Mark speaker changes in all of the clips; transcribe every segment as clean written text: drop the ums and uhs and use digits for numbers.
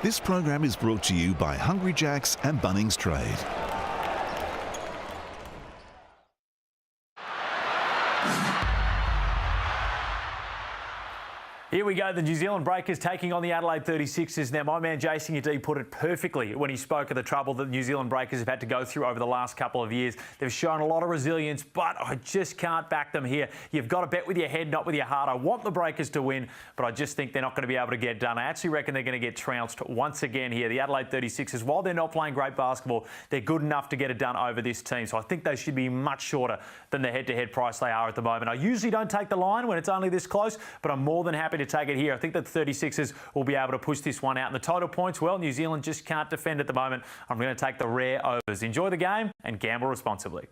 Speaker 1: This program is brought to you by Hungry Jack's and Bunnings Trade.
Speaker 2: Here we go, the New Zealand Breakers taking on the Adelaide 36ers. Now, my man Jason Udee put it perfectly when he spoke of the trouble that the New Zealand Breakers have had to go through over the last couple of years. They've shown a lot of resilience, but I just can't back them here. You've got to bet with your head, not with your heart. I want the Breakers to win, but I just think they're not going to be able to get done. I actually reckon they're going to get trounced once again here. The Adelaide 36ers, while they're not playing great basketball, they're good enough to get it done over this team. So I think they should be much shorter than the head-to-head price they are at the moment. I usually don't take the line when it's only this close, but I'm more than happy to take it here. I think that the 36ers will be able to push this one out. And the total points, well, New Zealand just can't defend at the moment. I'm going to take the rare overs. Enjoy the game and gamble responsibly.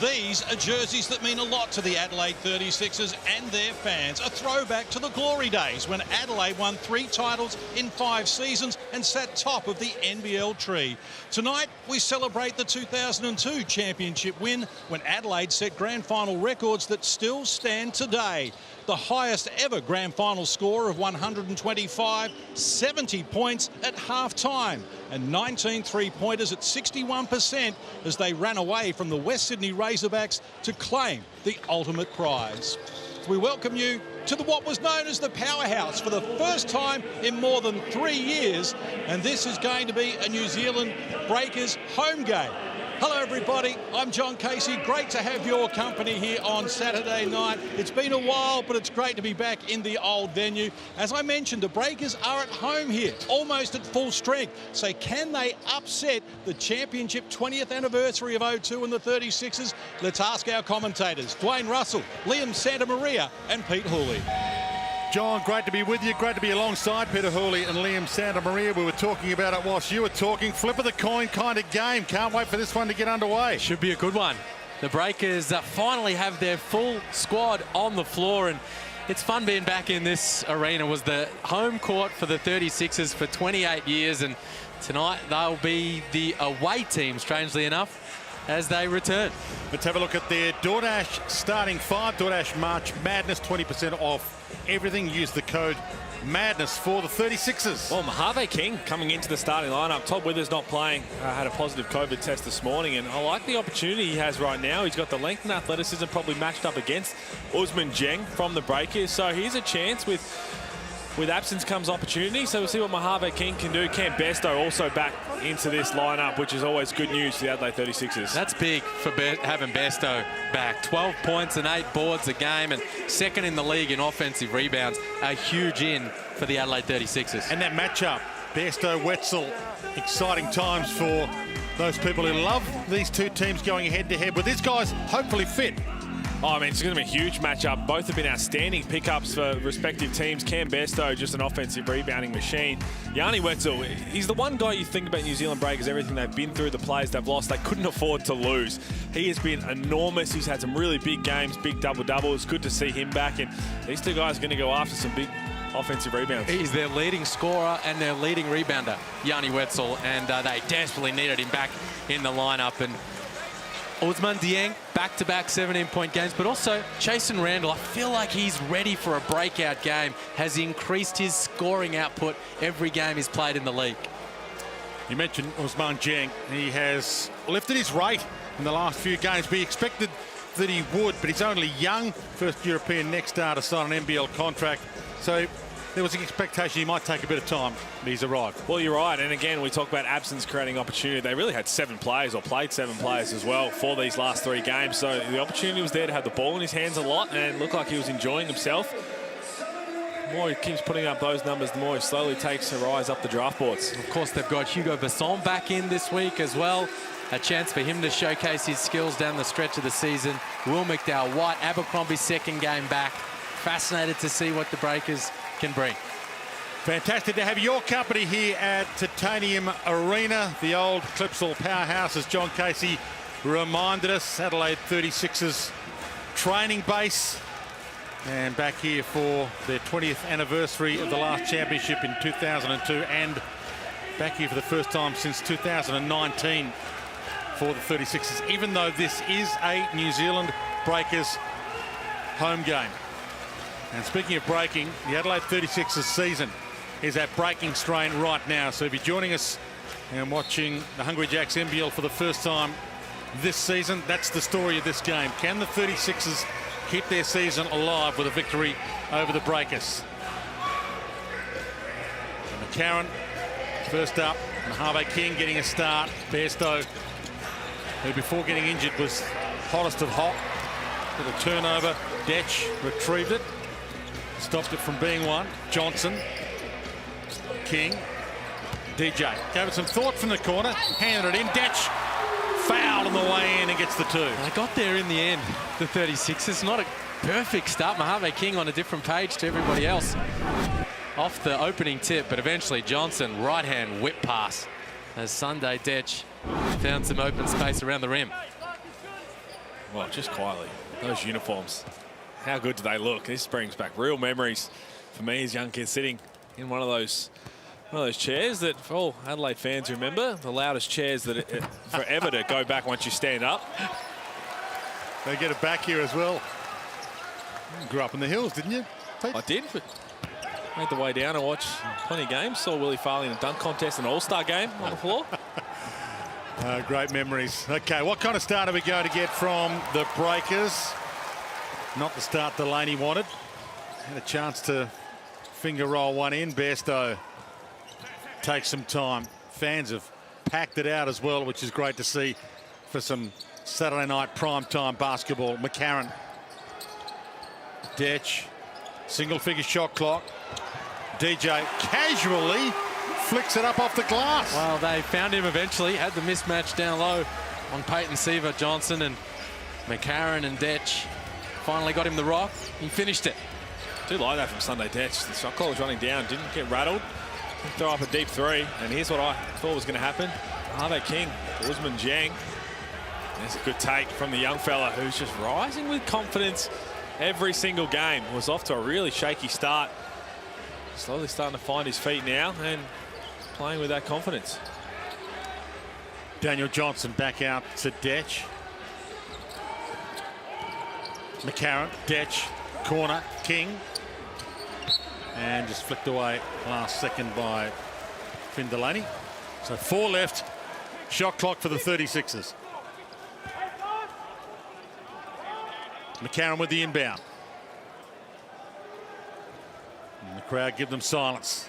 Speaker 3: These are jerseys that mean a lot to the Adelaide 36ers and their fans. A throwback to the glory days when Adelaide won 3 titles in 5 seasons and sat top of the NBL tree. Tonight, we celebrate the 2002 championship win when Adelaide set grand final records that still stand today. The highest ever grand final score of 125, 70 points at half-time, and 19 three-pointers at 61% as they ran away from the West Sydney Razorbacks to claim the ultimate prize. We welcome you to what was known as the Powerhouse for the first time in more than 3 years, and this is going to be a New Zealand Breakers home game. Hello everybody, I'm John Casey. Great to have your company here on Saturday night. It's been a while, but it's great to be back in the old venue. As I mentioned, the Breakers are at home here, almost at full strength. So can they upset the championship 20th anniversary of 02 and the 36ers? Let's ask our commentators, Dwayne Russell, Liam Santamaria and Pete Hooley.
Speaker 4: John, great to be with you. Great to be alongside Peter Hooley and Liam Santamaria. We were talking about it whilst you were talking. Flip of the coin kind of game. Can't wait for this one to get underway.
Speaker 5: Should be a good one. The Breakers finally have their full squad on the floor, and it's fun being back in this arena. It was the home court for the 36ers for 28 years, and tonight they'll be the away team, strangely enough, as they return.
Speaker 4: Let's have a look at their DoorDash starting 5. DoorDash March Madness, 20% off everything. Use the code MADNESS for the 36ers.
Speaker 6: Well, Mojave King coming into the starting lineup. Todd Withers not playing, had a positive COVID test this morning, and I like the opportunity he has right now. He's got the length and athleticism probably matched up against Usman Jeng from the Breakers, so here's a chance. With absence comes opportunity, so we'll see what Mojave King can do. Cam Besto also back into this lineup, which is always good news for the Adelaide 36ers.
Speaker 5: That's big for having Besto back. 12 points and 8 boards a game, and second in the league in offensive rebounds. A huge in for the Adelaide 36ers.
Speaker 4: And that matchup, Besto-Wetzel, exciting times for those people who love these two teams going head-to-head. But these guys hopefully fit.
Speaker 6: Oh, I mean, it's going to be a huge matchup. Both have been outstanding pickups for respective teams. Cam Besto, just an offensive rebounding machine. Yanni Wetzel, he's the one guy you think about New Zealand Breakers, everything they've been through, the players they've lost, they couldn't afford to lose. He has been enormous. He's had some really big games, big double-double. It's good to see him back, and these two guys are going to go after some big offensive rebounds.
Speaker 5: He's their leading scorer and their leading rebounder, Yanni Wetzel, and they desperately needed him back in the lineup. And Usman Dieng, back-to-back 17-point games, but also Chasen Randall, I feel like he's ready for a breakout game, has increased his scoring output every game he's played in the league.
Speaker 4: You mentioned Usman Dieng. He has lifted his rate in the last few games. We expected that he would, but he's only young. First European next star to sign an NBL contract. So there was an expectation he might take a bit of time, but he's arrived.
Speaker 6: Well, you're right. And again, we talk about absence creating opportunity. They really had 7 players, or played 7 players as well, for these last 3 games. So the opportunity was there to have the ball in his hands a lot and looked like he was enjoying himself. The more he keeps putting up those numbers, the more he slowly takes a rise up the draft boards.
Speaker 5: Of course, they've got Hugo Besson back in this week as well. A chance for him to showcase his skills down the stretch of the season. Will McDowell-White, Abercrombie's second game back. Fascinated to see what the Breakers can bring.
Speaker 4: Fantastic to have your company here at Titanium Arena, the old Clipsal powerhouse, as John Casey reminded us. Adelaide 36ers training base, and back here for their 20th anniversary of the last championship in 2002, and back here for the first time since 2019 for the 36ers, even though this is a New Zealand Breakers home game. And speaking of breaking, the Adelaide 36ers season is at breaking strain right now. So if you're joining us and watching the Hungry Jacks NBL for the first time this season, that's the story of this game. Can the 36ers keep their season alive with a victory over the Breakers? And McCarron first up. Mojave King getting a start. Bairstow, who before getting injured was hottest of hot. Little turnover. Detch retrieved it. Stopped it from being one. Johnson. King. DJ. Gave it some thought from the corner. Handed it in. Detch. Foul on the way in and gets the 2.
Speaker 5: They got there in the end, the 36ers. Not a perfect start. Mojave King on a different page to everybody else. Off the opening tip, but eventually Johnson, right-hand whip pass as Sunday Detch found some open space around the rim.
Speaker 6: Well, just quietly, those uniforms, how good do they look? This brings back real memories for me as young kids sitting in one of those chairs that, for all Adelaide fans remember, the loudest chairs that forever to go back once you stand up.
Speaker 4: They get it back here as well. You grew up in the hills, didn't you?
Speaker 6: I did, but made the way down and watched plenty of games. Saw Willie Farley in a dunk contest, an all-star game on the floor.
Speaker 4: Great memories. Okay, what kind of start are we going to get from the Breakers? Not the start Delaney wanted. Had a chance to finger roll one in. Bairstow takes some time. Fans have packed it out as well, which is great to see for some Saturday night primetime basketball. McCarron. Detch. Single-figure shot clock. DJ casually flicks it up off the glass.
Speaker 5: Well, they found him eventually. Had the mismatch down low on Peyton Seaver, Johnson, and McCarron and Detch. Finally got him the rock. He finished it.
Speaker 6: Do like that from Sunday Detch. The shot clock was running down, didn't get rattled. Throw up a deep 3, and here's what I thought was going to happen. Mojave King, Usman Jiang. There's a good take from the young fella who's just rising with confidence every single game. Was off to a really shaky start. Slowly starting to find his feet now and playing with that confidence.
Speaker 4: Daniel Johnson back out to Detch. McCarron, Detch, corner, King. And just flicked away last second by Finn Delaney. So 4 left. Shot clock for the 36ers. McCarron with the inbound. And the crowd give them silence.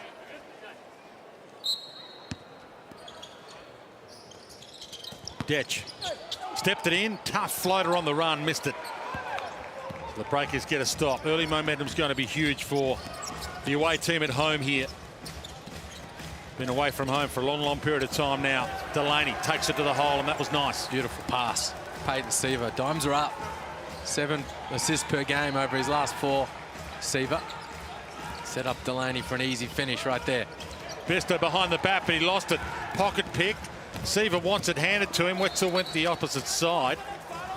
Speaker 4: Detch stepped it in. Tough floater on the run. Missed it. So the Breakers get a stop. Early momentum's going to be huge for the away team at home here. Been away from home for a long period of time now. Delaney takes it to the hole, and that was nice.
Speaker 5: Beautiful pass. Peyton Seaver. Dimes are up. 7 assists per game over his last 4. Seaver set up Delaney for an easy finish right there.
Speaker 4: Bairstow behind the bat, but he lost it. Pocket picked. Seaver wants it handed to him. Wetzel went the opposite side.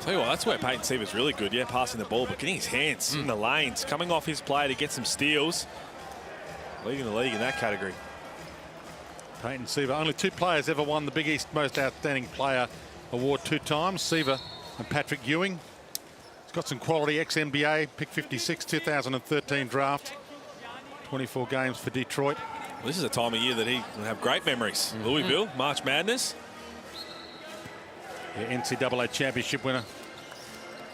Speaker 6: Tell you what, that's where Peyton Seaver's really good. Yeah, passing the ball, but getting his hands in the lanes, coming off his play to get some steals. Leading the league in that category.
Speaker 4: Peyton Seaver, only 2 players ever won the Big East Most Outstanding Player award 2 times. Seaver and Patrick Ewing. He's got some quality ex-NBA, pick 56, 2013 draft. 24 games for Detroit.
Speaker 6: Well, this is a time of year that he will have great memories. Louisville, March Madness.
Speaker 4: The NCAA championship winner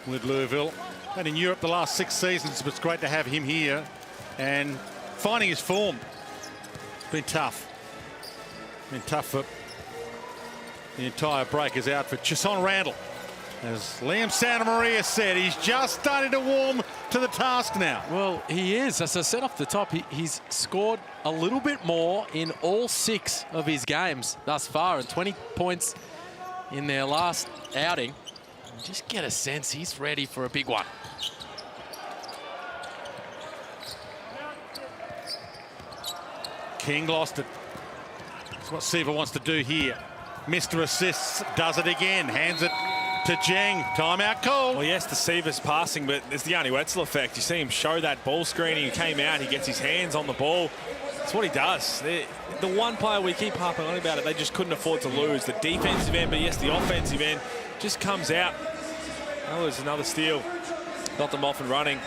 Speaker 4: with Louisville. And in Europe the last 6 seasons, but it's great to have him here. And finding his form. Been tough. Been tough for the entire Breakers outfit. Chasson Randall. As Liam Santamaria said, he's just starting to warm to the task now.
Speaker 5: Well, he is. As I said off the top, he's scored a little bit more in all 6 of his games thus far, and 20 points in their last outing. Just get a sense he's ready for a big one.
Speaker 4: King lost it. That's what Seaver wants to do here. Mr. Assists does it again. Hands it to Jiang. Timeout call.
Speaker 6: Well, yes, the Seaver's passing, but it's the Yanni Wetzel effect. You see him show that ball screen. He came out. He gets his hands on the ball. That's what he does. The one player we keep harping on about it, they just couldn't afford to lose. The defensive end, but yes, the offensive end just comes out. That was another steal. Got them off and running.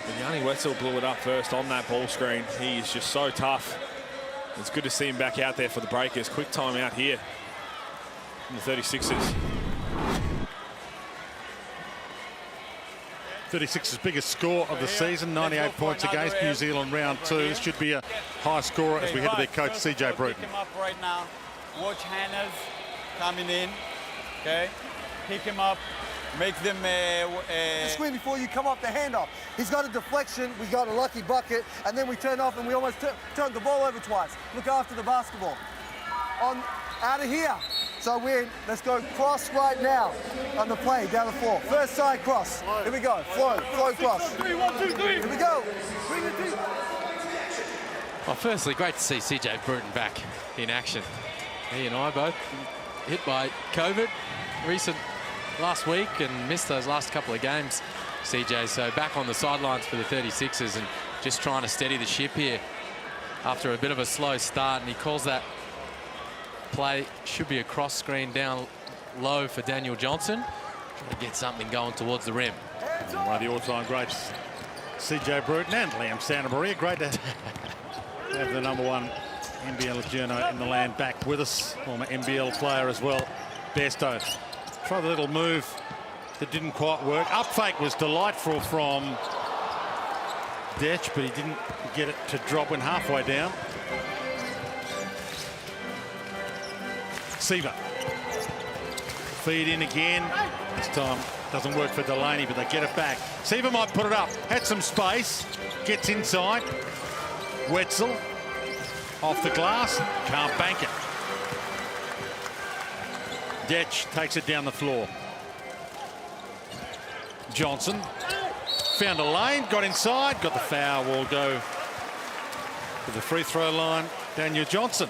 Speaker 6: But Yanni Wetzel blew it up first on that ball screen. He is just so tough. It's good to see him back out there for the Breakers. Quick time out here from the 36ers.
Speaker 4: 36's biggest score of the season, 98 points against New Zealand round 2. This should be a high scorer as we head to their coach, CJ Bruton.
Speaker 7: Pick him up right now. Watch Hannah's coming in. Okay, pick him up. Make them
Speaker 8: The screen before you come off the handoff. He's got a deflection, we got a lucky bucket, and then we turn off and we almost turned the ball over twice. Look after the basketball. Out of here. So we're in. Let's go cross right now on the play down the floor. First side cross. Here we go. Flow cross. 3, 1, 2, 3. Here we go. Bring it deep.
Speaker 5: Well, firstly, great to see CJ Bruton back in action. He and I both hit by COVID last week and missed those last couple of games, CJ. So back on the sidelines for the 36ers and just trying to steady the ship here after a bit of a slow start. And he calls that play, should be a cross screen down low for Daniel Johnson. Trying to get something going towards the rim.
Speaker 4: One of the all-time greats, CJ Bruton and Liam Santamaria. Great to have the #1 NBL journo in the land back with us. Former NBL player as well. Besto tried a little move that didn't quite work. Up fake was delightful from Detch, but he didn't get it to drop when halfway down. Seaver. Feed in again. This time doesn't work for Delaney, but they get it back. Seaver might put it up. Had some space. Gets inside. Wetzel off the glass. Can't bank it. Detch takes it down the floor. Johnson found a lane, got inside, got the foul. Will go to the free throw line. Daniel Johnson.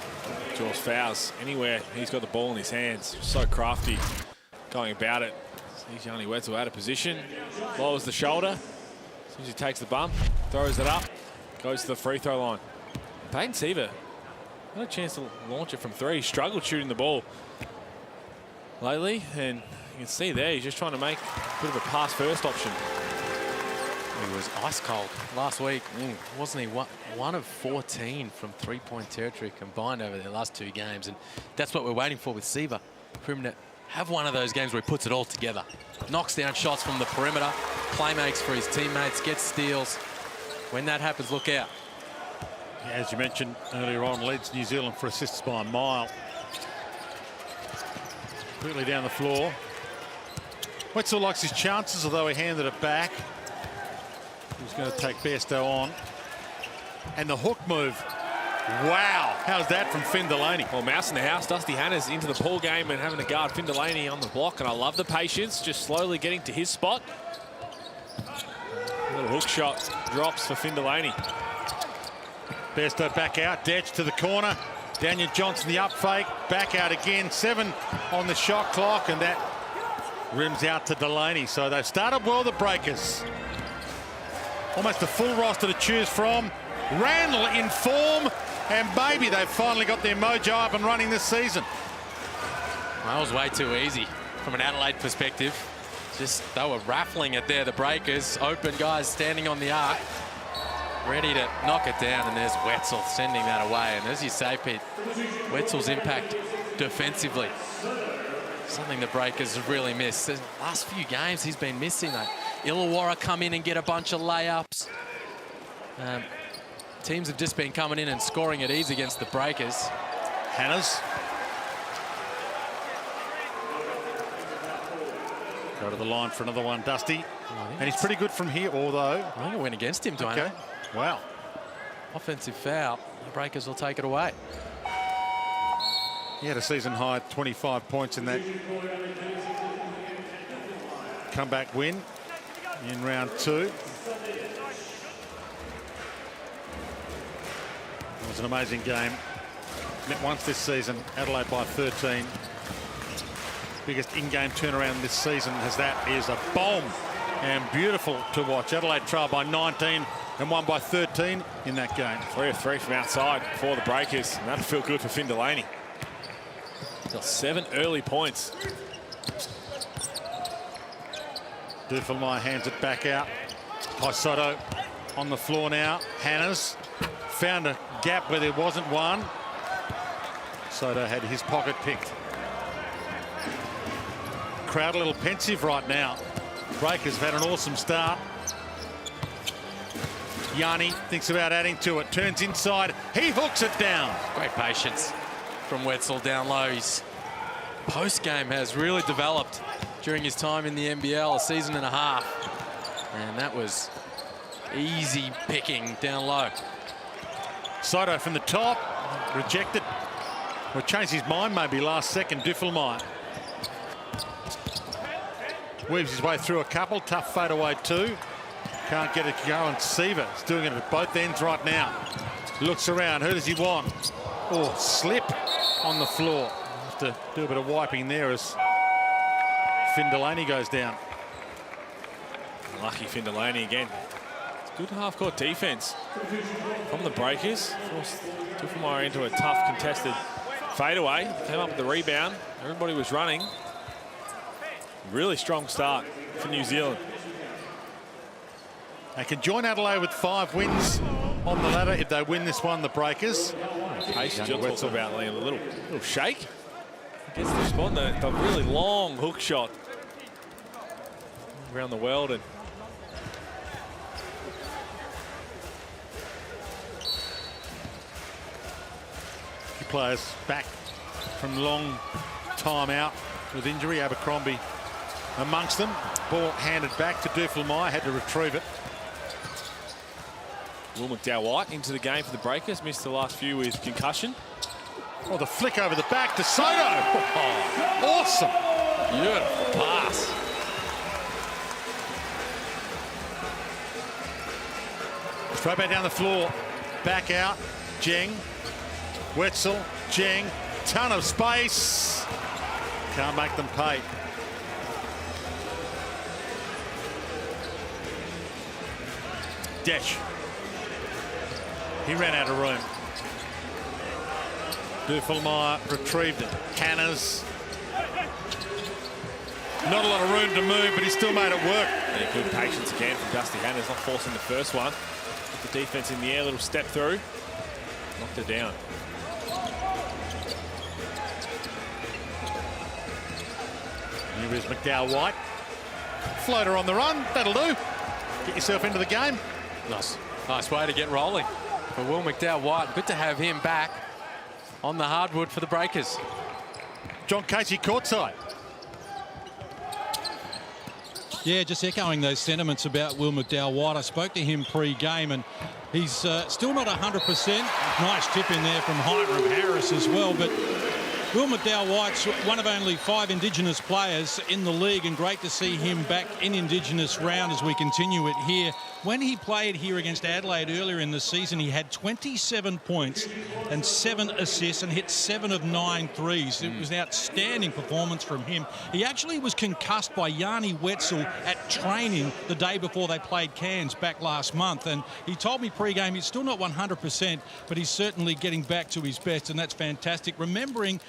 Speaker 6: Draws fouls anywhere. He's got the ball in his hands. So crafty going about it. Sees Yanni Wetzel out of position. Lowers the shoulder. As soon as he takes the bump, throws it up, goes to the free throw line. Payton Seaver had a chance to launch it from 3. He struggled shooting the ball lately, and you can see there he's just trying to make a bit of a pass first option.
Speaker 5: He was ice cold last week, wasn't he? One of 14 from three-point territory combined over their last 2 games, and that's what we're waiting for with Seaver. For him to have one of those games where he puts it all together. Knocks down shots from the perimeter, play makes for his teammates, gets steals. When that happens, look out.
Speaker 4: As you mentioned earlier on, leads New Zealand for assists by a mile. Quickly down the floor. Wetzel likes his chances, although he handed it back. He's going to take Besto on. And the hook move. Wow. How's that from Finn Delaney?
Speaker 6: Well, mouse in the house. Dusty Hannah's into the pool game and having to guard Finn Delaney on the block. And I love the patience, just slowly getting to his spot. A little hook shot drops for Finn Delaney.
Speaker 4: Besto back out. Detch to the corner. Daniel Johnson, the up fake. Back out again. 7 on the shot clock. And that rims out to Delaney. So they've started well, the Breakers. Almost a full roster to choose from. Randall in form, and maybe they've finally got their mojo up and running this season.
Speaker 5: That was way too easy from an Adelaide perspective. Just they were raffling it there, the Breakers. Open guys standing on the arc, ready to knock it down, and there's Wetzel sending that away. And as you say, Pete, Wetzel's impact defensively, something the Breakers have really missed. The last few games he's been missing that. Illawarra come in and get a bunch of layups. Teams have just been coming in and scoring at ease against the Breakers.
Speaker 4: Hannah's. Go to the line for another one, Dusty. And he's pretty good from here, although...
Speaker 5: I think it went against him, Dwayne.
Speaker 4: Okay. Wow.
Speaker 5: Offensive foul. The Breakers will take it away.
Speaker 4: He had a season-high 25 points in that comeback win in round 2. It was an amazing game. Met once this season, Adelaide by 13. Biggest in-game turnaround this season, as that is a bomb and beautiful to watch. Adelaide trailed by 19 and won by 13 in that game.
Speaker 6: 3 of 3 from outside for the Breakers. And that'll feel good for Finn Delaney. Got 7 early points.
Speaker 4: Duffelmeyer hands it back out. Paisoto on the floor now. Hannah's found a gap where there wasn't one. Soto had his pocket picked. Crowd a little pensive right now. Breakers have had an awesome start. Yanni thinks about adding to it. Turns inside. He hooks it down.
Speaker 5: Great patience from Wetzel down low. His post-game has really developed during his time in the NBL, a season and a half. And that was easy picking down low.
Speaker 4: Soto from the top. Rejected. Well, changed his mind maybe last second. Duffelmeyer weaves his way through a couple. Tough fadeaway too. Can't get it going. Seaver is doing it at both ends right now. Looks around. Who does he want? Oh, slip on the floor. Have to do a bit of wiping there as Finn Delaney goes down.
Speaker 6: Lucky Finn Delaney again. It's good half-court defense from the Breakers. Forced Duffelmeyer into a tough contested fadeaway. Came up with the rebound. Everybody was running. Really strong start for New Zealand.
Speaker 4: They can join Adelaide with 5 wins on the ladder if they win this one, the Breakers.
Speaker 6: Patience you'll talk about, Liam. A little shake. Gets the spot, the really long hook shot around the world. And
Speaker 4: few players back from long time out with injury. Abercrombie amongst them. Ball handed back to Duffelmeyer, had to retrieve it.
Speaker 6: Will McDowell-White into the game for the Breakers. Missed the last few with concussion.
Speaker 4: Oh, the flick over the back to Soto. Oh, awesome.
Speaker 5: Beautiful pass.
Speaker 4: Straight back down the floor. Back out. Jeng. Wetzel. Jeng. Ton of space. Can't make them pay. Desch. He ran out of room. Duffelmeyer retrieved it. Hannahs. Not a lot of room to move, but he still made it work.
Speaker 6: Yeah, good patience again from Dusty Hannahs, not forcing the first one. Put the defense in the air, little step through. Knocked it down.
Speaker 4: Here is McDowell-White. Floater on the run. That'll do. Get yourself into the game.
Speaker 5: Nice way to get rolling for Will McDowell-White. Good to have him back on the hardwood for the Breakers.
Speaker 4: John Casey courtside.
Speaker 9: Yeah, just echoing those sentiments about Will McDowell-White. I spoke to him pre-game and he's still not 100%. Nice tip in there from Hiram Harris as well, but Will McDowell-White's one of only 5 Indigenous players in the league, and great to see him back in Indigenous round as we continue it here. When he played here against Adelaide earlier in the season, he had 27 points and 7 assists and hit 7 of 9 threes. It was an outstanding performance from him. He actually was concussed by Yanni Wetzel at training the day before they played Cairns back last month, and he told me pre-game he's still not 100%, but he's certainly getting back to his best, and that's fantastic. Remembering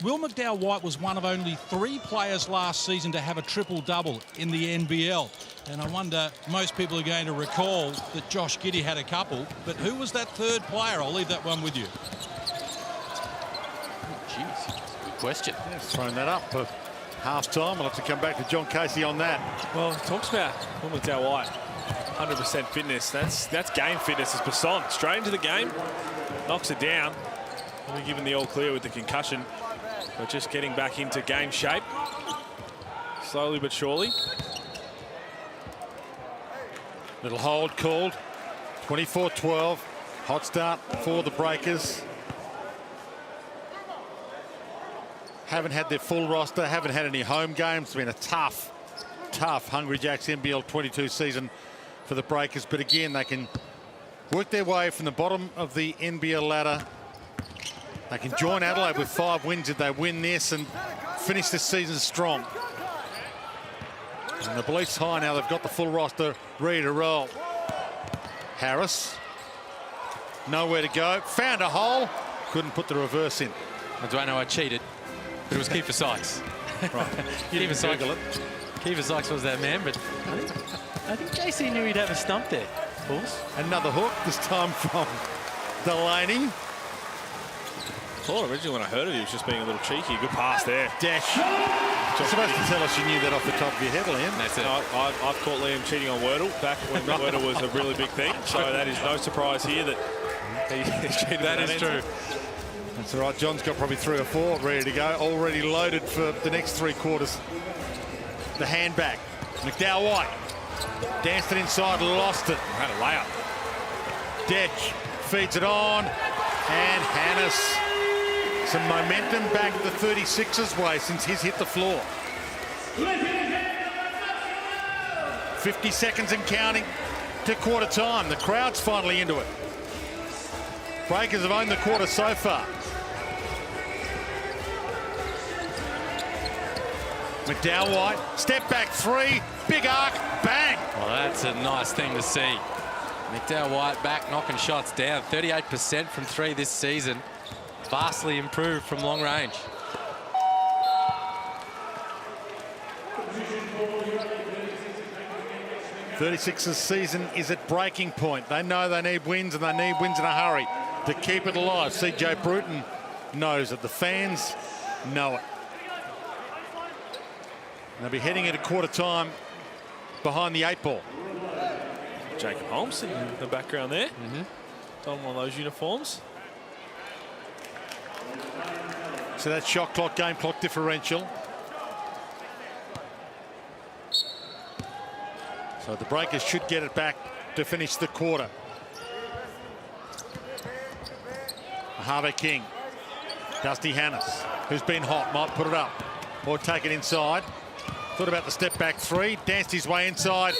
Speaker 9: Will McDowell-White was one of only 3 players last season to have a triple-double in the NBL. And I wonder, most people are going to recall that Josh Giddey had a couple, but who was that 3rd player? I'll leave that one with you.
Speaker 5: Jeez, good question.
Speaker 4: Yeah, thrown that up for half-time. I'll have to come back to John Casey on that.
Speaker 6: Well, talks about Will McDowell-White. 100% fitness. That's game fitness. As Basson straight into the game, knocks it down. Only given the all clear with the concussion. But just getting back into game shape. Slowly but surely.
Speaker 4: Little hold called. 24-12. Hot start for the Breakers. Haven't had their full roster. Haven't had any home games. It's been a tough Hungry Jacks NBL22 season for the Breakers. But again, they can work their way from the bottom of the NBL ladder. They can join Adelaide with 5 wins if they win this and finish this season strong. And the belief's high now. They've got the full roster ready to roll. Harris. Nowhere to go. Found a hole. Couldn't put the reverse in.
Speaker 5: I know I cheated, but it was Kiefer Sykes.
Speaker 4: Right. You didn't Google it.
Speaker 5: Kiefer Sykes was that man, but I think JC knew he'd have a stump there. Bulls.
Speaker 4: Another hook, this time from Delaney.
Speaker 6: thought originally when I heard of it, he was just being a little cheeky. Good pass there.
Speaker 4: Dash. You're supposed to tell us you knew that off the top of your head, Liam.
Speaker 5: That's it.
Speaker 6: I've caught Liam cheating on Wordle back when Wordle was a really big thing. So that is no surprise here that he's cheated.
Speaker 5: That is true.
Speaker 4: That's all right. John's got probably 3 or 4 ready to go. Already loaded for the next 3 quarters. The hand back. McDowell White. Danced it inside, lost it.
Speaker 6: Had a layup.
Speaker 4: Detch feeds it on. And Hannes. Some momentum back the 36ers way since he's hit the floor. 50 seconds and counting to quarter time. The crowd's finally into it. Breakers have owned the quarter so far. McDowell White, step back 3, big arc, bang.
Speaker 5: Well, that's a nice thing to see. McDowell White back knocking shots down. 38% from 3 this season. Vastly improved from long range.
Speaker 4: '36's season is at breaking point. They know they need wins, and they need wins in a hurry to keep it alive. CJ Bruton knows it. The fans know it. They'll be heading into quarter time behind the 8 ball.
Speaker 6: Jacob Holmes in the background there. On one of those uniforms.
Speaker 4: So that's shot clock, game clock differential. So the Breakers should get it back to finish the quarter. Harvey King. Dusty Hannes, who's been hot, might put it up or take it inside. Thought about the step back 3, danced his way inside,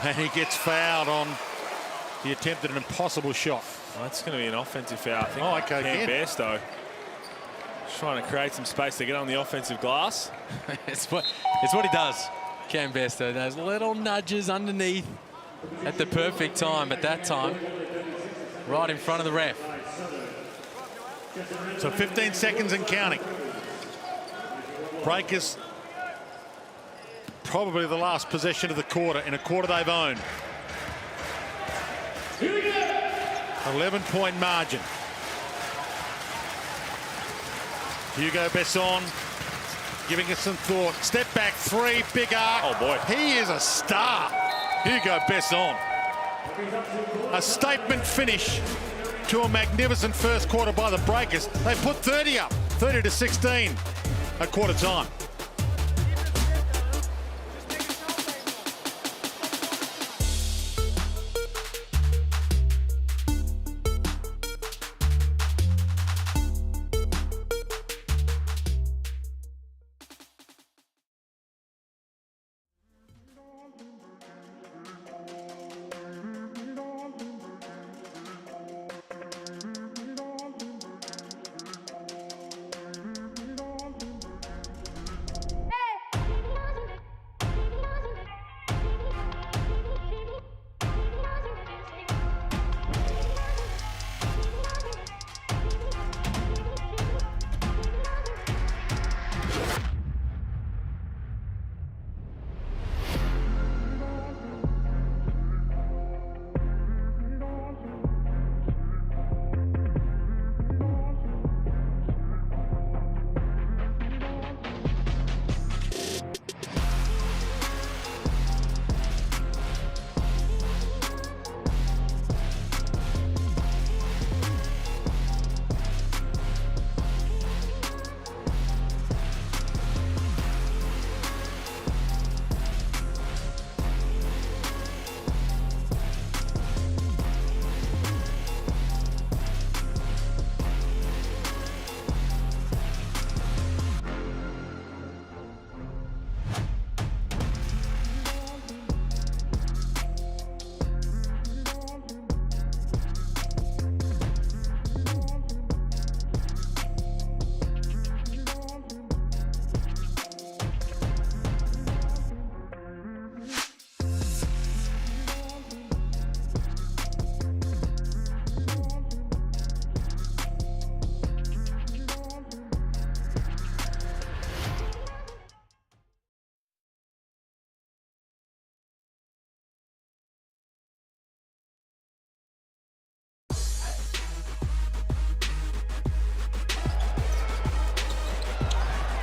Speaker 4: and he gets fouled on the attempt at an impossible shot.
Speaker 6: Well, that's going to be an offensive foul, I think.
Speaker 4: Oh, okay.
Speaker 6: Cam Bairstow trying to create some space to get on the offensive glass.
Speaker 5: It's what he does. Cam Bairstow, those little nudges underneath at the perfect time, but that time right in front of the ref.
Speaker 4: So 15 seconds and counting. Breakers probably the last possession of the quarter, in a quarter they've owned. 11-point margin. Hugo Besson giving us some thought. Step back 3, big arc.
Speaker 6: Oh boy.
Speaker 4: He is a star. Hugo Besson. A statement finish to a magnificent first quarter by the Breakers. They put 30 up, 30-16 at quarter time.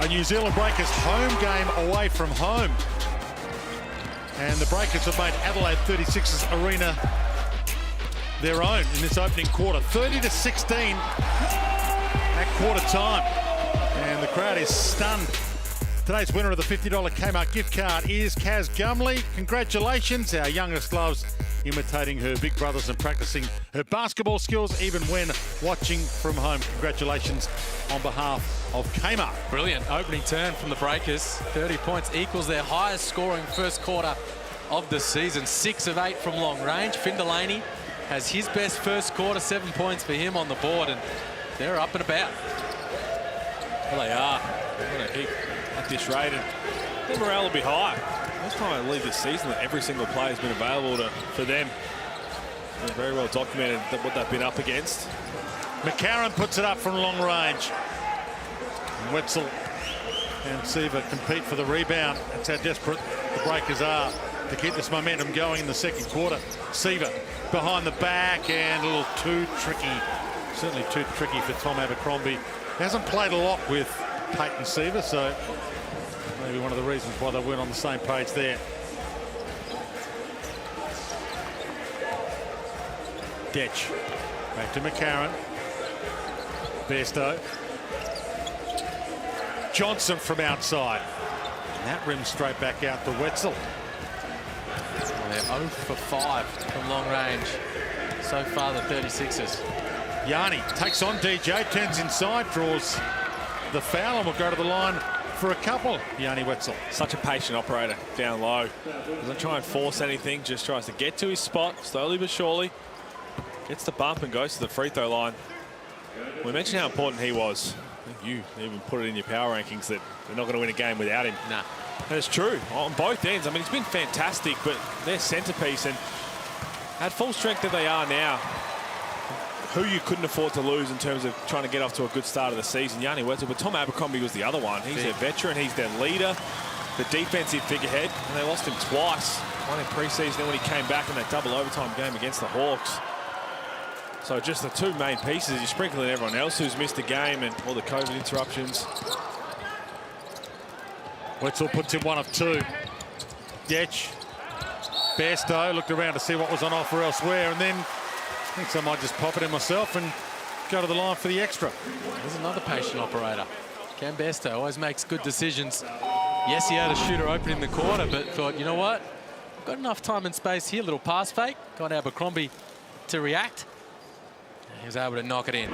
Speaker 4: New Zealand Breakers home game away from home. And the Breakers have made Adelaide 36's arena their own in this opening quarter. 30-16 at quarter time. And the crowd is stunned. Today's winner of the $50 Kmart gift card is Kaz Gumley. Congratulations. Our youngest loves imitating her big brothers and practicing her basketball skills even when watching from home. Congratulations on behalf of Kmart.
Speaker 5: Brilliant opening turn from the Breakers. 30 points equals their highest scoring first quarter of the season. 6 of 8 from long range. Finn Delaney has his best first quarter, 7 points for him on the board, and they're up and about.
Speaker 6: Well, they are. They're going to keep at this rate, and their morale will be high. First time I believe this season that every single player has been available for them. They're very well documented what they've been up against.
Speaker 4: McCarron puts it up from long range. And Wetzel and Seaver compete for the rebound. That's how desperate the Breakers are to keep this momentum going in the second quarter. Seaver behind the back and a little too tricky. Certainly too tricky for Tom Abercrombie. He hasn't played a lot with Peyton Seaver, so maybe one of the reasons why they weren't on the same page there. Detch back to McCarron. Bairstow. Johnson from outside. And that rims straight back out to Wetzel.
Speaker 5: Well, they're 0 for 5 from long range so far, the 36ers.
Speaker 4: Yanni takes on DJ, turns inside, draws the foul, and will go to the line for a couple. Yanni Wetzel.
Speaker 6: Such a patient operator down low. Doesn't try and force anything, just tries to get to his spot slowly but surely. Gets the bump and goes to the free throw line. We mentioned how important he was. I think you even put it in your power rankings that they're not going to win a game without him.
Speaker 5: Nah.
Speaker 6: And it's true on both ends. I mean, he's been fantastic, but their centerpiece, and at full strength that they are now, who you couldn't afford to lose in terms of trying to get off to a good start of the season, Yanni Wetzel, but Tom Abercrombie was the other one. He's their veteran, he's their leader, the defensive figurehead, and they lost him twice. One in preseason, then when he came back in that double overtime game against the Hawks. So just the two main pieces. You sprinkle in everyone else who's missed the game and all the COVID interruptions.
Speaker 4: Wetzel puts in 1 of 2. Detch. Bairstow looked around to see what was on offer elsewhere, and then I think I might just pop it in myself and go to the line for the extra.
Speaker 5: There's another patient operator. Cam Bairstow always makes good decisions. Yes, he had a shooter open in the quarter, but thought, you know what? I've got enough time and space here. Little pass fake. Got Abercrombie to react. He was able to knock it in.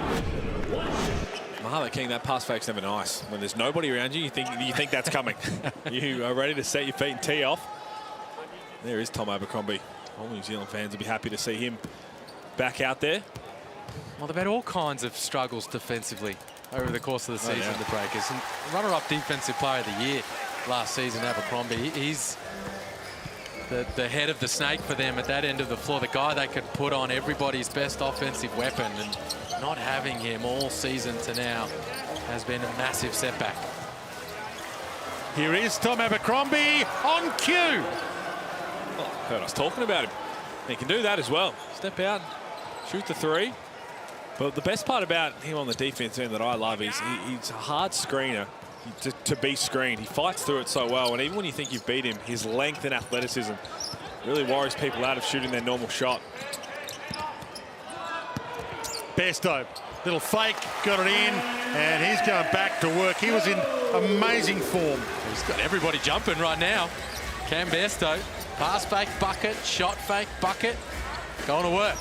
Speaker 6: Mahalo King, that pass fake's never nice. When there's nobody around you, you think that's coming. You are ready to set your feet and tee off. There is Tom Abercrombie. All New Zealand fans will be happy to see him back out there.
Speaker 5: Well, they've had all kinds of struggles defensively over the course of the season, the Breakers. And runner-up defensive player of the year last season, Abercrombie. He's the head of the snake for them at that end of the floor, the guy they could put on everybody's best offensive weapon, and not having him all season to now has been a massive setback.
Speaker 4: Here is Tom Abercrombie on cue.
Speaker 6: Oh, heard us talking about him. He can do that as well. Step out, shoot the three. But the best part about him on the defense end that I love is he's a hard screener to be screened. He fights through it so well, and even when you think you've beat him, his length and athleticism really worries people out of shooting their normal shot.
Speaker 4: Bairstow, little fake, got it in, and he's going back to work. He was in amazing form.
Speaker 5: He's got everybody jumping right now. Cam Bairstow, pass fake, bucket, shot fake, bucket, going to work.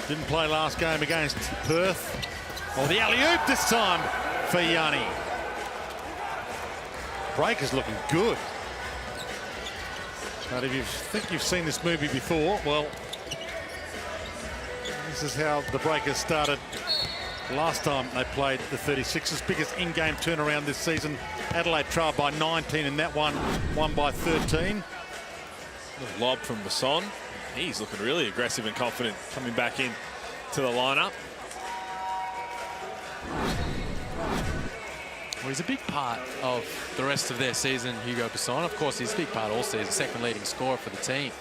Speaker 4: Didn't play last game against Perth. Well, the alley-oop this time for Yanni. Breakers looking good. But if you think you've seen this movie before, well, this is how the Breakers started last time they played the 36ers. Biggest in-game turnaround this season. Adelaide trailed by 19 in that one, won by 13.
Speaker 6: The lob from Basson. He's looking really aggressive and confident coming back in to the lineup.
Speaker 5: Well, he's a big part of the rest of their season, Hugo Basson. Of course, he's a big part all season, second leading scorer for the team.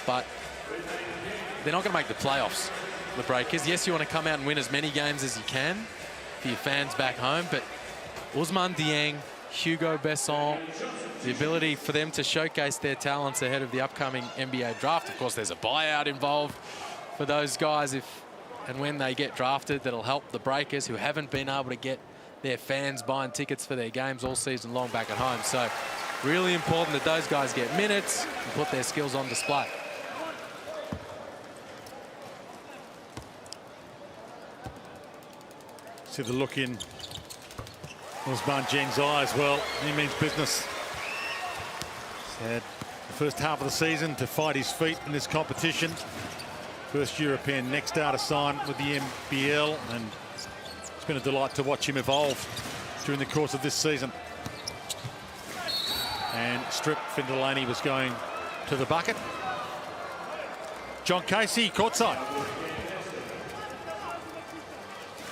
Speaker 5: But they're not going to make the playoffs, the Breakers. Yes, you want to come out and win as many games as you can for your fans back home, but Ousmane Dieng, Hugo Besson, the ability for them to showcase their talents ahead of the upcoming NBA draft. Of course, there's a buyout involved for those guys if and when they get drafted. That'll help the Breakers, who haven't been able to get their fans buying tickets for their games all season long back at home. So really important that those guys get minutes and put their skills on display.
Speaker 4: See the look in Ousmane Dieng's eyes. Well, he means business. He's had the first half of the season to fight his feet in this competition. First European next star to sign with the NBL, and it's been a delight to watch him evolve during the course of this season. And Strip Finn Delaney was going to the bucket. John Casey, courtside.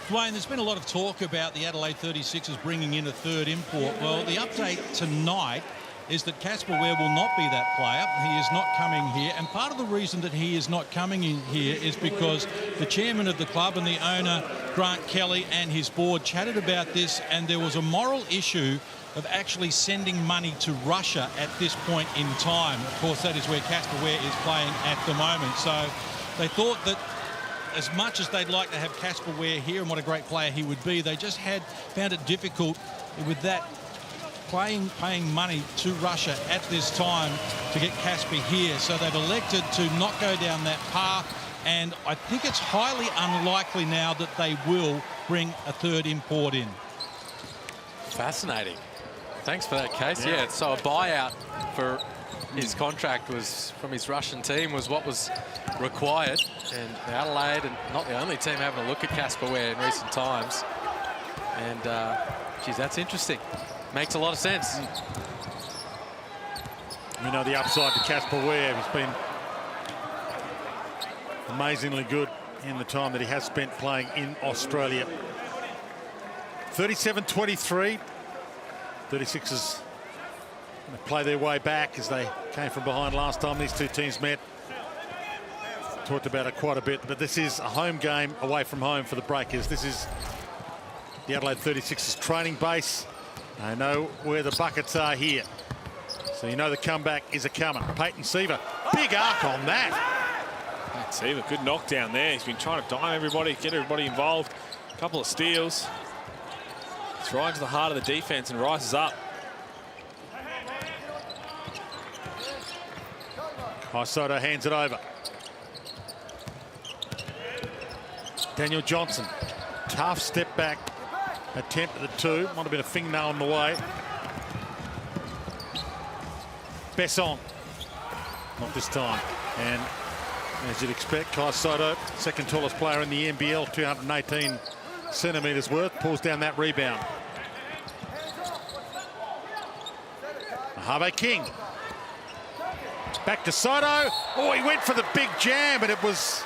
Speaker 9: Dwayne, there's been a lot of talk about the Adelaide 36ers bringing in a third import. Well, the update tonight is that Casper Ware will not be that player. He is not coming here. And part of the reason that he is not coming in here is because the chairman of the club and the owner, Grant Kelly, and his board chatted about this, and there was a moral issue of actually sending money to Russia at this point in time. Of course, that is where Casper Ware is playing at the moment. So they thought that as much as they'd like to have Casper Ware here and what a great player he would be, they just found it difficult with that paying money to Russia at this time to get Casper here. So they've elected to not go down that path, and I think it's highly unlikely now that they will bring a third import in.
Speaker 5: Fascinating. Thanks for that, Case. Yeah, so a buyout for his contract was from his Russian team was what was required, and Adelaide, and not the only team having a look at Casper Ware in recent times. And geez, that's interesting. Makes a lot of sense.
Speaker 4: We know the upside to Casper Ware. He's been amazingly good in the time that he has spent playing in Australia. 37-23. 36ers going to play their way back as they came from behind last time these two teams met. Talked about it quite a bit, but this is a home game away from home for the Breakers. This is the Adelaide 36ers training base. They know where the buckets are here, so you know the comeback is a comer. Peyton Seaver, big arc on that.
Speaker 6: Seaver, good knockdown there. He's been trying to dime everybody, get everybody involved. A couple of steals. It's right into the heart of the defense and rises up.
Speaker 4: Soto hands it over. Daniel Johnson, tough step back attempt at the two. Might have been a fingernail on the way. Besson, not this time. And as you'd expect, Kai Soto, second tallest player in the NBL, 218 centimetres worth, pulls down that rebound. Harvey King. Back to Soto. Oh, he went for the big jam, but it was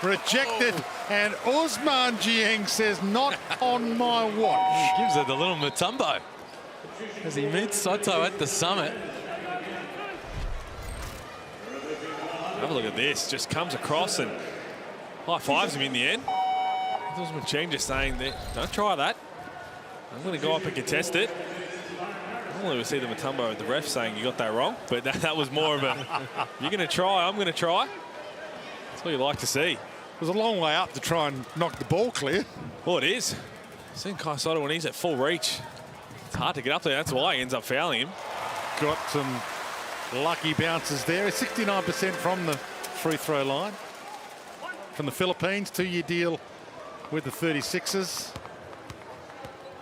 Speaker 4: rejected. And Ousmane Dieng says, not on my watch.
Speaker 5: He gives it the little Mutombo as he meets Soto at the summit.
Speaker 6: Have a look at this. Just comes across and high-fives him in the end. Ousmane Dieng just saying, don't try that. I'm going to go up and contest it. Normally we see the Mutombo with the ref saying you got that wrong, but that was more of a, you're going to try, I'm going to try. That's what you like to see.
Speaker 4: It was a long way up to try and knock the ball clear.
Speaker 6: Well, it is. Seeing Kai Soto when he's at full reach, it's hard to get up there. That's why he ends up fouling him.
Speaker 4: Got some lucky bounces there. 69% from the free throw line. From the Philippines, 2-year deal with the 36ers.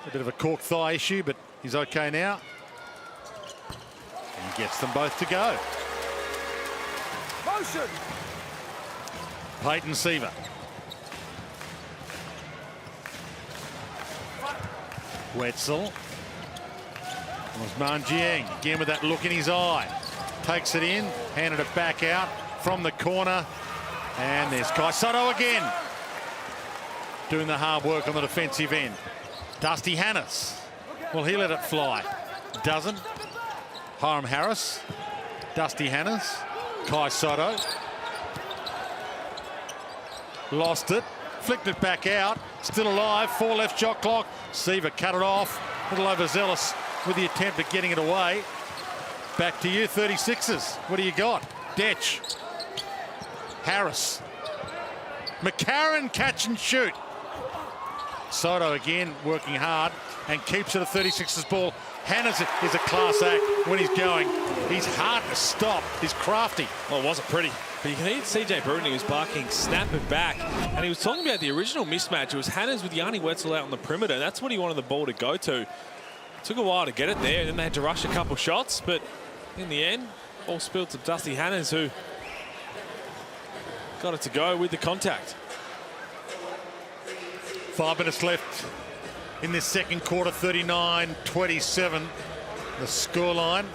Speaker 4: A bit of a cork thigh issue, but he's okay now. And gets them both to go.
Speaker 8: Motion.
Speaker 4: Peyton Seaver. Wetzel. Ousmane Dieng again with that look in his eye. Takes it in, handed it back out from the corner. And there's Kai Soto again. Doing the hard work on the defensive end. Dusty Hannes. Well, he let it fly. Doesn't. Hiram Harris. Dusty Hannes. Kai Soto. Lost it. Flicked it back out. Still alive. 4 left shot clock. Seaver cut it off. A little overzealous with the attempt at getting it away. Back to you, 36ers. What do you got? Detch. Harris. McCarron, catch and shoot. Soto again working hard and keeps it a 36ers ball. Hannes is a class act when he's going. He's hard to stop. He's crafty.
Speaker 6: Well, it wasn't pretty. But you can hear CJ Bruton, he was barking, snap it back. And he was talking about the original mismatch. It was Hannes with Yanni Wetzel out on the perimeter. That's what he wanted the ball to go to. It took a while to get it there, and then they had to rush a couple shots. But in the end, ball spilled to Dusty Hannes, who got it to go with the contact.
Speaker 4: 5 minutes left in this second quarter, 39-27. The scoreline.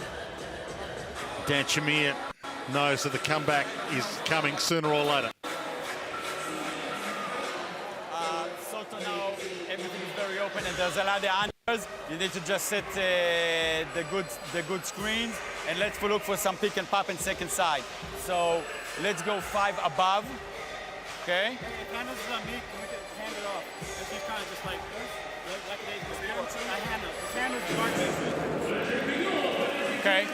Speaker 4: Dan Shamir knows that the comeback is coming sooner or later.
Speaker 7: Soto now, everything is very open and there's a lot of answers. You need to just set the good screens and let's look for some pick and pop in second side. So let's go 5 above, okay?
Speaker 10: If Hannah's on me, can we hand it off? If he's kind of just like this, like it is.
Speaker 7: Okay,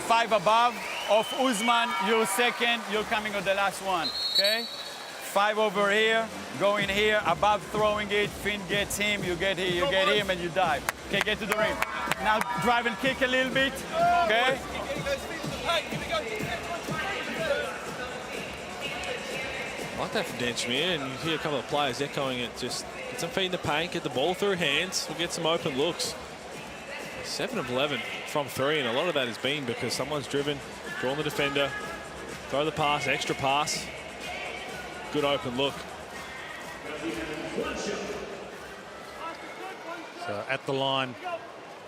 Speaker 7: 5 above. Of Usman, you're second, you're coming on the last one, okay? 5 over here, going here, above throwing it, Finn gets him, you get here, you get him, and you dive. Okay, get to the rim. Now drive and kick a little bit, okay?
Speaker 6: I like that from Dan Shamir, and you hear a couple of players echoing it. Just get some feet in the paint, get the ball through hands, we'll get some open looks. 7 of 11 from 3, and a lot of that has been because someone's driven, drawn the defender, throw the pass, extra pass. Good open look.
Speaker 4: So at the line,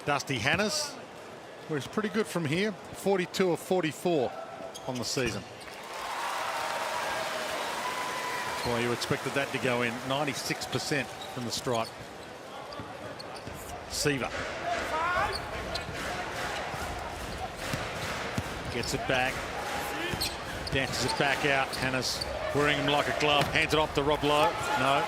Speaker 4: Dusty Hannes, who is pretty good from here, 42 of 44 on the season. That's why you expected that to go in. 96% from the stripe. Seaver. Gets it back. Dances it back out. Hannes wearing him like a glove. Hands it off to Rob Lowe. No.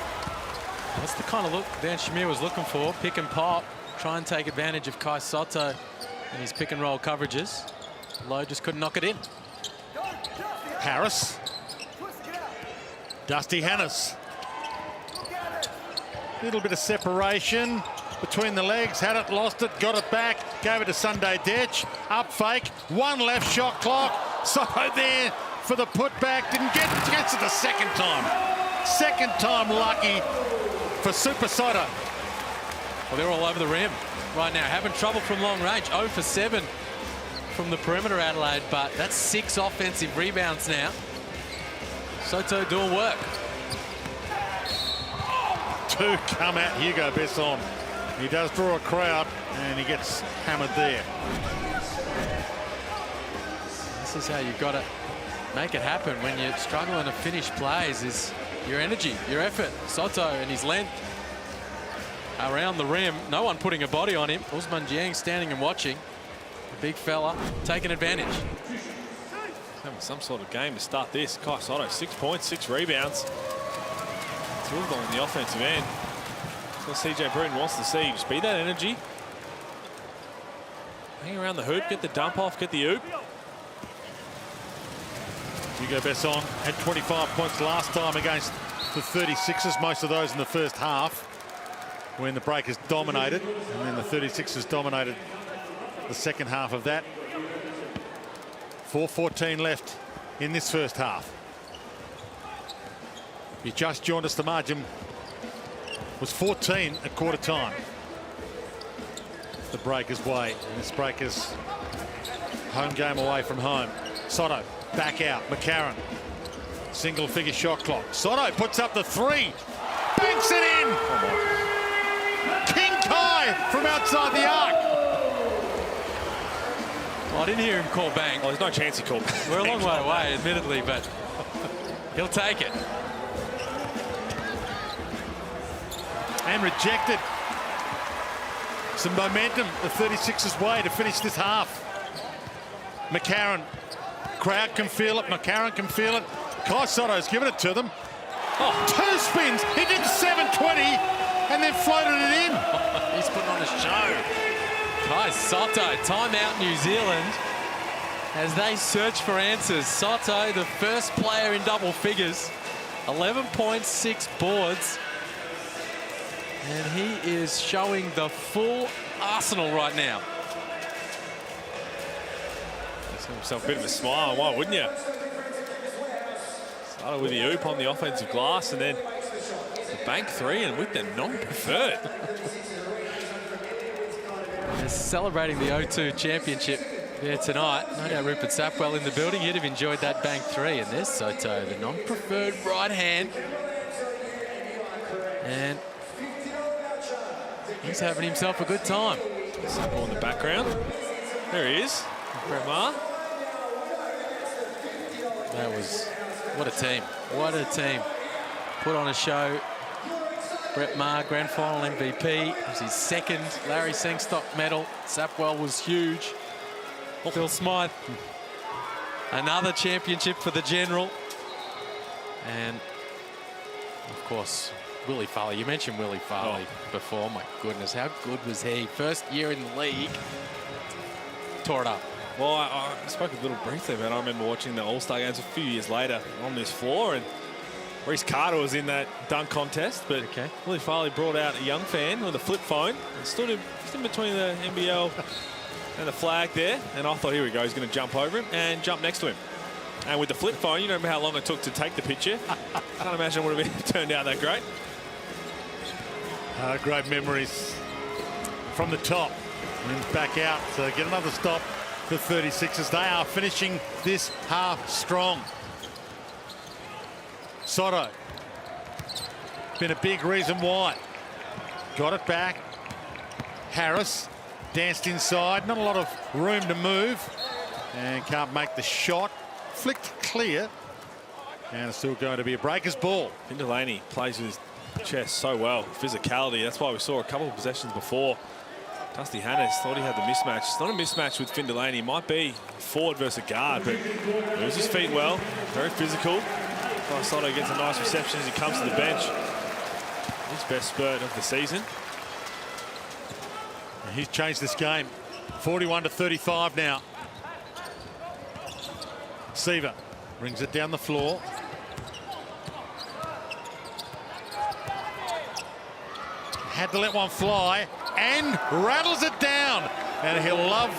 Speaker 5: That's the kind of look Dan Shamir was looking for. Pick and pop. Try and take advantage of Kai Soto and his pick and roll coverages. Lowe just couldn't knock it in.
Speaker 4: Harris. Dusty Hannes. Little bit of separation between the legs. Had it, lost it, got it back. Gave it to Sunday Detch. Up fake. One left shot clock. Soto there for the putback. Didn't get it. Gets it the second time. Second time lucky for Super Soto.
Speaker 5: Well, they're all over the rim right now. Having trouble from long range. 0 for 7 from the perimeter, Adelaide. But that's 6 offensive rebounds now. Soto doing work.
Speaker 4: 2 come at Hugo Besson. He does draw a crowd and he gets hammered there.
Speaker 5: This is how you've got to make it happen when you're struggling to finish plays, is your energy, your effort. Soto and his length around the rim. No one putting a body on him. Usman Jiang standing and watching. The big fella taking advantage.
Speaker 6: Having some sort of game to start this. Kai Soto, 6 points, 6 rebounds. 2 of them on the offensive end. That's what CJ Bruton wants to see. Just be that energy. Hang around the hoop, get the dump off, get the oop.
Speaker 4: Hugo Besson had 25 points last time against the 36ers, most of those in the first half when the Breakers dominated, and then the 36ers dominated the second half of that. 4:14 left in this first half. You just joined us, the margin was 14 at quarter time. The Breakers' way, and this Breakers home game away from home. Soto back out. McCarron, single figure shot clock. Soto puts up the 3, banks it in. King Kai from outside the arc.
Speaker 5: Well, I didn't hear him call bang.
Speaker 6: Well, there's no chance he called bang.
Speaker 5: We're a long way away, admittedly, but he'll take it.
Speaker 4: And rejected. Some momentum the 36ers way to finish this half. McCarron, crowd can feel it. McCarron can feel it. Kai Soto's given it to them. Oh, 2 spins. He did 720. and then floated it in.
Speaker 5: He's putting on a show. Kai Soto, timeout New Zealand. As they search for answers, Soto, the first player in double figures, 11.6 boards. And he is showing the full arsenal right now.
Speaker 6: He's got himself a bit of a smile, why wouldn't you? Started with the oop on the offensive glass and then the bank three and with the non-preferred.
Speaker 5: They're celebrating the O2 championship there tonight. No doubt Rupert Sapwell in the building. He'd have enjoyed that bank three. And there's Soto, the non-preferred right hand. And he's having himself a good time.
Speaker 6: Sapwell in the background. There he is. Brett Maher.
Speaker 5: That was, what a team. What a team. Put on a show. Brett Maher, grand final MVP. It was his second Larry Sengstock medal. Sapwell was huge. Phil Smythe. Another championship for the General. And, of course, Willie Farley. You mentioned Willie Farley before. My goodness, how good was he? First year in the league. Tore it up.
Speaker 6: Well, I spoke a little briefly about it. I remember watching the All-Star games a few years later on this floor, and Reece Carter was in that dunk contest, but Willie Farley brought out a young fan with a flip phone and stood in, just in between the NBL and the flag there, and I thought, here we go, he's going to jump over him and jump next to him. And with the flip phone, you don't remember how long it took to take the picture. Can't imagine it would have been turned out that great.
Speaker 4: Great memories from the top and back out to get another stop. The 36ers, they are finishing this half strong. Soto, been a big reason why. Got it back. Harris danced inside, not a lot of room to move, and can't make the shot. Flicked clear, and it's still going to be a breaker's ball.
Speaker 6: Delaney plays with his chest so well, physicality. That's why we saw a couple of possessions before. Dusty Hannes thought he had the mismatch. It's not a mismatch with Finn Delaney. It might be forward versus a guard, but moves his feet well, very physical. Soto gets a nice reception as he comes to the bench. His best spurt of the season.
Speaker 4: He's changed this game. 41-35 now. Seaver brings it down the floor. Had to let one fly and rattles it down. And he'll love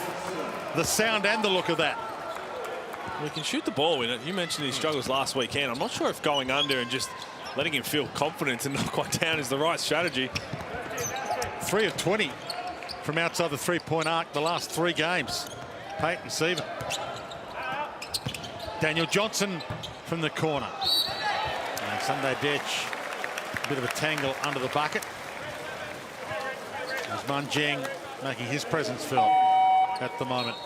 Speaker 4: the sound and the look of that.
Speaker 6: We can shoot the ball in it. You mentioned his struggles last weekend. I'm not sure if going under and just letting him feel confidence and not quite down is the right strategy.
Speaker 4: 3 of 20 from outside the three-point arc the last 3 games. Peyton Seaver. Daniel Johnson from the corner. And Sunday Detch, a bit of a tangle under the bucket. There's Mun Jeng making his presence felt at the moment.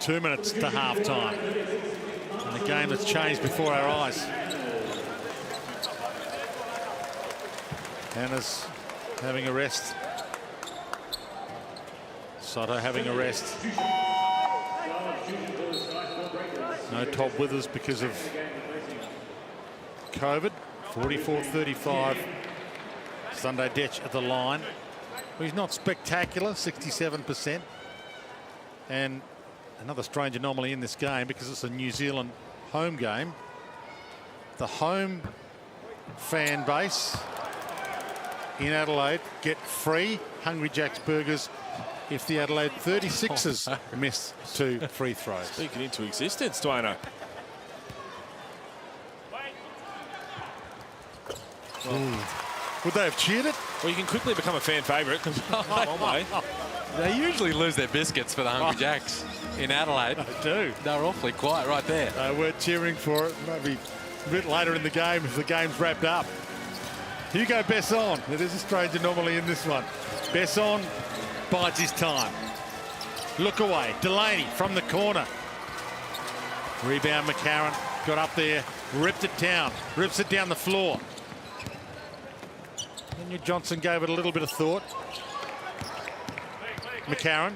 Speaker 4: 2 minutes to halftime. And the game that's changed before our eyes. Hannah's having a rest. Soto having a rest. No Todd Withers because of COVID. 44-35. Sunday Detch at the line. Well, he's not spectacular, 67%. And another strange anomaly in this game because it's a New Zealand home game. The home fan base in Adelaide get free Hungry Jack's burgers if the Adelaide 36ers miss 2 free throws.
Speaker 6: Speaking into existence, Dwayno.
Speaker 4: Would they have cheered it?
Speaker 6: Well, you can quickly become a fan favourite.
Speaker 5: They usually lose their biscuits for the Hungry Jacks in Adelaide.
Speaker 4: They do.
Speaker 5: They're awfully quiet right there.
Speaker 4: They were cheering for it. Maybe a bit later in the game if the game's wrapped up. Hugo Besson. It is a strange anomaly in this one. Besson bides his time. Look away. Delaney from the corner. Rebound McCarron. Got up there. Ripped it down. Rips it down the floor. Daniel Johnson gave it a little bit of thought. McCarron.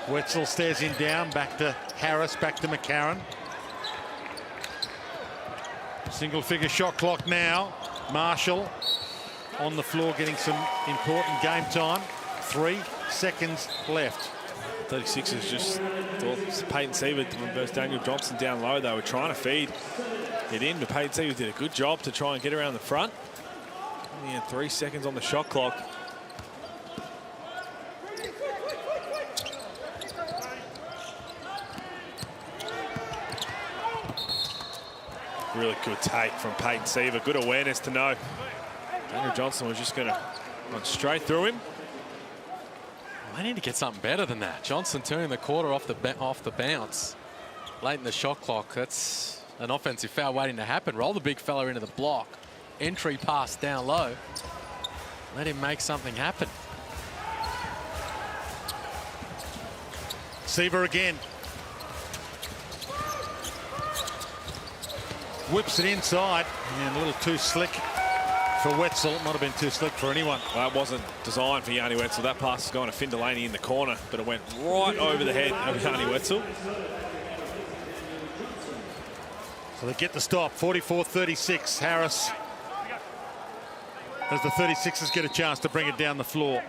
Speaker 4: Wetzel stares him down. Back to Harris. Back to McCarron. Single figure shot clock now. Marshall. on the floor getting some important game time. 3 seconds left.
Speaker 6: 36ers just thought Peyton Seaver versus Daniel Johnson down low. They were trying to feed it in, but Peyton Seaver did a good job to try and get around the front. Only had 3 seconds on the shot clock. Really good take from Peyton Seaver. Good awareness to know Daniel Johnson was just going to run straight through him.
Speaker 5: They need to get something better than that. Johnson turning the quarter off the bounce late in the shot clock. That's an offensive foul waiting to happen. Roll the big fella into the block. Entry pass down low. Let him make something happen.
Speaker 4: Seaver again. Whips it inside and a little too slick for Wetzel. It might have been too slick for anyone.
Speaker 6: Well, that wasn't designed for Yanni Wetzel. That pass is going to Finn Delaney in the corner, but it went right over the head of Yanni Wetzel.
Speaker 4: So they get the stop. 44-36. Harris, as the 36ers get a chance to bring it down the floor.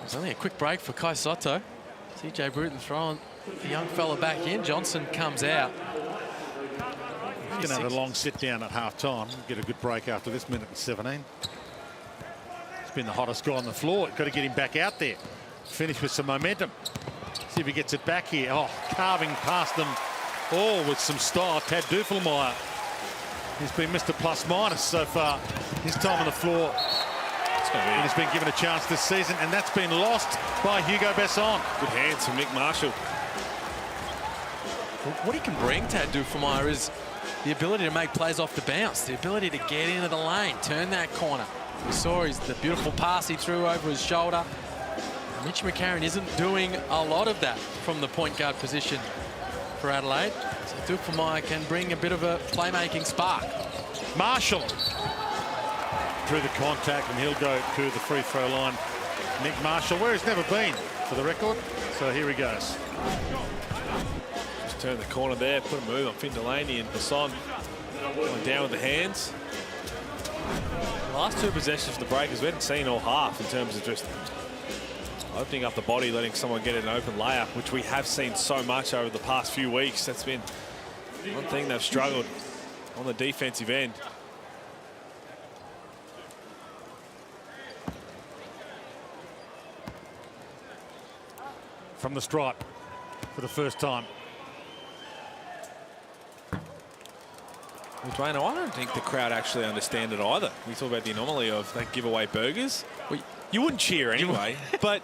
Speaker 5: It's only a quick break for Kai Sotto. CJ Bruton throwing the young fella back in. Johnson comes out.
Speaker 4: He's going to have a long sit down at half time. Get a good break after this minute and 17. He's been the hottest guy on the floor. Got to get him back out there. Finish with some momentum. See if he gets it back here. Oh, carving past them all with some style. Tad Dufelmeyer. He's been Mr. Plus Minus so far. His time on the floor. He's been given a chance this season, and that's been lost by Hugo Besson.
Speaker 6: Good hands from Nick Marshall.
Speaker 5: What he can bring, Tad Dufelmeyer, is the ability to make plays off the bounce, the ability to get into the lane, turn that corner. We saw the beautiful pass he threw over his shoulder. Mitch McCarron isn't doing a lot of that from the point guard position for Adelaide. So Dufelmeyer can bring a bit of a playmaking spark.
Speaker 4: Marshall through the contact, and he'll go to the free throw line. Nick Marshall, where he's never been, for the record. So here he goes.
Speaker 6: Turn the corner there, put a move on Finn Delaney, and Besson going down with the hands. The last 2 possessions for the Breakers, we hadn't seen all half in terms of just opening up the body, letting someone get an open layup, which we have seen so much over the past few weeks. That's been one thing they've struggled on the defensive end.
Speaker 4: From the stripe for the first time.
Speaker 6: Well, Dwayne, I don't think the crowd actually understand it either. We talk about the anomaly of they give away burgers. Well, you wouldn't cheer anyway, but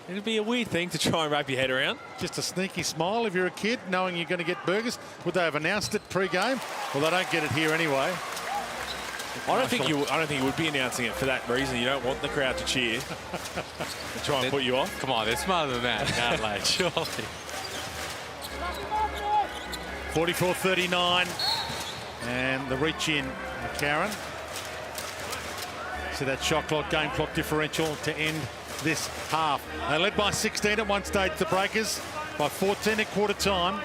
Speaker 6: it'd be a weird thing to try and wrap your head around.
Speaker 4: Just a sneaky smile if you're a kid, knowing you're going to get burgers. Would they have announced it pre-game? Well, they don't get it here anyway.
Speaker 6: I don't think you would be announcing it for that reason. You don't want the crowd to cheer and try and put you off.
Speaker 5: Come on, they're smarter than that, Adelaide, surely.
Speaker 4: 44-39. And the reach in, McCarron. So that shot clock, game clock differential to end this half. They led by 16 at one stage, the Breakers, by 14 at quarter time.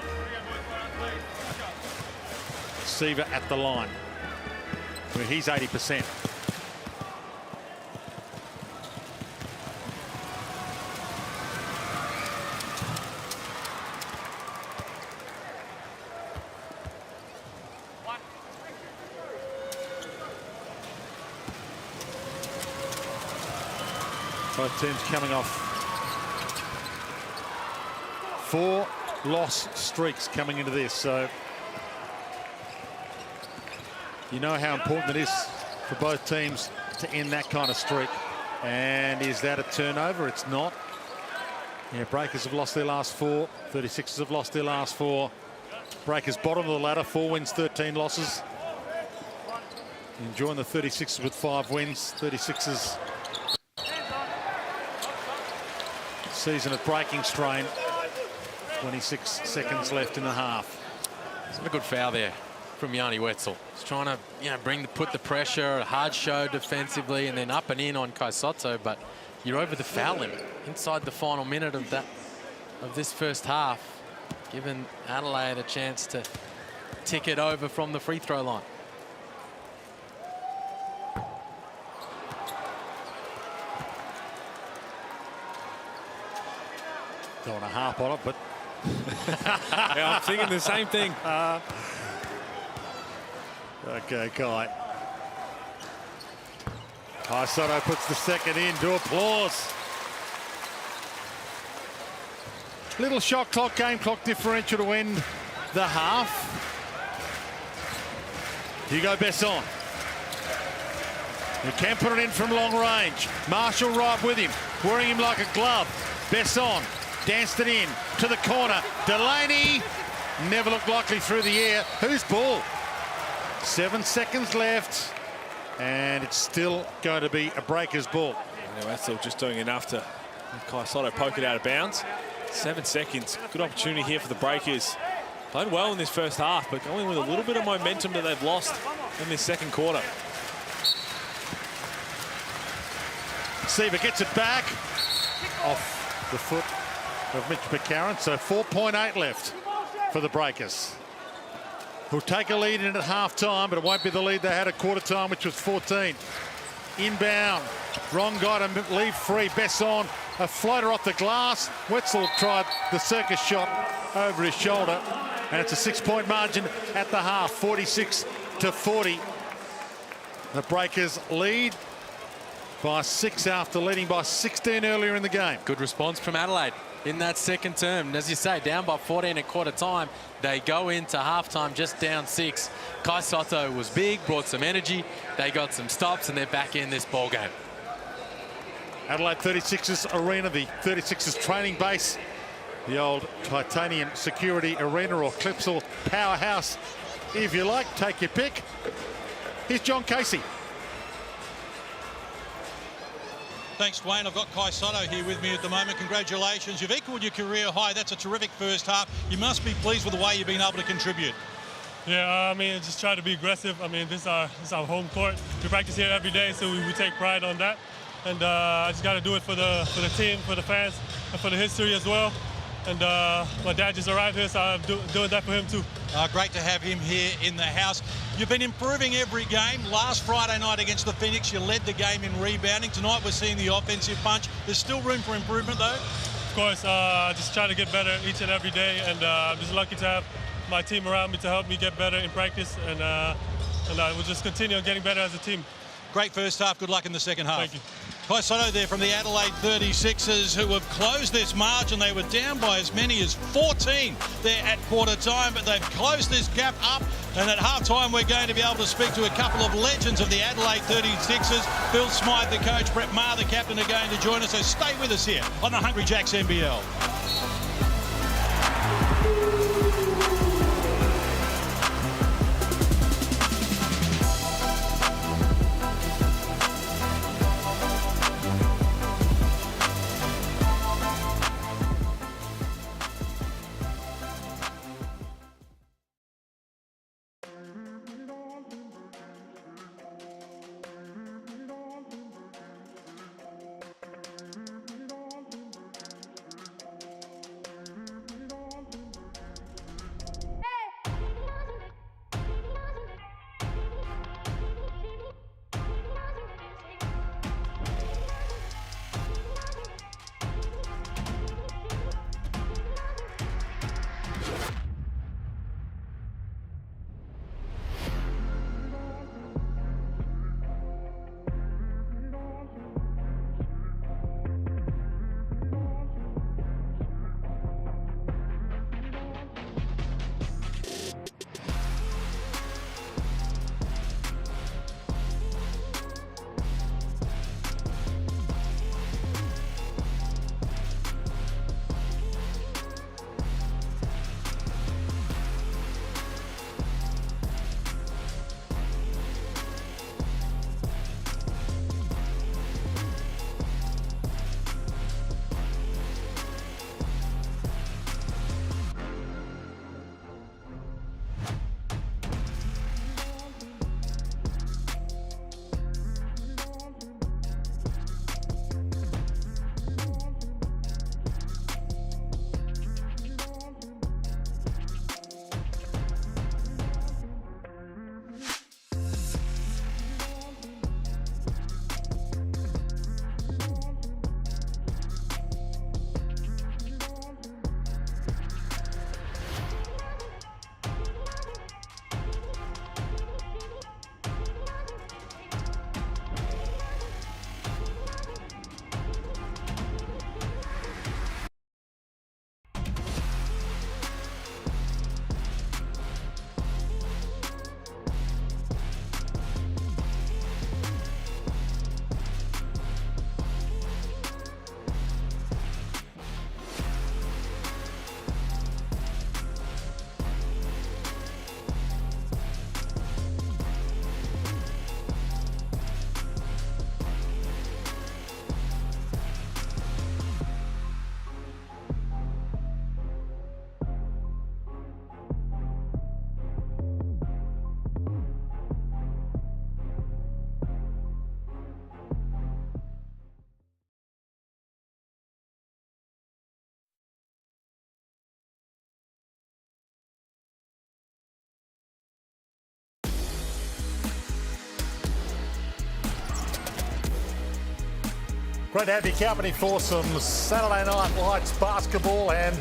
Speaker 4: Seaver at the line, where he's 80%. Both teams coming off 4 loss streaks coming into this, so you know how important it is for both teams to end that kind of streak. And is that a turnover? It's not. Yeah, Breakers have lost their last 4. 36ers have lost their last 4. Breakers bottom of the ladder, 4 wins, 13 losses. Enjoying the 36ers with 5 wins. 36ers season of breaking strain. 26 seconds left in the half.
Speaker 5: It's not a good foul there from Yanni Wetzel. He's trying to, put the pressure, a hard show defensively, and then up and in on Kai Sotto, but you're over the foul limit inside the final minute of this first half, giving Adelaide a chance to tick it over from the free throw line.
Speaker 4: Don't want to harp on it, but
Speaker 6: Yeah, I'm thinking the same thing.
Speaker 4: okay, Kai Soto puts the second in to applause. Little shot clock, game clock differential to end the half. Hugo Besson. He can put it in from long range. Marshall right with him, wearing him like a glove. Besson danced it in to the corner. Delaney never looked likely through the air. Whose ball? 7 seconds left, and it's still going to be a Breakers ball.
Speaker 6: Wetzel just doing enough to Kai Soto poke it out of bounds. 7 seconds. Good opportunity here for the Breakers. Played well in this first half, but going with a little bit of momentum that they've lost in this second quarter.
Speaker 4: Seaver gets it back off the foot of Mitch McCarron. So 4.8 left for the Breakers, who'll take a lead in at half-time, but it won't be the lead they had at quarter-time, which was 14. Inbound. Wrong guy to leave free. Besson, a floater off the glass. Wetzel tried the circus shot over his shoulder, and it's a 6-point margin at the half, 46-40. The Breakers lead by 6 after leading by 16 earlier in the game.
Speaker 5: Good response from Adelaide in that second term. And as you say, down by 14 at quarter time. They go into halftime just down 6. Kai Soto was big, brought some energy. They got some stops, and they're back in this ball game.
Speaker 4: Adelaide 36ers arena, the 36ers training base, the old Titanium Security Arena, or Clipsal Powerhouse, if you like. Take your pick. Here's John Casey.
Speaker 3: Thanks, Dwayne. I've got Kai Soto here with me at the moment. Congratulations. You've equalled your career high. That's a terrific first half. You must be pleased with the way you've been able to contribute.
Speaker 10: Yeah, I mean, just try to be aggressive. I mean, this is our home court. We practice here every day, so we take pride on that. And I just got to do it for the team, for the fans, and for the history as well. And my dad just arrived here, so I'm doing that for him too.
Speaker 3: Great to have him here in the house. You've been improving every game. Last Friday night against the Phoenix, you led the game in rebounding. Tonight we're seeing the offensive punch. There's still room for improvement, though.
Speaker 10: Of course, just try to get better each and every day, and I'm just lucky to have my team around me to help me get better in practice, and we'll just continue on getting better as a team.
Speaker 3: Great first half. Good luck in the second half.
Speaker 10: Thank you.
Speaker 3: Kai Soto there from the Adelaide 36ers, who have closed this margin. They were down by as many as 14 there at quarter time, but they've closed this gap up. And at half time, we're going to be able to speak to a couple of legends of the Adelaide 36ers. Bill Smythe, the coach, Brett Maher, the captain, are going to join us. So stay with us here on the Hungry Jacks NBL.
Speaker 4: Great to have your company for some Saturday Night Lights basketball, and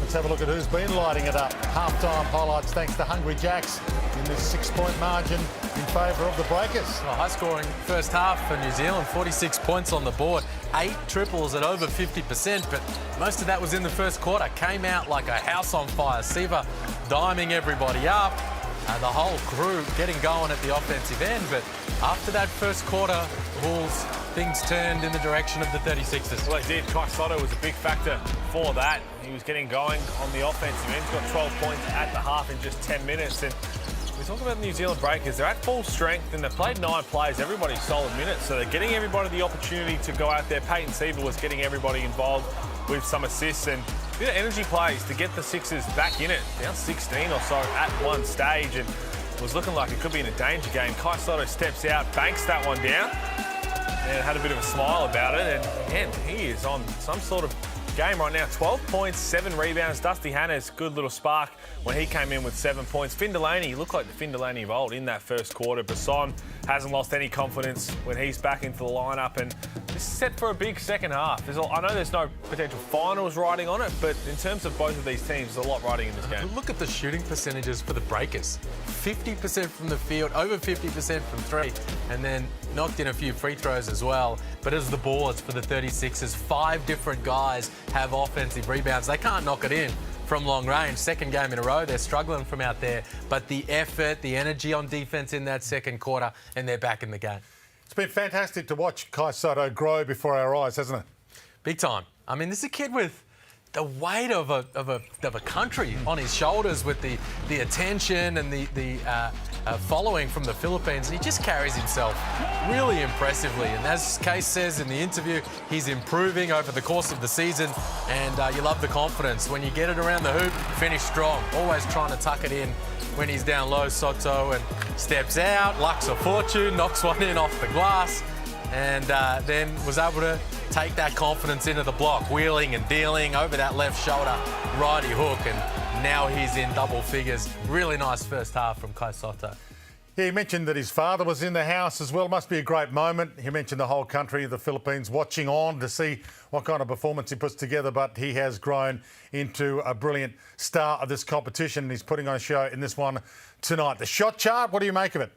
Speaker 4: let's have a look at who's been lighting it up. Halftime highlights thanks to Hungry Jacks in this 6-point margin in favour of the Breakers.
Speaker 5: Well, high-scoring first half for New Zealand, 46 points on the board, 8 triples at over 50%, but most of that was in the first quarter. Came out like a house on fire. Siva diming everybody up. The whole crew getting going at the offensive end, but after that first quarter, Bulls, things turned in the direction of the 36ers.
Speaker 6: Well, they did. Kai Sotto was a big factor for that. He was getting going on the offensive end. He got 12 points at the half in just 10 minutes. And we talk about the New Zealand Breakers. They're at full strength and they've played 9 players. Everybody's solid minutes. So they're getting everybody the opportunity to go out there. Peyton Siva was getting everybody involved with some assists and a bit of energy plays to get the Sixers back in it. Down 16 or so at one stage, and it was looking like it could be in a danger game. Kai Sotto steps out, banks that one down, and had a bit of a smile about it. And again, he is on some sort of game right now. 12 points, 7 rebounds. Dusty Hannah's good little spark when he came in with 7 points. Finn Delaney looked like the Finn Delaney of old in that first quarter. Basson hasn't lost any confidence when he's back into the lineup, and this is set for a big second half. I know there's no potential finals riding on it, but in terms of both of these teams, there's a lot riding in this game.
Speaker 5: Look at the shooting percentages for the Breakers. 50% from the field, over 50% from 3, and then knocked in a few free throws as well. But as the boards for the 36ers, 5 different guys have offensive rebounds. They can't knock it in from long range. Second game in a row, they're struggling from out there. But the effort, the energy on defense in that second quarter, and they're back in the game.
Speaker 4: It's been fantastic to watch Kai Sotto grow before our eyes, hasn't it?
Speaker 5: Big time. I mean, this is a kid with the weight of a country on his shoulders, with the attention and the following from the Philippines. He just carries himself really impressively. And as Case says in the interview, he's improving over the course of the season, and you love the confidence. When you get it around the hoop, finish strong. Always trying to tuck it in when he's down low, Soto, and steps out, lucks of fortune, knocks one in off the glass, and then was able to take that confidence into the block, wheeling and dealing over that left shoulder, righty hook, and now he's in double figures. Really nice first half from Kai Sotto.
Speaker 4: Yeah, he mentioned that his father was in the house as well. Must be a great moment. He mentioned the whole country of the Philippines watching on to see what kind of performance he puts together, but he has grown into a brilliant star of this competition. He's putting on a show in this one tonight. The shot chart, what do you make of it?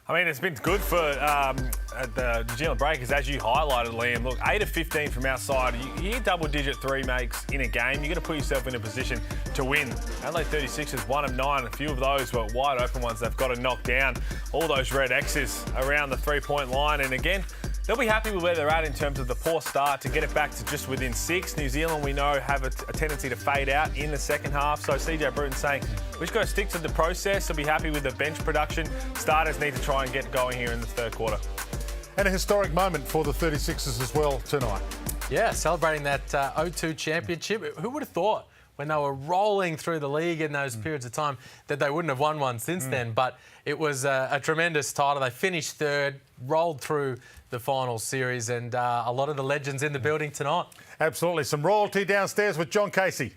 Speaker 6: I mean, it's been good for the New Zealand Breakers, as you highlighted, Liam. Look, 8 of 15 from outside. You hit double-digit 3 makes in a game, you're going to put yourself in a position to win. Adelaide 36ers, 1 of 9. A few of those were wide open ones they've got to knock down. All those red X's around the 3-point line. And again, they'll be happy with where they're at in terms of the poor start to get it back to just within 6. New Zealand, we know, have a tendency to fade out in the second half. So CJ Bruton's saying, we've just got to stick to the process. They'll be happy with the bench production. Starters need to try and get going here in the third quarter.
Speaker 4: And a historic moment for the 36ers as well tonight.
Speaker 5: Yeah, celebrating that 0-2 championship. Who would have thought when they were rolling through the league in those periods of time that they wouldn't have won one since then? But it was a tremendous title. They finished third, rolled through the final series, and a lot of the legends in the building tonight.
Speaker 4: Absolutely. Some royalty downstairs with John Casey.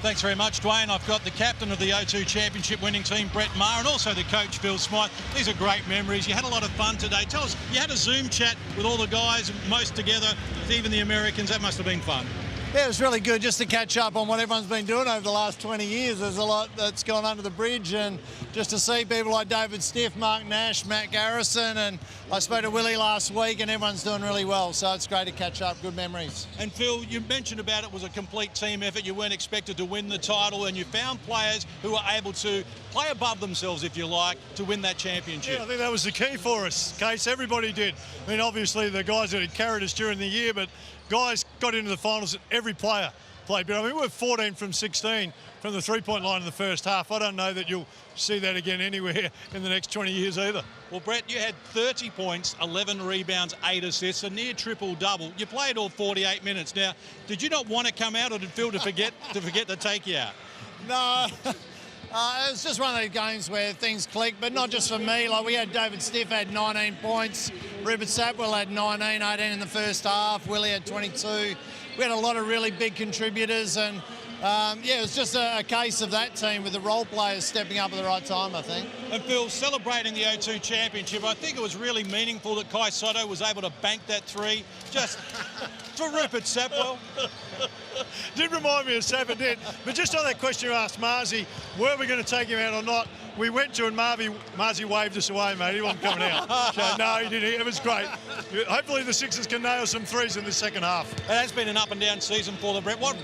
Speaker 3: Thanks very much, Dwayne. I've got the captain of the 0-2 championship winning team, Brett Maher, and also the coach, Phil Smythe. These are great memories. You had a lot of fun today. Tell us, you had a Zoom chat with all the guys, most together, even the Americans. That must have been fun.
Speaker 11: Yeah, it was really good just to catch up on what everyone's been doing over the last 20 years. There's a lot that's gone under the bridge, and just to see people like David Stiff, Mark Nash, Matt Garrison, and I spoke to Willie last week, and everyone's doing really well. So it's great to catch up. Good memories.
Speaker 3: And Phil, you mentioned about it was a complete team effort. You weren't expected to win the title, and you found players who were able to play above themselves, if you like, to win that championship.
Speaker 10: Yeah, I think that was the key for us, Case. Everybody did. I mean, obviously the guys that had carried us during the year, but guys got into the finals. Every player played. But I mean, we're 14 from 16 from the three-point line in the first half. I don't know that you'll see that again anywhere in the next 20 years either.
Speaker 3: Well, Brett, you had 30 points, 11 rebounds, 8 assists, a near triple-double. You played all 48 minutes. Now, did you not want to come out, or did Phil to forget to take you out?
Speaker 11: No. It was just one of those games where things clicked, but not just for me. Like, we had David Stiff had 19 points. Rupert Sapwell had 18 in the first half. Willie had 22. We had a lot of really big contributors, and yeah, it was just a case of that team with the role players stepping up at the right time, I think.
Speaker 3: And Phil, celebrating the O2 Championship, I think it was really meaningful that Kai Sotto was able to bank that three just for Rupert Sapwell.
Speaker 11: Did remind me of Sapper, did. But just on that question you asked Marzi, were we going to take him out or not? We went to and Marzi waved us away, mate. He wasn't coming out. So, no, he didn't. It was great. Hopefully the Sixers can nail some threes in the second half.
Speaker 3: It has been an up and down season for them, Brett. What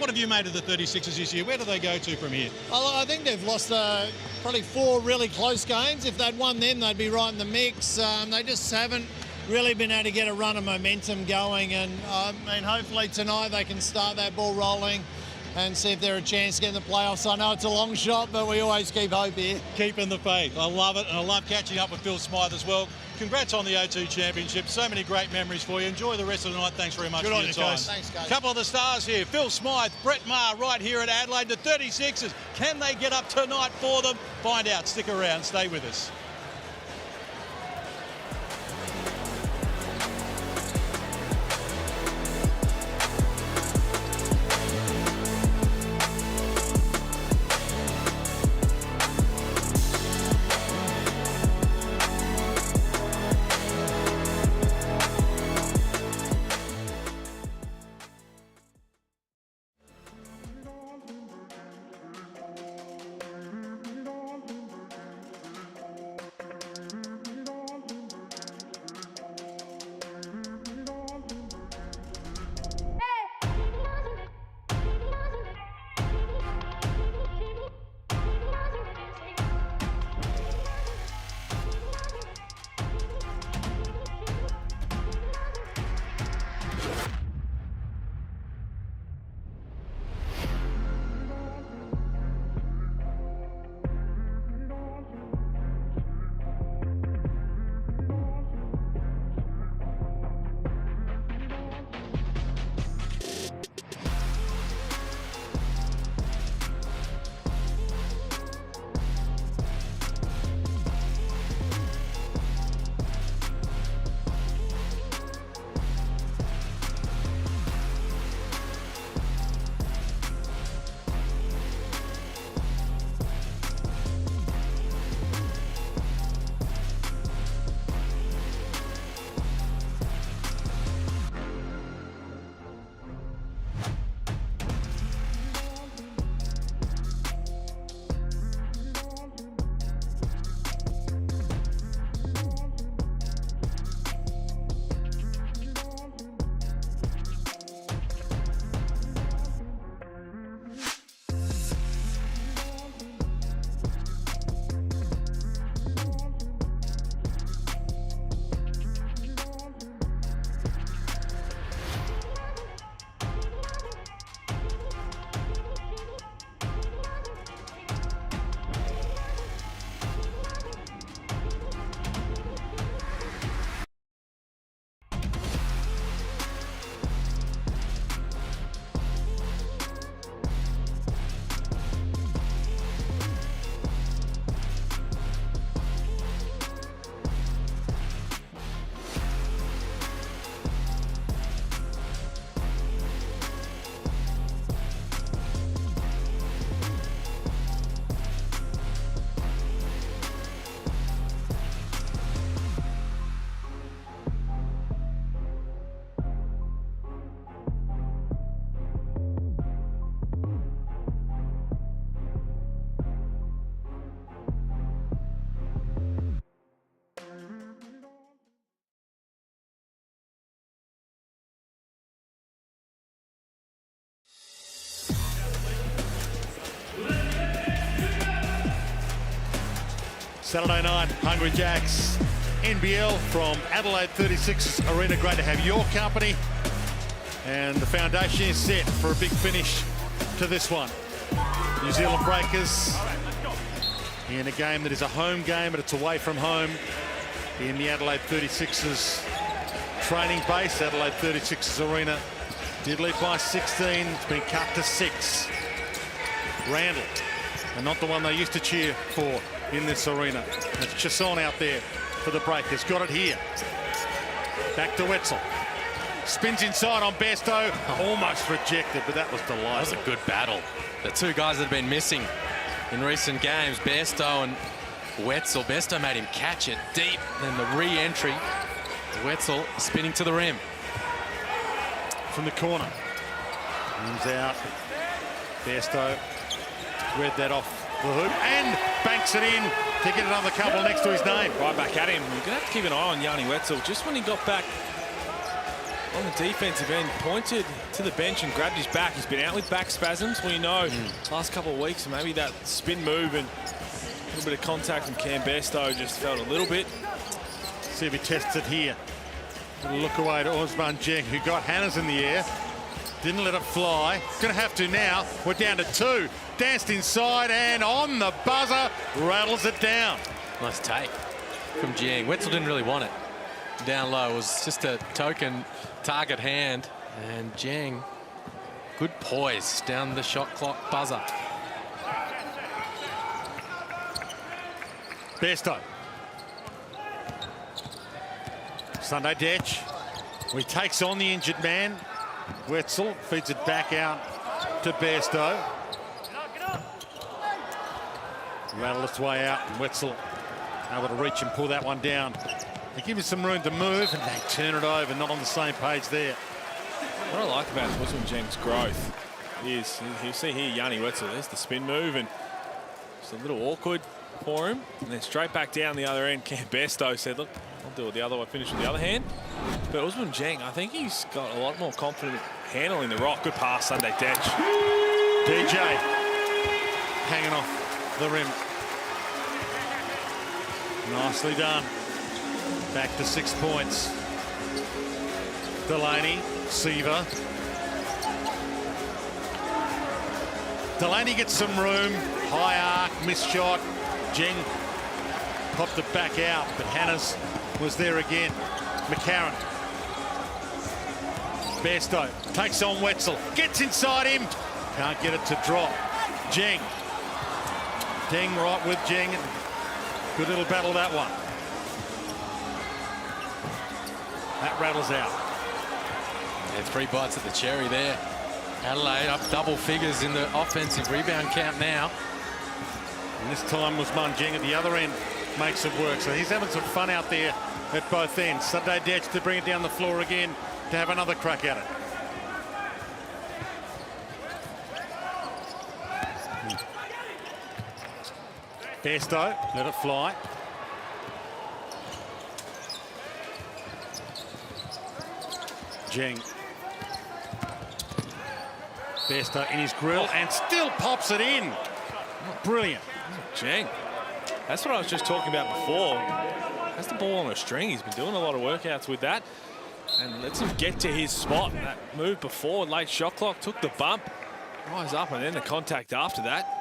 Speaker 3: have you made of the 36ers this year? Where do they go to from here?
Speaker 11: I think they've lost probably 4 really close games. If they'd won them, they'd be right in the mix. They just haven't really been able to get a run of momentum going, and I mean, hopefully tonight they can start that ball rolling and see if they're a chance to get in the playoffs. I know it's a long shot, but we always keep hope here.
Speaker 3: Keeping the faith. I love it, and I love catching up with Phil Smythe as well. Congrats on the O2 Championship. So many great memories for you. Enjoy the rest of the night. Thanks very much for your time.
Speaker 11: Thanks, guys.
Speaker 3: Couple of the stars here. Phil Smythe, Brett Maher right here at Adelaide. The 36ers, can they get up tonight for them? Find out. Stick around. Stay with us.
Speaker 4: Saturday night, Hungry Jacks, NBL from Adelaide 36 Arena. Great to have your company. And the foundation is set for a big finish to this one. New Zealand Breakers in a game that is a home game, but it's away from home in the Adelaide 36ers training base. Adelaide 36ers Arena did lead by 16. It's been cut to 6. Randall, and not the one they used to cheer for in this arena. It's Chasson out there for the Breakers. Got it here. Back to Wetzel. spins inside on Besto. Almost rejected, but that was delightful.
Speaker 5: That was a good battle. The two guys that have been missing in recent games, Besto and Wetzel. Besto made him catch it deep, then the re-entry. Wetzel spinning to the rim.
Speaker 4: From the corner. Comes out. Besto read that off the hoop and banks it in to get another couple next to his name.
Speaker 6: Right back at him. You're going to have to keep an eye on Yanni Wetzel. Just when he got back on the defensive end, pointed to the bench and grabbed his back. He's been out with back spasms. We know last couple of weeks, maybe that spin move and a little bit of contact from Cam Besto just felt a little bit.
Speaker 4: See if he tests it here. Look away to Osman Jeng, who got Hannah's in the air. Didn't let it fly. Going to have to now. We're down to 2. Danced inside and on the buzzer, rattles it down.
Speaker 5: Nice take from Jiang. Wetzel didn't really want it. Down low, it was just a token target hand. And Jiang, good poise down the shot clock buzzer.
Speaker 4: Besto. Sunday Detch. He takes on the injured man. Wetzel feeds it back out to Besto. Rattle its way out, and Wetzel able to reach and pull that one down. They give him some room to move, and they turn it over. Not on the same page there.
Speaker 6: What I like about Usman Jeng's growth is, you see here Yanni Wetzel, there's the spin move, and it's a little awkward for him. And then straight back down the other end, Cam Besto said, look, I'll do it the other way, finish with the other hand. But Usman Jeng, I think he's got a lot more confident handling the rock. Good pass, Sunday Detch.
Speaker 4: DJ hanging off the rim. Nicely done. Back to 6 points. Delaney, Seaver. Delaney gets some room. High arc, missed shot. Jeng popped it back out, but Hannah's was there again. McCarron. Besto takes on Wetzel. Gets inside him. Can't get it to drop. Jeng. Deng right with Jeng. Good little battle, that one. That rattles out.
Speaker 5: Yeah, 3 bites at the cherry there. Adelaide up double figures in the offensive rebound count now.
Speaker 4: And this time was Munjing at the other end makes it work. So he's having some fun out there at both ends. Sunday Detch to bring it down the floor again to have another crack at it. Besto, let it fly. Jeng. Besto in his grill and still pops it in. Brilliant.
Speaker 6: Jeng. That's what I was just talking about before. Has the ball on a string. He's been doing a lot of workouts with that. And lets him get to his spot. That move before, late shot clock, took the bump. Rise up and then the contact after that.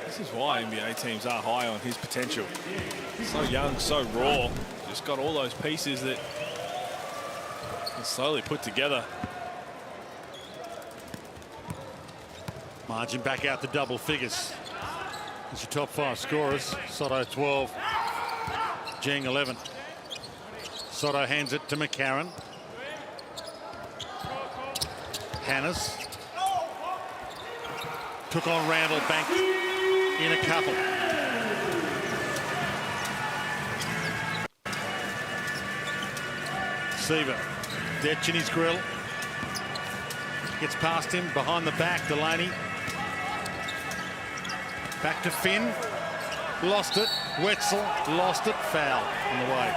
Speaker 6: This is why NBA teams are high on his potential. So young, so raw. Just got all those pieces that can slowly put together.
Speaker 4: Margin back out to double figures. It's your top 5 scorers. Soto 12. Jeng 11. Soto hands it to McCarron. Hannes. Took on Randall, banked in a couple. Seaver. Detch in his grill. Gets past him, behind the back, Delaney. Back to Finn. Lost it. Wetzel lost it. Foul on the way.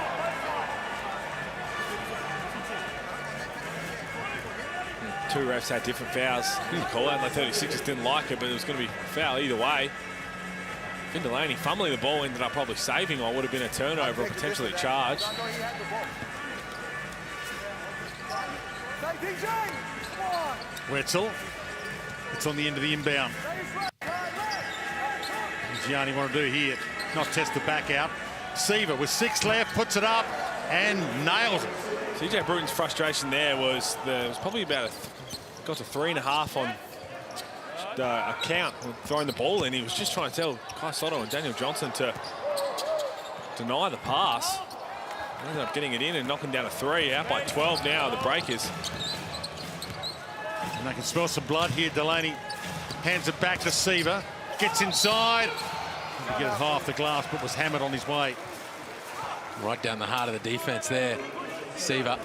Speaker 6: Two refs had different fouls. Didn't call out. The 36ers didn't like it, but it was going to be foul either way. Finn Delaney fumbling the ball ended up probably saving, or would have been a turnover or potentially a charge.
Speaker 4: Wetzel. It's on the end of the inbound. What does Gianni want to do here? Not test the back out. Seaver with 6 left, puts it up and nails it.
Speaker 6: CJ Bruton's frustration there was probably about got to 3.5 on a count throwing the ball in. He was just trying to tell Kai Soto and Daniel Johnson to deny the pass. Ended up getting it in and knocking down a 3. Out by 12 now, the Breakers.
Speaker 4: And they can smell some blood here. Delaney hands it back to Seaver. Gets inside. He gets half the glass, but was hammered on his way.
Speaker 5: Right down the heart of the defense there. Seaver,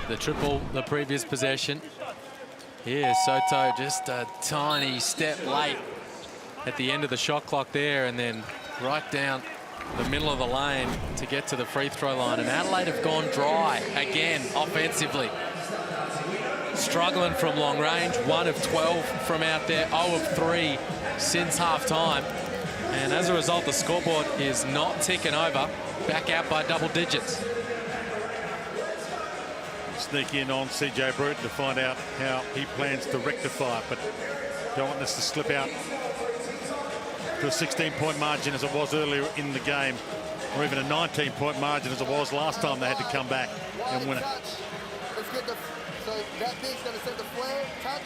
Speaker 5: the triple the previous possession. Here, Soto just a tiny step late at the end of the shot clock there, and then right down the middle of the lane to get to the free throw line. And Adelaide have gone dry again offensively. Struggling from long range, 1 of 12 from out there, 0 of 3 since half-time. And as a result, the scoreboard is not ticking over, back out by double digits.
Speaker 4: Sneak in on CJ Bruton to find out how he plans to rectify it, but don't want this to slip out to a 16-point margin as it was earlier in the game, or even a 19-point margin as it was last time they had to come back and win it.
Speaker 8: Let's get the, so that big's going to set the flare, touch.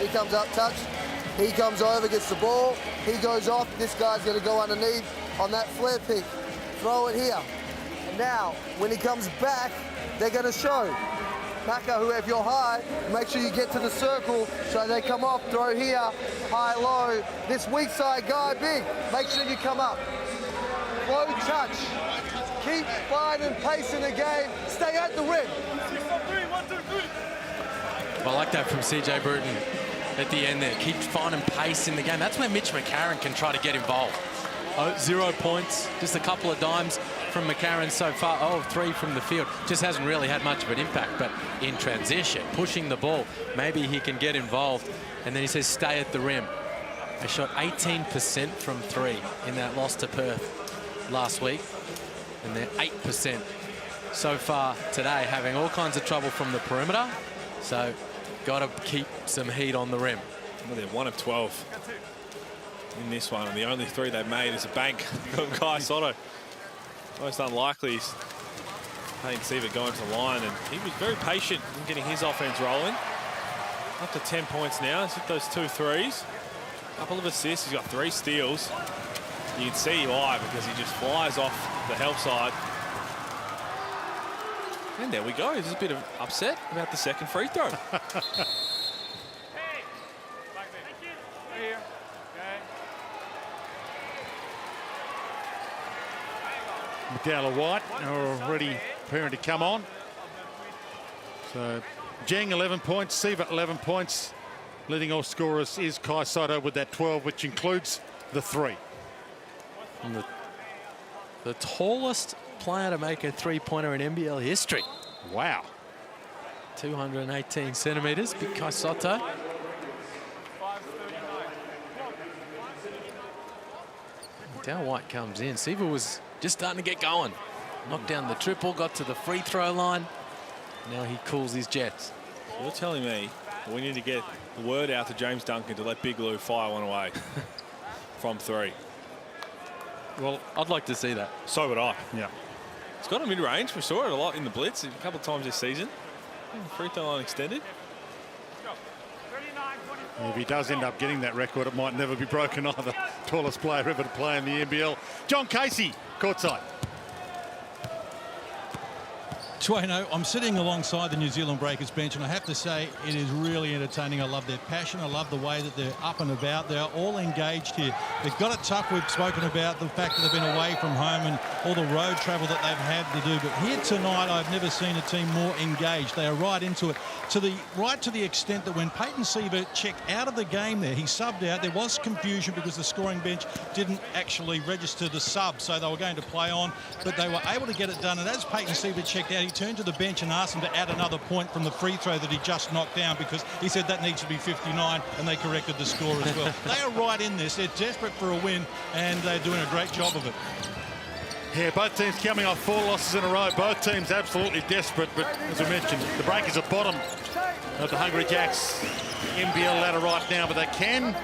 Speaker 8: He comes up, touch. He comes over, gets the ball. He goes off. This guy's going to go underneath on that flare pick. Throw it here. Now, when he comes back, they're going to show. Packer, if you're high, make sure you get to the circle so they come off. Throw here, high, low. This weak side guy, big. Make sure you come up. Low touch. Keep finding pace in the game. Stay at the rim.
Speaker 5: I like that from CJ Bruton at the end there. Keep finding pace in the game. That's where Mitch McCarron can try to get involved. 0 points, just a couple of dimes from McCarron so far. 0 of 3 from the field. Just hasn't really had much of an impact, but in transition, pushing the ball, maybe he can get involved. And then he says, stay at the rim. They shot 18% from 3 in that loss to Perth last week. And they're 8% so far today, having all kinds of trouble from the perimeter. So, got to keep some heat on the rim.
Speaker 6: Well, they're 1 of 12 in this one, and the only 3 they've made is a bank from Kai Soto. Most unlikely is Payne Seaver going to the line, and he was very patient in getting his offense rolling. Up to 10 points now. He's hit those 2 threes. A couple of assists. He's got 3 steals. You can see why, because he just flies off the help side. And there we go. There's a bit of upset about the second free throw.
Speaker 4: McDowell White are already preparing to come on. So Jeng 11 points, Seaver 11 points. Leading all scorers is Kai Soto with that 12, which includes the 3.
Speaker 5: And the tallest player to make a three-pointer in NBL history.
Speaker 4: Wow.
Speaker 5: 218 centimetres, big Kai Soto. Down White comes in. Seaver was just starting to get going. Knocked down the triple, got to the free throw line. Now he cools his jets.
Speaker 6: You're telling me we need to get the word out to James Duncan to let Big Lou fire one away from 3.
Speaker 5: Well, I'd like to see that.
Speaker 6: So would I.
Speaker 4: Yeah.
Speaker 6: It's got a mid-range. We saw it a lot in the blitz a couple of times this season. Free throw line extended.
Speaker 4: If he does end up getting that record, it might never be broken either. Tallest player ever to play in the NBL. John Casey, courtside.
Speaker 9: Chueno, I'm sitting alongside the New Zealand Breakers bench, and I have to say it is really entertaining. I love their passion. I love the way that they're up and about. They're all engaged here. They've got it tough. We've spoken about the fact that they've been away from home and all the road travel that they've had to do. But here tonight, I've never seen a team more engaged. They are right into it, right to the extent that when Payton Seaver checked out of the game there, he subbed out. There was confusion because the scoring bench didn't actually register the sub, so they were going to play on, but they were able to get it done. And as Payton Seaver checked out, he turned to the bench and asked him to add another point from the free throw that he just knocked down, because he said that needs to be 59, and they corrected the score as well. They are right in this. They're desperate for a win, and they're doing a great job of it.
Speaker 4: Yeah, both teams coming off 4 losses in a row. Both teams absolutely desperate, but as we mentioned, the Breakers are bottom of the Hungry Jacks NBL ladder right now, but they can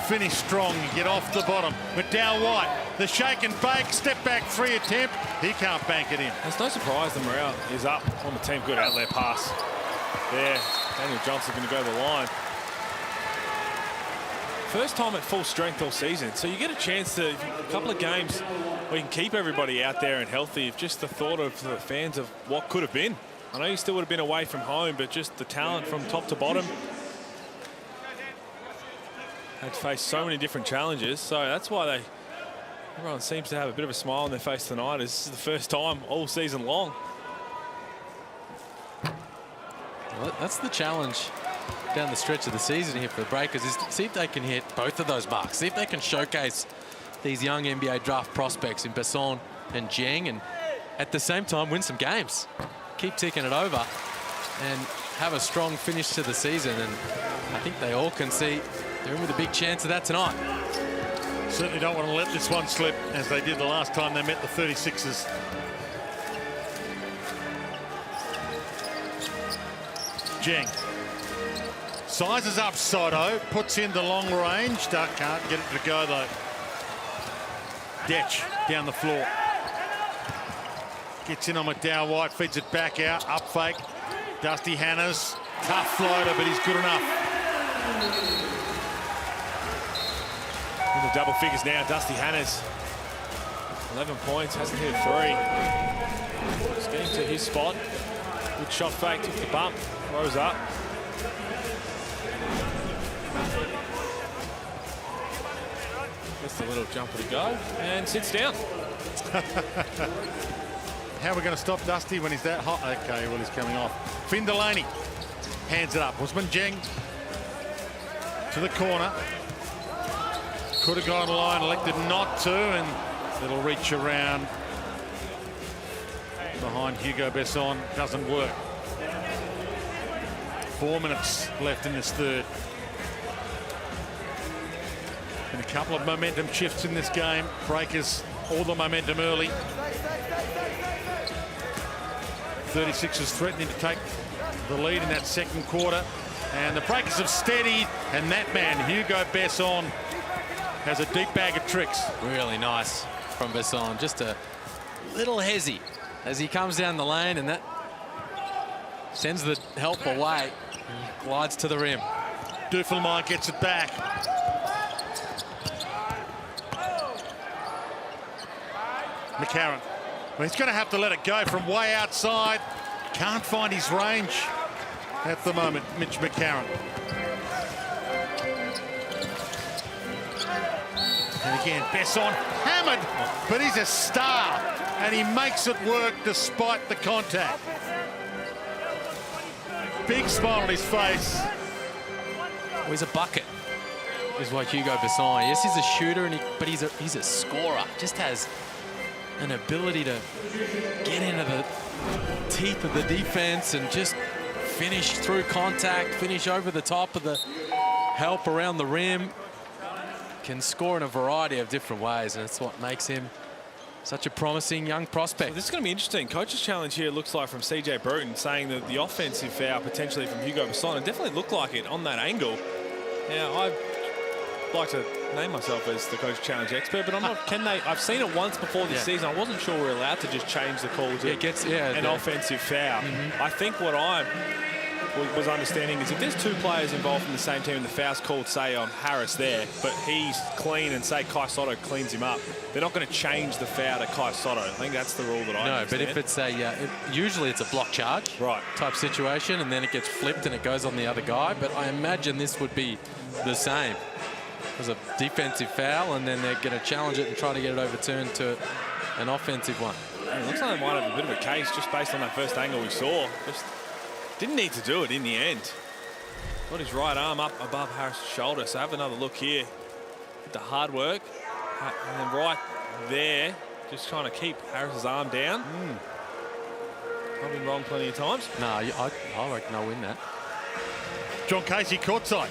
Speaker 4: finish strong and get off the bottom. McDowell White, the shake and bake, step back 3 attempt. He can't bank it in.
Speaker 6: It's no surprise the morale is up on the team. Good outlet pass. There, Daniel Johnson going to go to the line. First time at full strength all season. So you get a chance to, a couple of games where you can keep everybody out there and healthy. Just the thought of the fans of what could have been. I know you still would have been away from home, but just the talent from top to bottom. Had faced so many different challenges. So that's why everyone seems to have a bit of a smile on their face tonight. This is the first time all season long.
Speaker 5: Well, that's the challenge down the stretch of the season here for the Breakers, is to see if they can hit both of those marks, see if they can showcase these young NBA draft prospects in Besson and Dieng, and at the same time win some games, keep ticking it over and have a strong finish to the season. And I think they all can see they're in with a big chance of that tonight.
Speaker 4: Certainly don't want to let this one slip as they did the last time they met the 36ers. Dieng sizes up Soto, puts in the long range. Duck can't get it to go though. Detch down the floor. Gets in on McDowell White, feeds it back out, up fake. Dusty Hannahs, tough floater, but he's good enough.
Speaker 6: In the double figures now, Dusty Hannahs. 11 points, hasn't hit a 3. He's getting to his spot. Good shot fake, took the bump, rose up. Just a little jumper to go and sits down.
Speaker 4: How are we going to stop Dusty when he's that hot? Okay, well, he's coming off. Finn Delaney hands it up. Usman Dieng to the corner. Could have gone line, elected not to, and it'll reach around behind Hugo Besson. Doesn't work. 4 minutes left in this third. And a couple of momentum shifts in this game. Breakers all the momentum early. 36ers threatening to take the lead in that second quarter. And the Breakers have steadied. And that man, Hugo Besson, has a deep bag of tricks.
Speaker 5: Really nice from Besson. Just a little hezzy as he comes down the lane, and that sends the help away. And glides to the rim.
Speaker 4: Duffelmeyer gets it back. McCarron. Well, he's going to have to let it go from way outside. Can't find his range at the moment, Mitch McCarron. And again, Besson hammered, but he's a star, and he makes it work despite the contact. Big smile on his face.
Speaker 5: Well, he's a bucket, is what Hugo Besson. Yes, he's a shooter, but he's a scorer. Just has an ability to get into the teeth of the defense and just finish through contact, finish over the top of the help around the rim. Can score in a variety of different ways, and that's what makes him such a promising young prospect.
Speaker 6: So this is going to be interesting. Coach's challenge here looks like from CJ Bruton, saying that the offensive foul potentially from Hugo Besson. It definitely looked like it on that angle. Now, I'd like to name myself as the coach challenge expert, but I'm not. Can they? I've seen it once before this season. I wasn't sure we're allowed to just change the call to an offensive foul. I think what I was understanding is if there's two players involved from the same team and the foul's called, say, on Harris there, but he's clean and, say, Kai Sotto cleans him up, they're not going to change the foul to Kai Sotto. I think that's the rule that I understand.
Speaker 5: But if it's a, usually it's a block charge type situation, and then it gets flipped and it goes on the other guy. But I imagine this would be the same. It was a defensive foul, and then they're going to challenge it and try to get it overturned to an offensive one.
Speaker 6: It looks like they might have a bit of a case just based on that first angle we saw. Just didn't need to do it in the end. Got his right arm up above Harris' shoulder. So have another look here at the hard work. And then right there, just trying to keep Harris' arm down. I've been wrong plenty of times.
Speaker 5: No, I reckon I'll win that.
Speaker 4: John Casey courtside.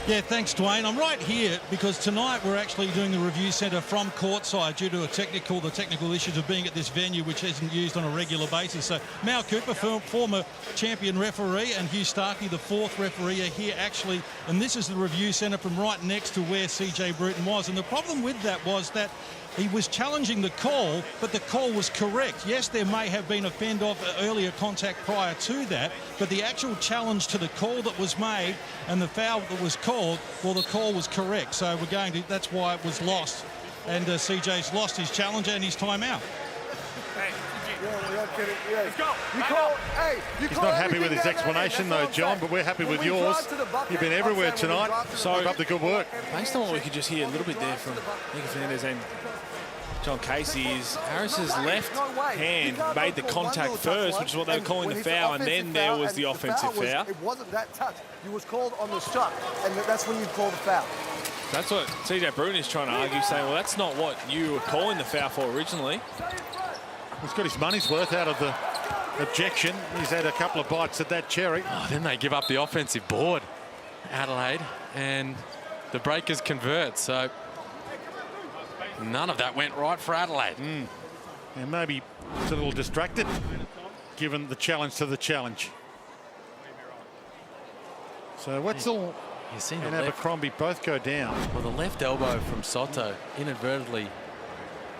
Speaker 9: Yeah, thanks, Dwayne. I'm right here because tonight we're actually doing the review centre from courtside due to the technical issues of being at this venue, which isn't used on a regular basis. So Mal Cooper, former champion referee, and Hugh Starkey, the fourth referee, are here actually. And this is the review centre from right next to where CJ Bruton was. And the problem with that was that he was challenging the call, but the call was correct. Yes, there may have been a fend-off earlier contact prior to that, but the actual challenge to the call that was made and the foul that was called, well, the call was correct. So we're going to, that's why it was lost. And CJ's lost his challenge and his timeout.
Speaker 8: Let's go.
Speaker 4: He's not happy with his explanation, though, John, but we're happy with yours. You've been everywhere tonight. So keep up the good work.
Speaker 6: Based on what we could just hear a little bit there from Nick Fernandez and John Casey, is Harris's left hand made the contact first, which is what they were calling the foul, and then there was the offensive foul.
Speaker 8: It wasn't that touch. It was called on the shot, and that's when you call the foul.
Speaker 6: That's what CJ Bruton is trying to argue, saying, well, that's not what you were calling the foul for originally.
Speaker 4: He's got his money's worth out of the objection. He's had a couple of bites at that cherry.
Speaker 5: Oh, then they give up the offensive board, Adelaide, and the Breakers convert. So none of that went right for Adelaide.
Speaker 4: And maybe it's a little distracted, given the challenge to the challenge. So Wetzel and Abercrombie both go down.
Speaker 5: Well, the left elbow from Soto inadvertently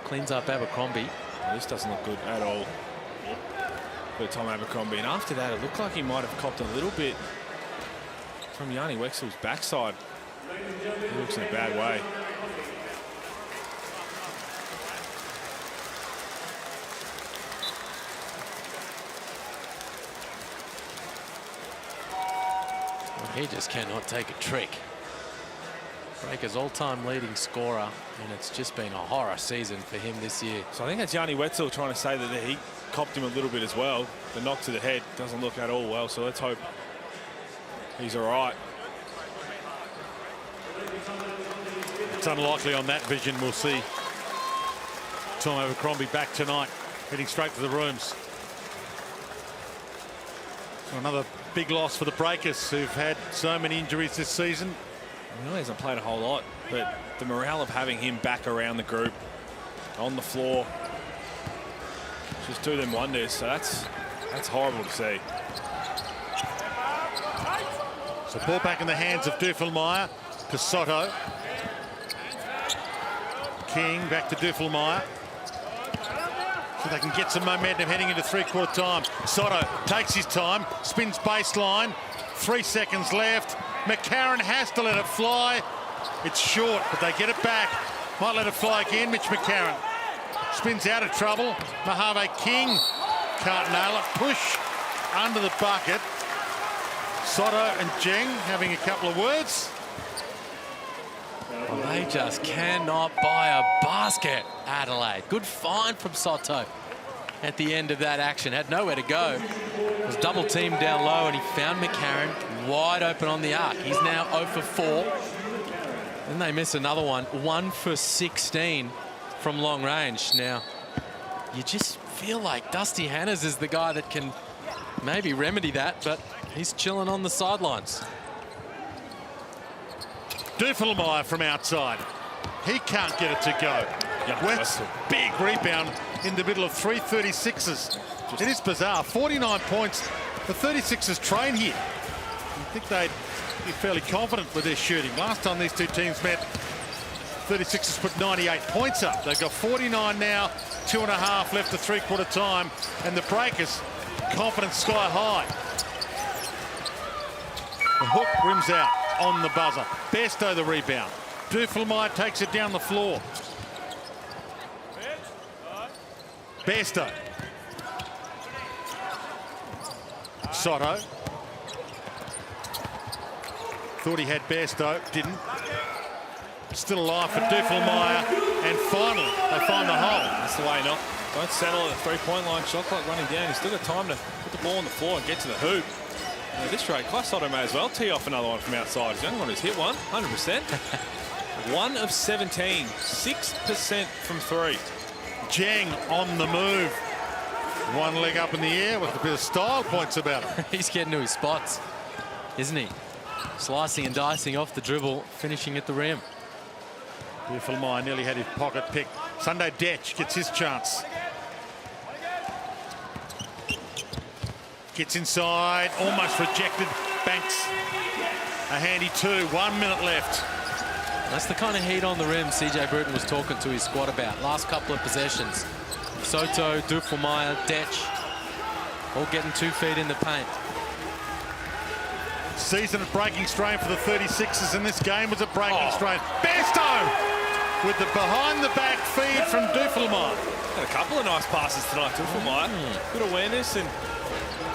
Speaker 5: cleans up Abercrombie.
Speaker 6: Well, this doesn't look good at all for Tom Abercrombie. And after that, it looked like he might have copped a little bit from Yanni Wexel's backside. He looks in a bad way.
Speaker 5: Well, he just cannot take a trick. Breakers all-time leading scorer, and it's just been a horror season for him this year.
Speaker 6: So I think that's Yanni Wetzel trying to say that he copped him a little bit as well. The knock to the head doesn't look at all well, so let's hope he's all right.
Speaker 4: It's unlikely on that vision. We'll see Tom Abercrombie back tonight, heading straight to the rooms. So another big loss for the Breakers, who've had so many injuries this season.
Speaker 6: He really hasn't played a whole lot, but the morale of having him back around the group, on the floor, just do them wonders. So that's horrible to see.
Speaker 4: So ball back in the hands of Duffelmeyer to Soto. King back to Duffelmeyer. So they can get some momentum heading into three-quarter time. Soto takes his time, spins baseline. 3 seconds left. McCarron has to let it fly. It's short, but they get it back. Might let it fly again. Mitch McCarron spins out of trouble. Mojave King can't nail it. Push under the bucket. Soto and Jeng having a couple of words.
Speaker 5: Well, they just cannot buy a basket, Adelaide. Good find from Soto at the end of that action. Had nowhere to go. Was double teamed down low, and he found McCarron wide open on the arc. He's now 0 for 4. Then they miss another one. 1 for 16 from long range. Now, you just feel like Dusty Hannahs is the guy that can maybe remedy that, but he's chilling on the sidelines.
Speaker 4: Duffelmeyer from outside. He can't get it to go. West, big rebound in the middle of 336ers. It is bizarre. 49 points. The 36ers train here. I think they'd be fairly confident with their shooting. Last time these two teams met, 36ers put 98 points up. They've got 49 now, 2.5 left to three-quarter time, and the Breakers, confidence sky high. The hook rims out on the buzzer. Besto the rebound. Duffelmeyer takes it down the floor. Besto. Soto. Thought he had Besto, didn't. Still alive for Duffelmeyer, and finally they find the hole.
Speaker 6: That's the way, not. Don't settle at the three-point line. Shot clock running down. He's still got time to put the ball on the floor and get to the hoop. At this rate, Clay Soto may as well tee off another one from outside. He's the only one who's hit one, 100%. 1 of 17, 6% from 3.
Speaker 4: Jeng on the move. One leg up in the air with a bit of style points about it.
Speaker 5: He's getting to his spots, isn't he? Slicing and dicing off the dribble, finishing at the rim.
Speaker 4: Duffelmeyer nearly had his pocket picked. Sunday Detch gets his chance. Gets inside, almost rejected. Banks a handy 2. 1 minute left.
Speaker 5: That's the kind of heat on the rim CJ Bruton was talking to his squad about. Last couple of possessions. Soto, Duffelmeyer, Detch, all getting 2 feet in the paint.
Speaker 4: Season of breaking strain for the 36ers, and this game was a breaking strain. Bairstow with the behind-the-back feed from Duffelmeyer.
Speaker 6: Got a couple of nice passes tonight, Duffelmeyer. Good awareness, and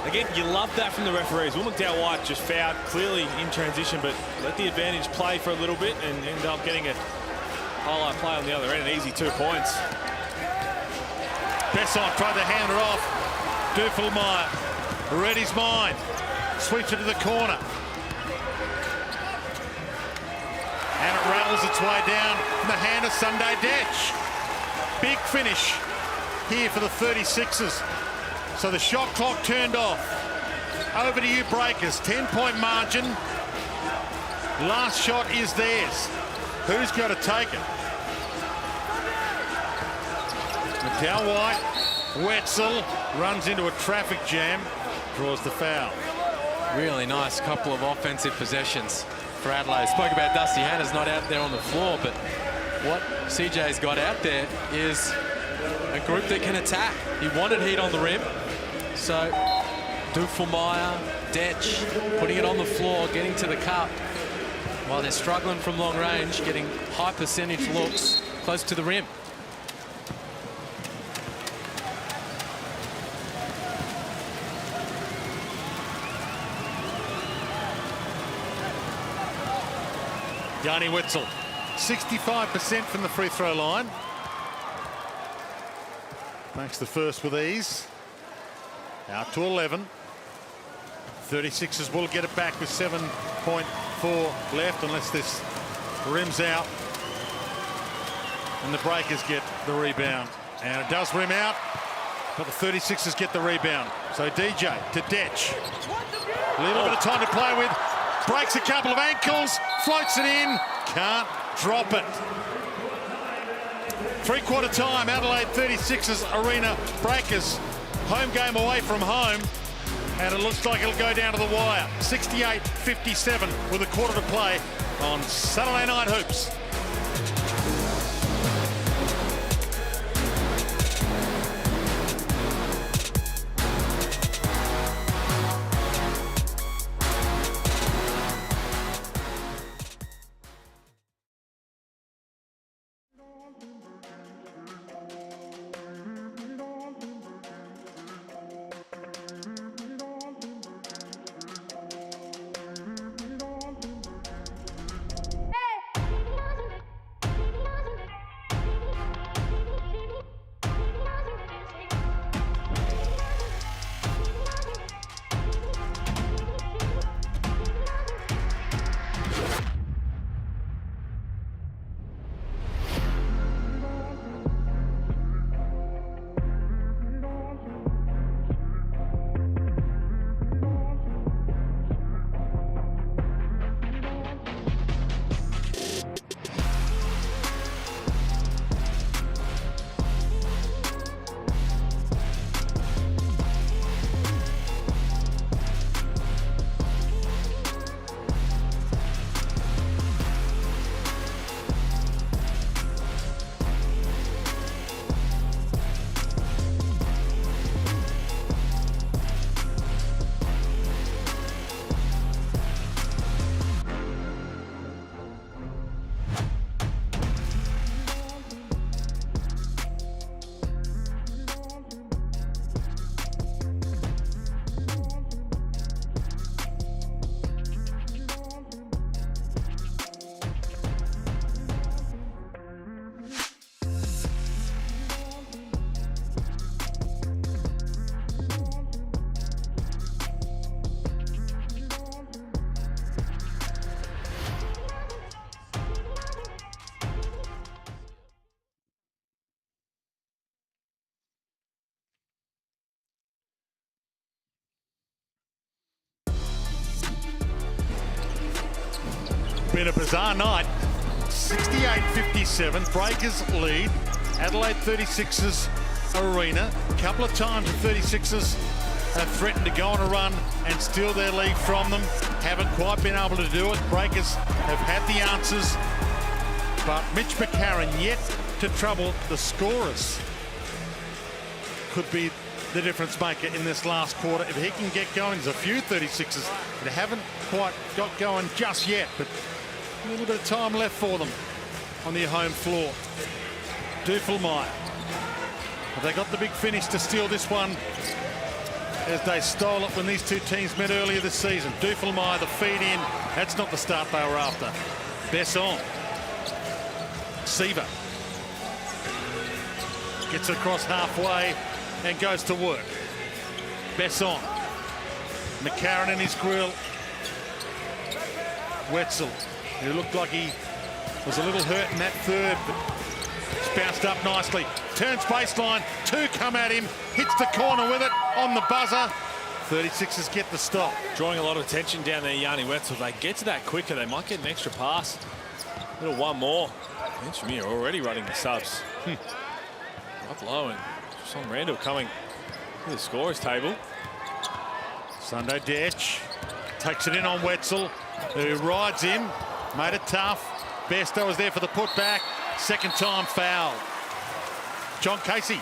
Speaker 6: again, you love that from the referees. Will McDowell-White just fouled clearly in transition, but let the advantage play for a little bit and ended up getting a highlight play on the other end. An easy 2 points.
Speaker 4: Besson tried to hand her off. Duffelmeyer read his mind. Sweeps it to the corner. And it rattles its way down from the hand of Sunday Detch. Big finish here for the 36ers. So the shot clock turned off. Over to you, Breakers. 10-point margin. Last shot is theirs. Who's got to take it? McDowell-White. Wetzel runs into a traffic jam. Draws the foul.
Speaker 5: Really nice couple of offensive possessions for Adelaide. Spoke about Dusty Hannah's not out there on the floor, but what CJ's got out there is a group that can attack. He wanted heat on the rim. So Duffelmeyer, Detch, putting it on the floor, getting to the cup. While they're struggling from long range, getting high percentage looks close to the rim.
Speaker 4: Yanni Wetzel, 65% from the free throw line. Makes the first with ease. Out to 11. 36ers will get it back with 7.4 left unless this rims out. And the Breakers get the rebound. And it does rim out, but the 36ers get the rebound. So DJ to Detch. A little bit of time to play with. Breaks a couple of ankles, floats it in, can't drop it. 3/4 time, Adelaide 36ers Arena Breakers. Home game away from home, and it looks like it'll go down to the wire. 68-57 with a quarter to play on Saturday Night Hoops. Been a bizarre night. 68-57, Breakers lead. Adelaide 36ers Arena. A couple of times the 36ers have threatened to go on a run and steal their lead from them. Haven't quite been able to do it. Breakers have had the answers But Mitch McCarron yet to trouble the scorers. Could be the difference maker in this last quarter. If he can get going, there's a few 36ers that haven't quite got going just yet, but a little bit of time left for them on their home floor. Duffelmeyer. Have they got the big finish to steal this one as they stole it when these two teams met earlier this season? Duffelmeyer, the feed in. That's not the start they were after. Besson. Seaver. Gets across halfway and goes to work. Besson. McCarron in his grill. Wetzel, who looked like he was a little hurt in that third, but it's bounced up nicely. Turns baseline, two come at him, hits the corner with it on the buzzer. 36ers get the stop.
Speaker 6: Drawing a lot of attention down there, Yanni Wetzel. If they get to that quicker, they might get an extra pass. A little one more. Benjamin already running the subs. Up low, and Son Randall coming to the scorers table.
Speaker 4: Sunday Detch takes it in on Wetzel, who rides him, made it tough. Bairstow was there for the putback. Second time foul. John Casey.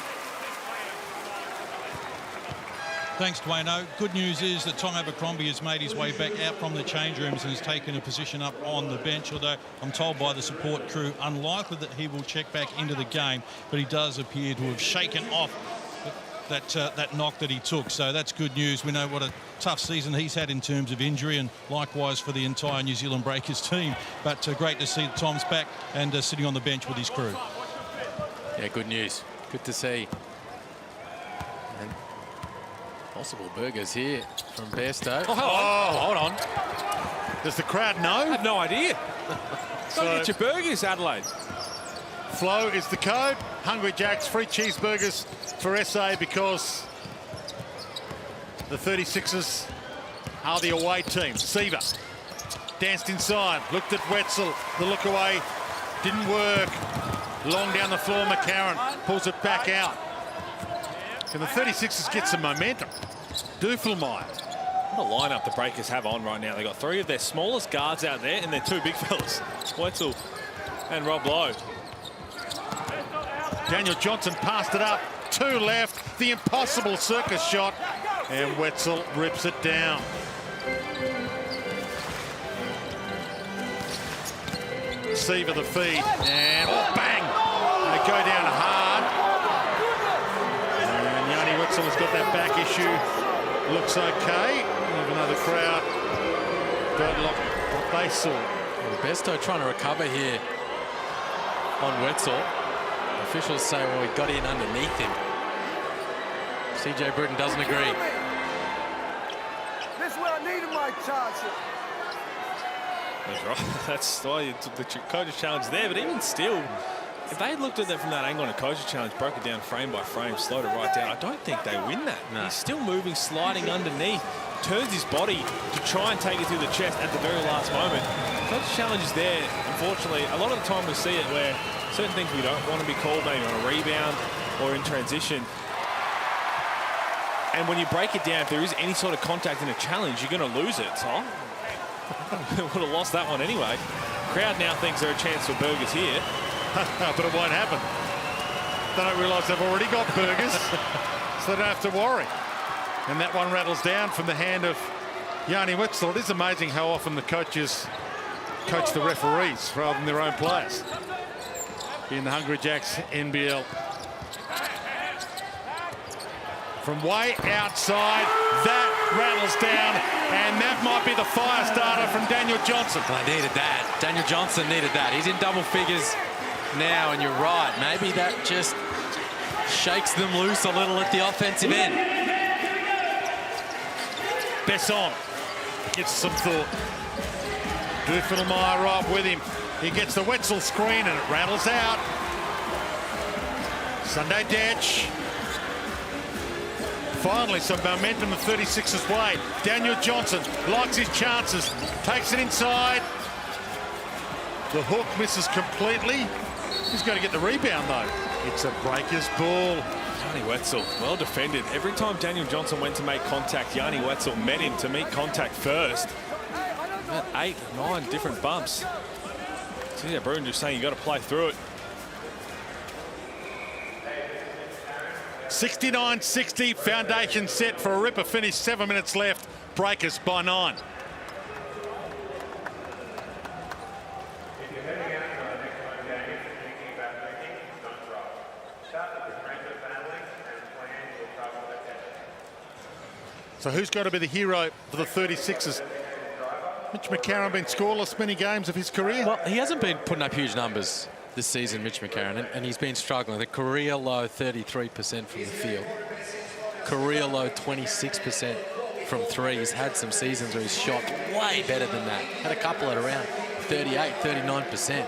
Speaker 9: Thanks, Dwayno. Good news is that Tom Abercrombie has made his way back out from the change rooms and has taken a position up on the bench, although I'm told by the support crew unlikely that he will check back into the game, but he does appear to have shaken off that knock that he took, so that's good news. We know what a tough season he's had in terms of injury, and likewise for the entire New Zealand Breakers team, but great to see Tom's back and sitting on the bench with his crew.
Speaker 5: Yeah, good news. Good to see. And possible burgers here from Bairstow.
Speaker 6: Oh, hold on.
Speaker 4: Does the crowd know?
Speaker 6: I have no idea. Go get your burgers, Adelaide.
Speaker 4: Flow is the code. Hungry Jack's free cheeseburgers for SA because the 36ers are the away team. Seaver danced inside, looked at Wetzel. The look away didn't work. Long down the floor, McCarron pulls it back out. Can the 36ers get some momentum? Duffelmeyer.
Speaker 6: What a lineup the Breakers have on right now. They've got three of their smallest guards out there and their two big fellas, Wetzel and Rob Lowe.
Speaker 4: Daniel Johnson passed it up, two left, the impossible circus shot, and Wetzel rips it down. Seaver the feed, and oh, bang! They go down hard. And Yanni Wetzel has got that back issue. Looks okay, even though the crowd don't like what they saw.
Speaker 5: Bairstow trying to recover here on Wetzel. Officials say, well, he got in underneath him. CJ Britton doesn't agree.
Speaker 8: This is where I needed my charge.
Speaker 6: That's right. That's why you took the coach's challenge there. But even still, if they had looked at that from that angle on a coach's challenge, broke it down frame by frame, slowed it right down, I don't think they win that. No. He's still moving, sliding underneath, turns his body to try and take it through the chest at the very last moment. Coach's challenge is there. Unfortunately, a lot of the time we see it where certain things we don't want to be called, maybe on a rebound or in transition. And when you break it down, if there is any sort of contact in a challenge, you're going to lose it. So would have lost that one anyway. Crowd now thinks there are a chance for burgers here.
Speaker 4: But it won't happen. They don't realise they've already got burgers, so they don't have to worry. And that one rattles down from the hand of Yanni Wetzel. It is amazing how often the coaches coach the referees rather than their own players in the Hungry Jacks NBL. From way outside, that rattles down, and that might be the fire starter from Daniel Johnson.
Speaker 5: I needed that. Daniel Johnson needed that. He's in double figures now, and you're right. Maybe that just shakes them loose a little at the offensive end.
Speaker 4: Besson gets some thought. Duffelmeyer right with him. He gets the Wetzel screen, and it rattles out. Sunday Detch. Finally, some momentum the 36ers way. Daniel Johnson likes his chances, takes it inside. The hook misses completely. He's going to get the rebound, though. It's a Breakers ball.
Speaker 6: Yanni Wetzel, well defended. Every time Daniel Johnson went to make contact, Yanni Wetzel met him to meet contact first. About 8, 9 different bumps. Yeah, Bruin just saying you got to play through it.
Speaker 4: 69-60, foundation set for a ripper finish. 7 minutes left. Breakers by 9. So who's got to be the hero for the 36ers? Mitch McCarron been scoreless many games of his career.
Speaker 5: Well, he hasn't been putting up huge numbers this season, Mitch McCarron, and he's been struggling. The career low 33% from the field. Career low 26% from 3. He's had some seasons where he's shot way better than that. Had a couple at around 38, 39%.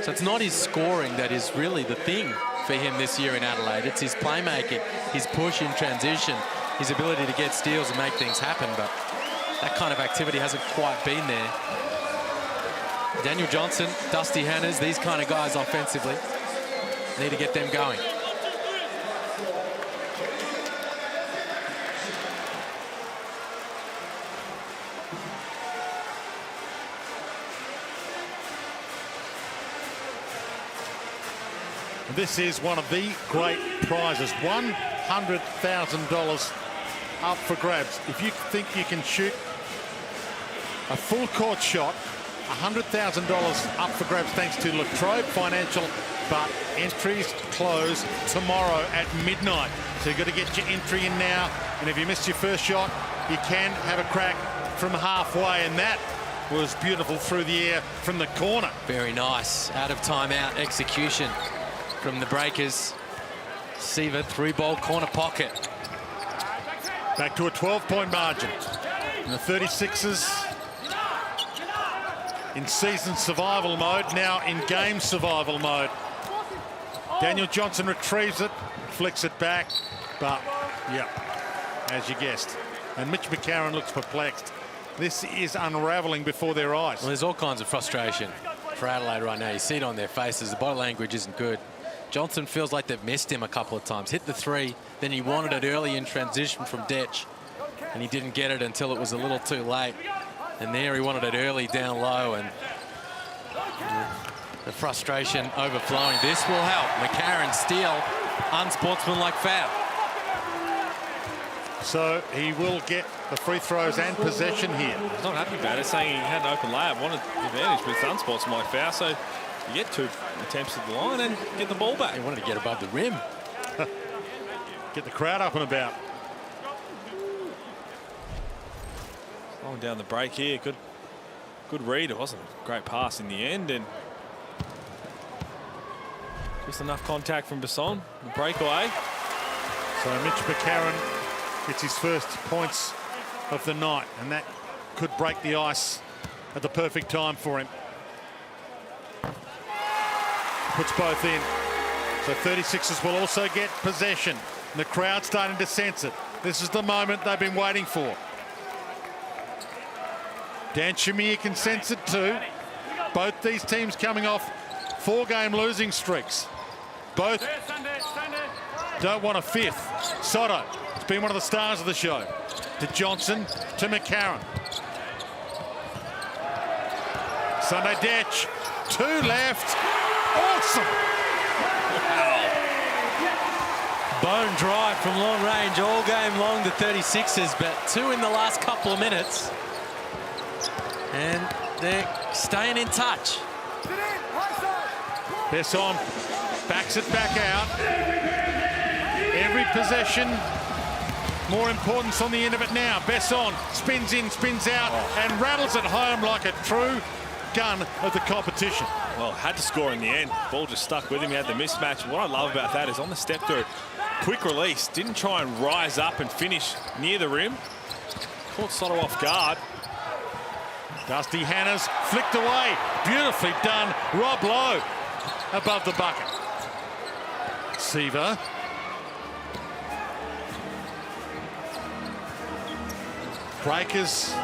Speaker 5: So it's not his scoring that is really the thing for him this year in Adelaide. It's his playmaking, his push in transition, his ability to get steals and make things happen, but that kind of activity hasn't quite been there. Daniel Johnson, Dusty Hanners, these kind of guys offensively need to get them going.
Speaker 4: This is one of the great prizes, $100,000 up for grabs. If you think you can shoot a full court shot, $100,000 up for grabs thanks to Latrobe Financial, but entries close tomorrow at midnight. So you've got to get your entry in now, and if you missed your first shot, you can have a crack from halfway, and that was beautiful through the air from the corner.
Speaker 5: Very nice. Out of timeout execution from the Breakers. Seaver, 3-ball corner pocket.
Speaker 4: Back to a 12-point margin. And the 36ers in season survival mode, now in game survival mode. Daniel Johnson retrieves it, flicks it back, but, yeah, as you guessed. And Mitch McCarron looks perplexed. This is unraveling before their eyes.
Speaker 5: Well, there's all kinds of frustration for Adelaide right now. You see it on their faces. The body language isn't good. Johnson feels like they've missed him a couple of times. Hit the 3, then he wanted it early in transition from Detch, and he didn't get it until it was a little too late. And there he wanted it early down low, and the frustration overflowing. This will help. McCarron steal, unsportsmanlike foul.
Speaker 4: So he will get the free throws and possession here.
Speaker 6: He's not happy about it, saying he had an open layup, wanted the advantage, but it's unsportsmanlike foul. So you get 2 attempts at the line and get the ball back.
Speaker 5: He wanted to get above the rim.
Speaker 4: Get the crowd up and about.
Speaker 6: Slowing down the break here. Good read. It wasn't a great pass in the end, and just enough contact from Besson. The breakaway.
Speaker 4: So Mitch McCarron gets his first points of the night, and that could break the ice at the perfect time for him. Puts both in. So 36ers will also get possession. And the crowd starting to sense it. This is the moment they've been waiting for. Dan Shamir can sense it too. Both these teams coming off 4-game losing streaks. Both don't want a 5th. Soto has been one of the stars of the show. To Johnson, to McCarron. Sunday Detch, 2 left. Awesome!
Speaker 5: Wow. Bone dry from long range all game long, the 36ers, but 2 in the last couple of minutes. And they're staying in touch.
Speaker 4: Besson backs it back out. Every possession, more importance on the end of it now. Besson spins in, spins out, and rattles it home like a true gun of the competition.
Speaker 6: Well, had to score in the end. Ball just stuck with him. He had the mismatch. What I love about that is on the step through, quick release. Didn't try and rise up and finish near the rim. Caught Soto off guard.
Speaker 4: Dusty Hanners flicked away. Beautifully done. Rob Lowe above the bucket. Seaver. Breakers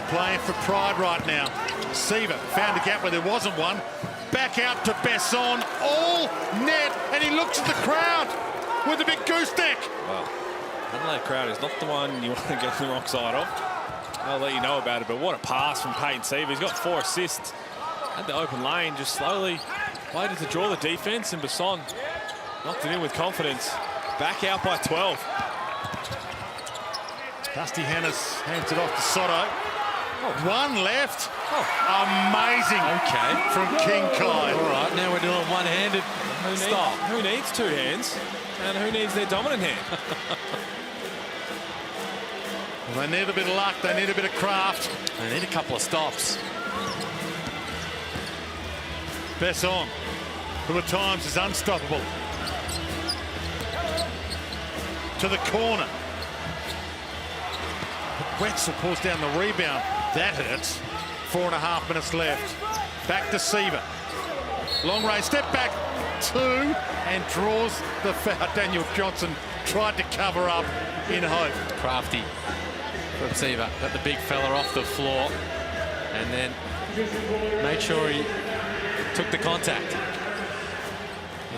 Speaker 4: playing for pride right now. Seaver found a gap where there wasn't one. Back out to Besson. All net. And he looks at the crowd with a big gooseneck.
Speaker 6: Well, Adelaide crowd is not the one you want to get the wrong side of. I'll let you know about it, but what a pass from Peyton Seaver. He's got 4 assists Had the open lane, just slowly waited to draw the defense, and Besson knocked it in with confidence. Back out by 12.
Speaker 4: Dusty Hannes hands it off to Soto. One left. Amazing.
Speaker 5: Okay.
Speaker 4: From King Kai.
Speaker 5: All right, now we're doing one-handed stop.
Speaker 6: Who needs two hands? And who needs their dominant hand?
Speaker 4: They need a bit of luck. They need a bit of craft.
Speaker 5: They need a couple of stops.
Speaker 4: Besson, who at times is unstoppable. To the corner. Wetzel pulls down the rebound. That hurts. 4.5 minutes left. Back to Seaver. Long range, step back, 2, and draws the foul. Daniel Johnson tried to cover up in hope.
Speaker 5: Crafty from Seaver. Got the big fella off the floor and then made sure he took the contact.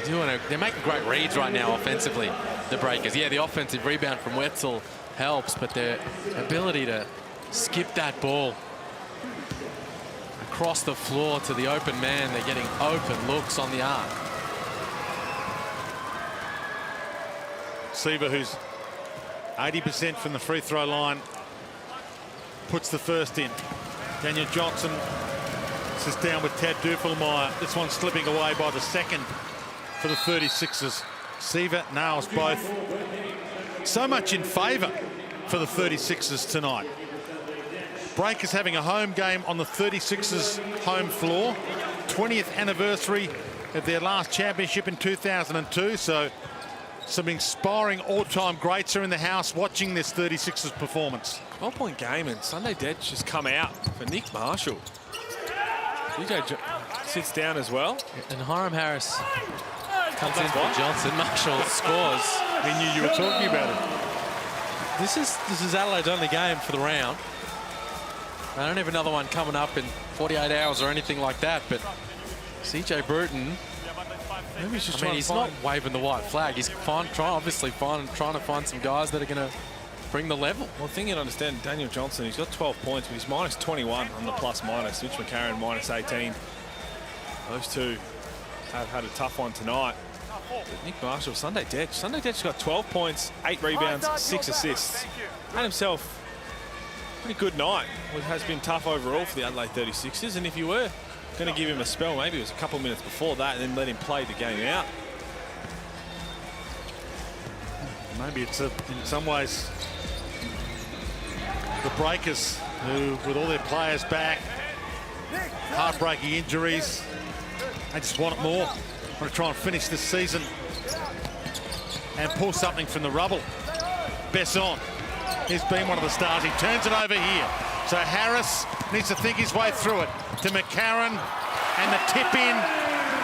Speaker 5: They're making great reads right now offensively, the Breakers. Yeah, the offensive rebound from Wetzel helps, but their ability to skip that ball across the floor to the open man, they're getting open looks on the arc.
Speaker 4: Seaver, who's 80% from the free throw line, puts the first in. Daniel Johnson sits down with Tad Duffelmeyer. This one slipping away by the second for the 36ers. Seaver nails both. So much in favour for the 36ers tonight. Breakers having a home game on the 36ers home floor. 20th anniversary of their last championship in 2002. So some inspiring all-time greats are in the house watching this 36ers performance.
Speaker 6: 12-point game, and Sunday Dead just come out for Nick Marshall. DJ sits down as well.
Speaker 5: And Hiram Harris comes in for Johnson. Marshall scores.
Speaker 4: He knew you were talking about it.
Speaker 5: This is Adelaide's only game for the round. I don't have another one coming up in 48 hours or anything like that, but CJ Bruton,
Speaker 6: Maybe he's just
Speaker 5: he's not waving the white flag. He's obviously trying to find some guys that are going to bring the level.
Speaker 6: Well, the thing you understand, Daniel Johnson, he's got 12 points, but he's minus 21 on the plus-minus. Mitch McCarron minus 18. Those two have had a tough one tonight. But Nick Marshall, Sunday Detch got 12 points, 8 rebounds, 6 assists. Had himself a pretty good night. It has been tough overall for the Adelaide 36ers, and if you were going to give him a spell, maybe it was a couple minutes before that, and then let him play the game out.
Speaker 4: Maybe it's in some ways the Breakers, who with all their players back, heartbreaking injuries, they just want it more. Want to try and finish this season and pull something from the rubble. Besson, he's been one of the stars. He turns it over here. So Harris needs to think his way through it to McCarron, and the tip in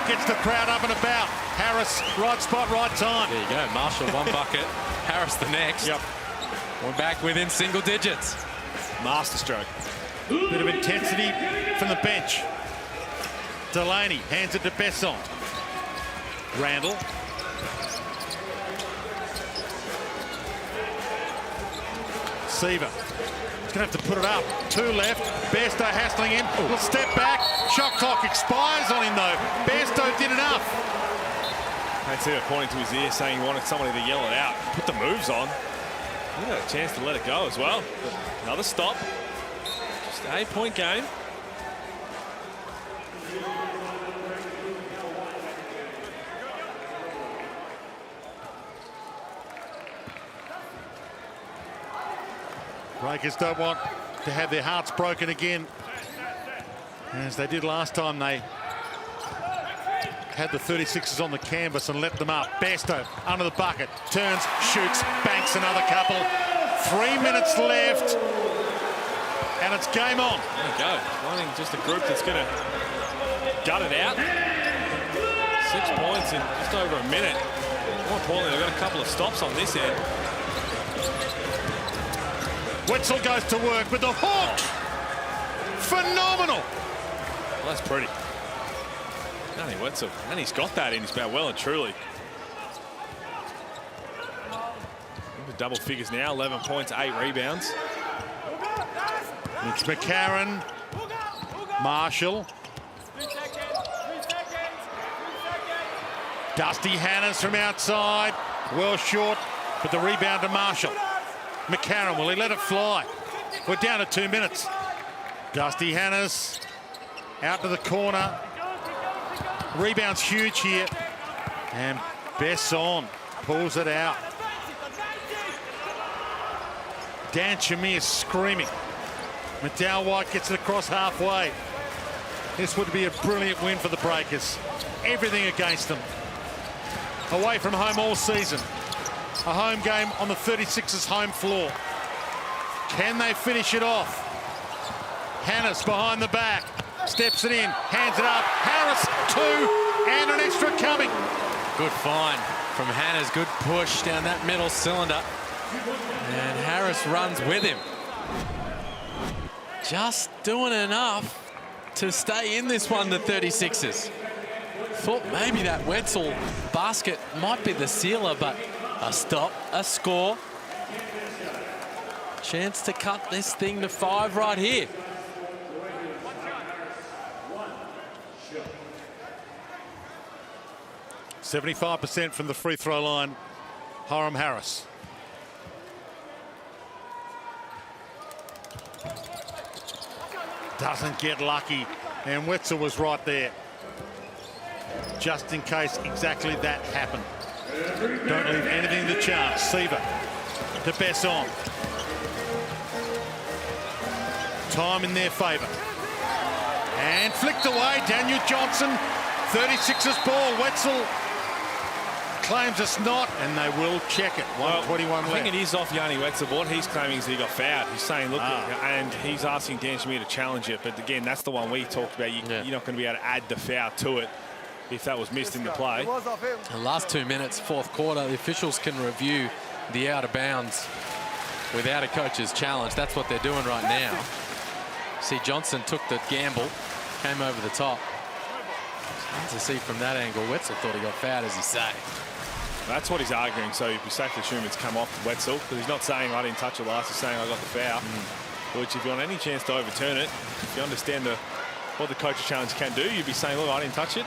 Speaker 4: gets the crowd up and about. Harris, right spot, right time.
Speaker 5: There you go. Marshall, one bucket. Harris the next.
Speaker 6: Yep.
Speaker 5: We're back within single digits.
Speaker 6: Masterstroke.
Speaker 4: Bit of intensity from the bench. Delaney hands it to Besson. Randall. Seaver. He's going to have to put it up. 2 left. Bairstow hassling him. Will step back. Shot clock expires on him, though. Bairstow did enough.
Speaker 6: That's it, pointing to his ear, saying he wanted somebody to yell it out. Put the moves on. He had a chance to let it go as well. But another stop. Just an 8-point game.
Speaker 4: Breakers don't want to have their hearts broken again, as they did last time. They had the 36ers on the canvas and let them up. Bairstow under the bucket, turns, shoots, banks another couple. 3 minutes left, and it's game on.
Speaker 6: There you go. Finding just a group that's going to gut it out. 6 points in just over a minute. More importantly, they've got a couple of stops on this end.
Speaker 4: Wetzel goes to work with the hook. Phenomenal.
Speaker 6: Well, that's pretty. Danny Wetzel, and he's got that in his bat well and truly. Into double figures now, 11 points, 8 rebounds.
Speaker 4: Mitch McCarron, Marshall, Dusty Hannes from outside. Well short, but the rebound to Marshall. McCarron, will he let it fly? We're down to 2 minutes. Dusty Hannes out to the corner. Rebound's huge here. And Besson pulls it out. Dan Shamir screaming. McDowell White gets it across halfway. This would be a brilliant win for the Breakers. Everything against them. Away from home all season. A home game on the 36ers home floor. Can they finish it off? Hannes behind the back. Steps it in. Hands it up. Harris, 2, and an extra coming.
Speaker 5: Good find from Hannes. Good push down that middle cylinder. And Harris runs with him. Just doing enough to stay in this one, the 36ers. Thought maybe that Wetzel basket might be the sealer, but a stop, a score. Chance to cut this thing to 5 right here.
Speaker 4: %75% from the free throw line, Hiram Harris. Doesn't get lucky, and Wetzel was right there. Just in case exactly that happened. Don't leave anything to chance. Seaver to Besson. Time in their favour. And flicked away, Daniel Johnson. 36ers ball, Wetzel claims it's not, and they will check it. 1:21 left.
Speaker 6: I think it is off Yanni Wetzel. What he's claiming is that he got fouled. He's saying, look, and he's asking Dan Shamir to challenge it. But again, that's the one we talked about. You're not going to be able to add the foul to it if that was missed in the play.
Speaker 5: The last 2 minutes, fourth quarter, the officials can review the out of bounds without a coach's challenge. That's what they're doing right now. See, Johnson took the gamble, came over the top. It's hard to see from that angle. Wetzel thought he got fouled, as he say.
Speaker 6: That's what he's arguing, so you'd be safe to assume it's come off Wetzel, because he's not saying I didn't touch it last, he's saying I got the foul. Which, if you want any chance to overturn it, if you understand what the coach's challenge can do, you'd be saying, look, I didn't touch it.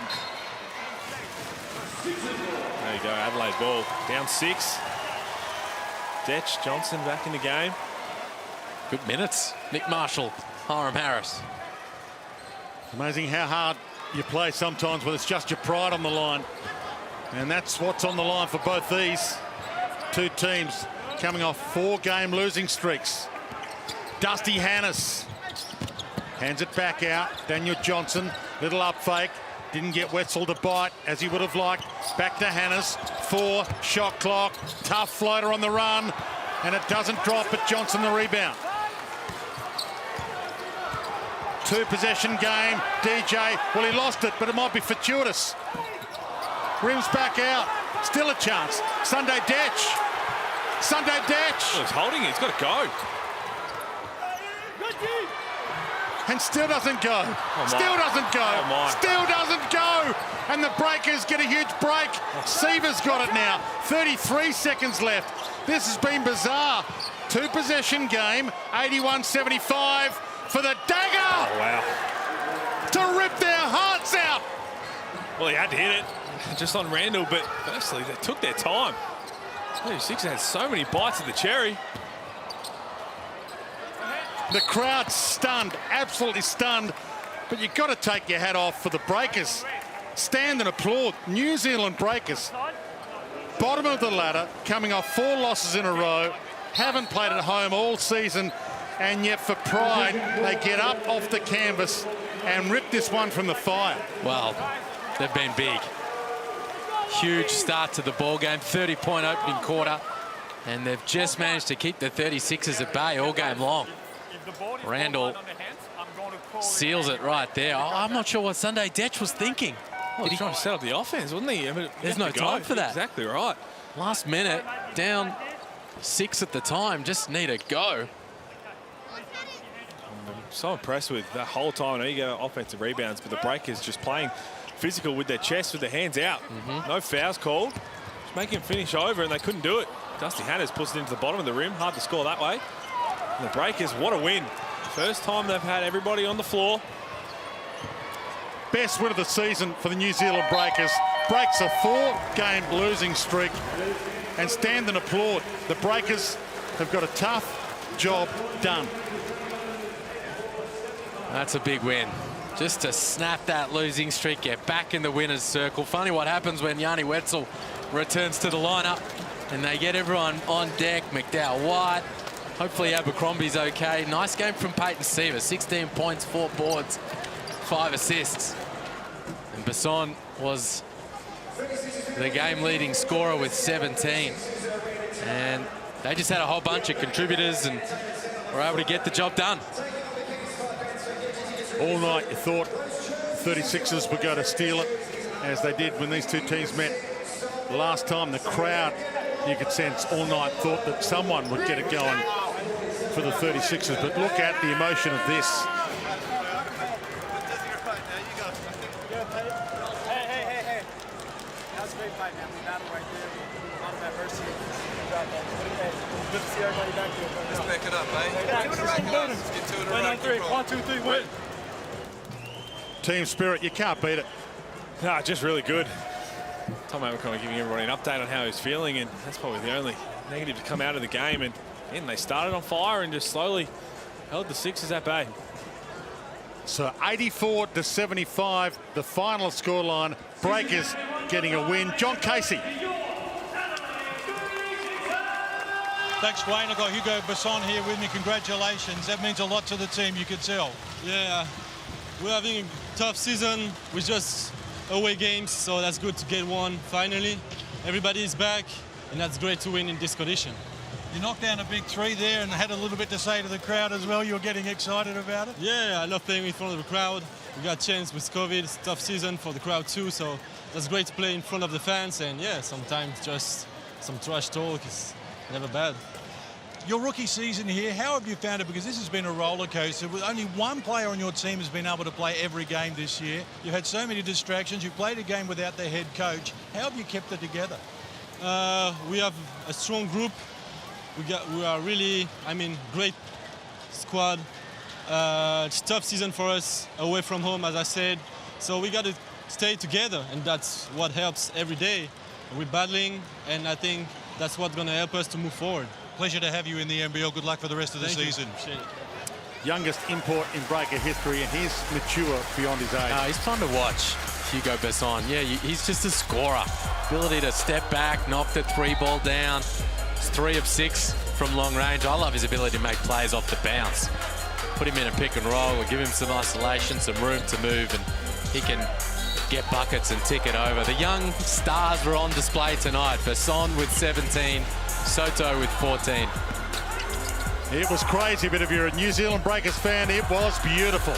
Speaker 6: There you go, Adelaide ball. Down 6. Detch, Johnson back in the game.
Speaker 5: Good minutes. Nick Marshall, Hiram Harris.
Speaker 4: Amazing how hard you play sometimes when it's just your pride on the line. And that's what's on the line for both these two teams, coming off 4-game losing streaks. Dusty Hannes hands it back out. Daniel Johnson, little up fake. Didn't get Wetzel to bite as he would have liked. Back to Hannes. 4, shot clock. Tough floater on the run. And it doesn't drop, but Johnson the rebound. 2-possession game. DJ, well, he lost it, but it might be fortuitous. Rims back out. Still a chance. Sunday Detch. Sunday Detch.
Speaker 6: Well, he's holding it. He's got to go.
Speaker 4: And still doesn't go. Still doesn't go. Still doesn't go. And the Breakers get a huge break. Seaver's got it now. 33 seconds left. This has been bizarre. 2-possession game. 81-75 for the dagger.
Speaker 6: Oh, wow.
Speaker 4: To rip their hearts out.
Speaker 6: Well, he had to hit it just on Randall, but firstly, they took their time. 36 had so many bites of the cherry.
Speaker 4: The crowd's stunned, absolutely stunned. But you've got to take your hat off for the Breakers. Stand and applaud. New Zealand Breakers. Bottom of the ladder, coming off 4 losses in a row. Haven't played at home all season. And yet for pride, they get up off the canvas and rip this one from the fire.
Speaker 5: Well, they've been big. Huge start to the ball game. 30-point opening quarter. And they've just managed to keep the 36ers at bay all game long. Randall seals it right there. Oh, I'm not sure what Sunday Detch was thinking.
Speaker 6: Well, he was trying to set up the offense, wasn't he? I mean,
Speaker 5: there's no time for that.
Speaker 6: Exactly right.
Speaker 5: Last minute, down 6 at the time, just need a go.
Speaker 6: I'm so impressed with that whole time. I know you get offensive rebounds, but the Breakers just playing physical with their chest, with their hands out. No fouls called. Just make him finish over, and they couldn't do it. Dusty Hannes puts it into the bottom of the rim. Hard to score that way. And the Breakers, what a win. First time they've had everybody on the floor.
Speaker 4: Best win of the season for the New Zealand Breakers. breaks a 4-game losing streak, and stand and applaud. The Breakers have got a tough job done.
Speaker 5: That's a big win. Just to snap that losing streak, get back in the winner's circle. Funny what happens when Yanni Wetzel returns to the lineup and they get everyone on deck. McDowell White, hopefully Abercrombie's okay. Nice game from Peyton Seaver, 16 points, 4 boards, 5 assists. And Besson was the game-leading scorer with 17. And they just had a whole bunch of contributors and were able to get the job done.
Speaker 4: All night you thought the 36ers were going to steal it, as they did when these two teams met last time. The crowd, you could sense all night, thought that someone would get it going for the 36ers. But look at the emotion of this.
Speaker 7: Hey. That was a great fight, man. We battled right there. On that first year. Good to see everybody back here.
Speaker 12: Let's back it up, eh? Let's get 2 in a row.
Speaker 7: 1 on 3. 1, 2, 3, win.
Speaker 4: Team spirit, you can't beat it.
Speaker 6: Ah, just really good. Tom Abercrombie giving everybody an update on how he's feeling, and that's probably the only negative to come out of the game. And they started on fire and just slowly held the Sixers at bay.
Speaker 4: So 84-75, the final scoreline. Breakers getting a win. John Casey.
Speaker 3: Thanks, Wayne. I've got Hugo Besson here with me. Congratulations. That means a lot to the team, you can tell.
Speaker 10: Yeah, we're having a tough season with just away games, so that's good to get one finally. Everybody is back, and that's great to win in this condition.
Speaker 3: You knocked down a big 3 there and had a little bit to say to the crowd as well. You're getting excited about it?
Speaker 10: Yeah, I love playing in front of the crowd. We got a chance with COVID. It's a tough season for the crowd too, so that's great to play in front of the fans. And yeah, sometimes just some trash talk is never bad.
Speaker 3: Your rookie season here, how have you found it? Because this has been a roller coaster. With only one player on your team has been able to play every game this year. You've had so many distractions. You played a game without the head coach. How have you kept it together?
Speaker 10: We have a strong group. We are really, great squad. It's a tough season for us away from home, as I said. So we got to stay together, and that's what helps every day. We're battling, and I think that's what's going to help us to move forward.
Speaker 3: Pleasure to have you in the NBL. Good luck for the rest of the season.
Speaker 4: Youngest import in Breaker history, and he's mature beyond his age.
Speaker 5: He's fun to watch, Hugo Besson. Yeah, he's just a scorer. Ability to step back, knock the 3 ball down. It's 3 of 6 from long range. I love his ability to make plays off the bounce. Put him in a pick and roll, or give him some isolation, some room to move, and he can get buckets and tick it over. The young stars were on display tonight. Besson with 17, Soto with 14.
Speaker 4: It was crazy, but if you're a New Zealand Breakers fan, it was beautiful.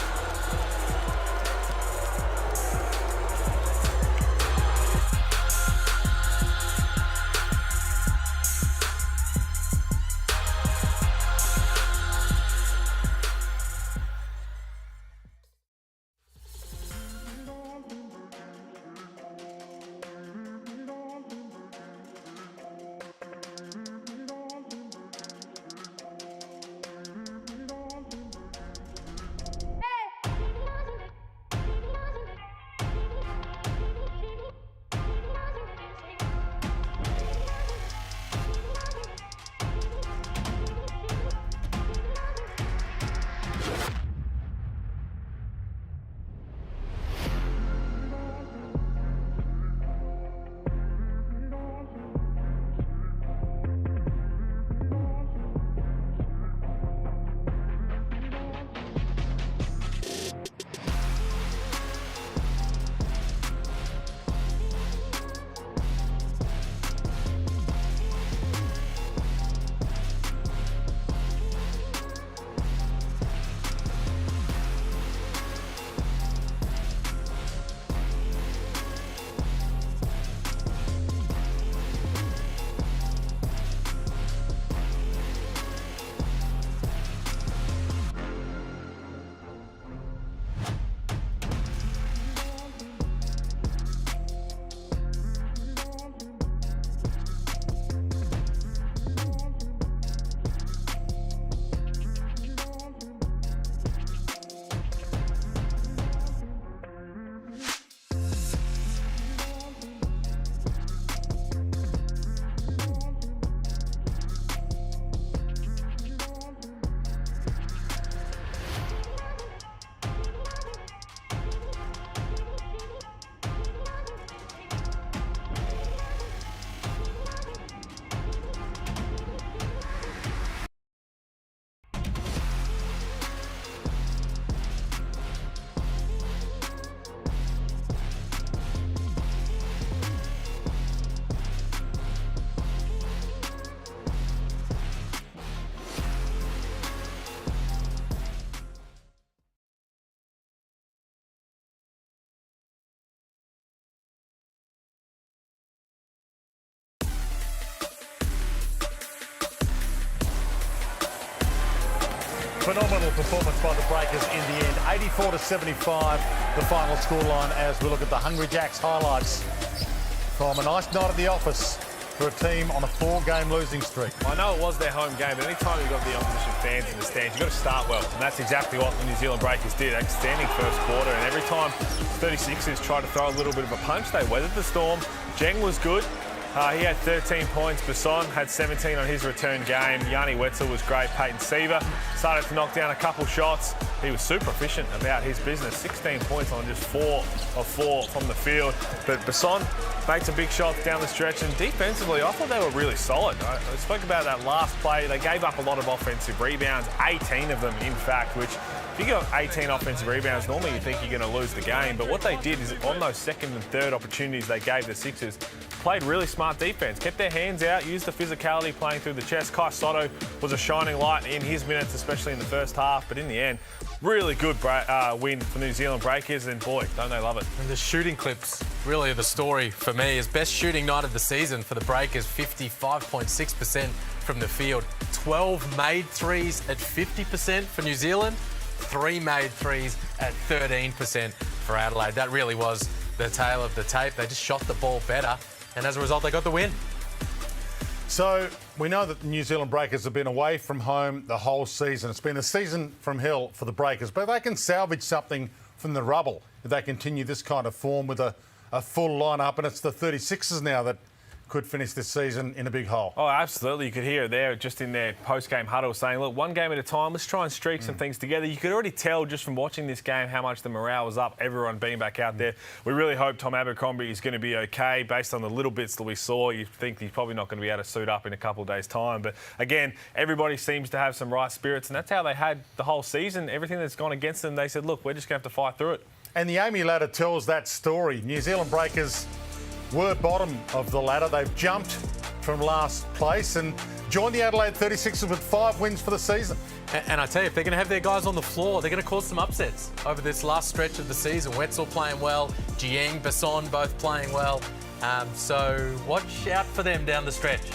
Speaker 4: phenomenal performance by the Breakers in the end. 84-75, the final scoreline as we look at the Hungry Jacks highlights from a nice night at the office for a team on a 4-game losing streak.
Speaker 6: I know it was their home game, but any time you've got the opposition fans in the stands, you've got to start well. And that's exactly what the New Zealand Breakers did. Outstanding first quarter, and every time 36ers tried to throw a little bit of a punch, they weathered the storm. Jeng was good. He had 13 points. Basson had 17 on his return game. Yanni Wetzel was great. Peyton Seaver started to knock down a couple shots. He was super efficient about his business. 16 points on just 4 of 4 from the field. But Basson made some big shots down the stretch. And defensively, I thought they were really solid. I spoke about that last play. They gave up a lot of offensive rebounds, 18 of them, in fact, which if you got 18 offensive rebounds, normally you think you're going to lose the game. But what they did is on those second and third opportunities they gave the Sixers, played really smart defense, kept their hands out, used the physicality playing through the chest. Kai Sotto was a shining light in his minutes, especially in the first half. But in the end, really good win for New Zealand Breakers, and boy, don't they love it.
Speaker 5: And the shooting clips really are the story for me. Is best shooting night of the season for the Breakers, 55.6% from the field. 12 made threes at 50% for New Zealand. 3 made threes at 13% for Adelaide. That really was the tale of the tape. They just shot the ball better, and as a result, they got the win.
Speaker 4: So we know that the New Zealand Breakers have been away from home the whole season. It's been a season from hell for the Breakers, but they can salvage something from the rubble if they continue this kind of form with a full lineup, and it's the 36ers now that could finish this season in a big hole.
Speaker 6: Oh, absolutely. You could hear it there just in their post-game huddle saying, look, one game at a time, let's try and streak some things together. You could already tell just from watching this game how much the morale was up, everyone being back out there. We really hope Tom Abercrombie is going to be okay. Based on the little bits that we saw, you think he's probably not going to be able to suit up in a couple of days' time. But again, everybody seems to have some right spirits, and that's how they had the whole season. Everything that's gone against them, they said, look, we're just going to have to fight through it.
Speaker 4: And the Amy ladder tells that story. New Zealand Breakers were bottom of the ladder. They've jumped from last place and joined the Adelaide 36ers with 5 wins for the season.
Speaker 5: And I tell you, if they're going to have their guys on the floor, they're going to cause some upsets over this last stretch of the season. Wetzel playing well, Jiang, Basson both playing well. So watch out for them down the stretch.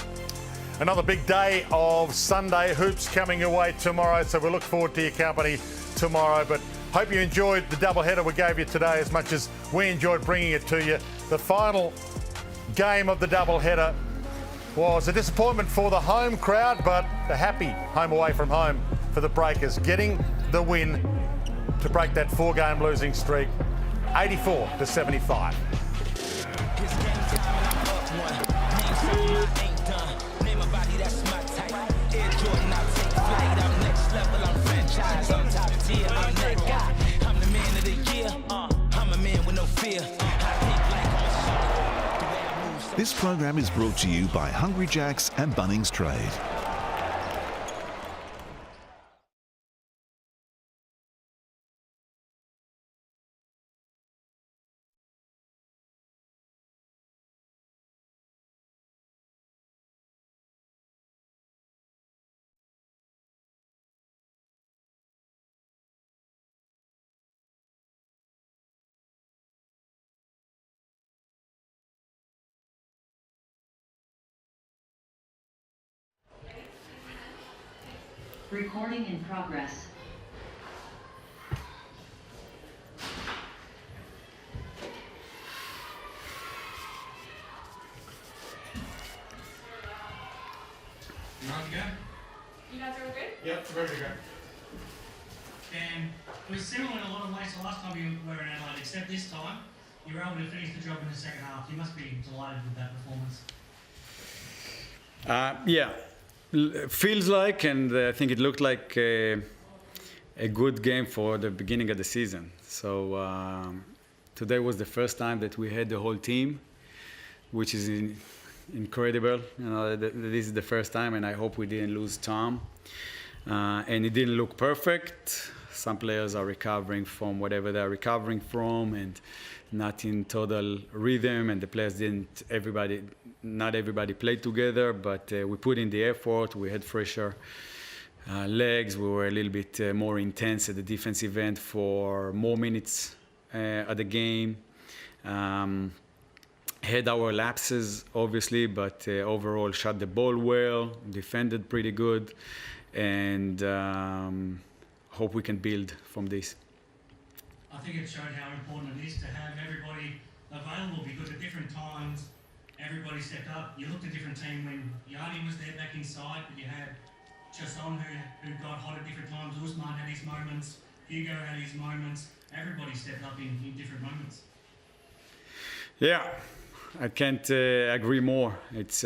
Speaker 4: Another big day of Sunday hoops coming your way tomorrow, so we look forward to your company tomorrow. But hope you enjoyed the doubleheader we gave you today as much as we enjoyed bringing it to you. The final game of the doubleheader was a disappointment for the home crowd, but a happy home away from home for the Breakers, getting the win to break that 4-game losing streak, 84-75.
Speaker 1: This program is brought to you by Hungry Jacks and Bunnings Trade.
Speaker 13: Recording in progress.
Speaker 14: You want to go?
Speaker 15: You guys are good?
Speaker 14: Yep, ready to go.
Speaker 16: And it was similar in a lot of ways to last time you were in Adelaide, except this time you were able to finish the job in the second half. You must be delighted with that performance.
Speaker 14: Yeah, feels like, and I think it looked like a good game for the beginning of the season. So today was the first time that we had the whole team, which is incredible. You know, this is the first time, and I hope we didn't lose Tom. And it didn't look perfect. Some players are recovering from whatever they're recovering from, and not in total rhythm. And the players not everybody played together, but we put in the effort. We had fresher legs. We were a little bit more intense at the defensive end for more minutes at the game. Had our lapses, obviously, but overall shot the ball well, defended pretty good, and hope we can build from this.
Speaker 16: I think it showed how important it is to have everybody available, because at different times everybody stepped up. You looked at a different team when Yanni was there back inside, but you had Chasson who got hot at different times. Usman had his moments. Hugo had his moments. Everybody stepped up in different moments.
Speaker 14: Yeah, I can't agree more. It's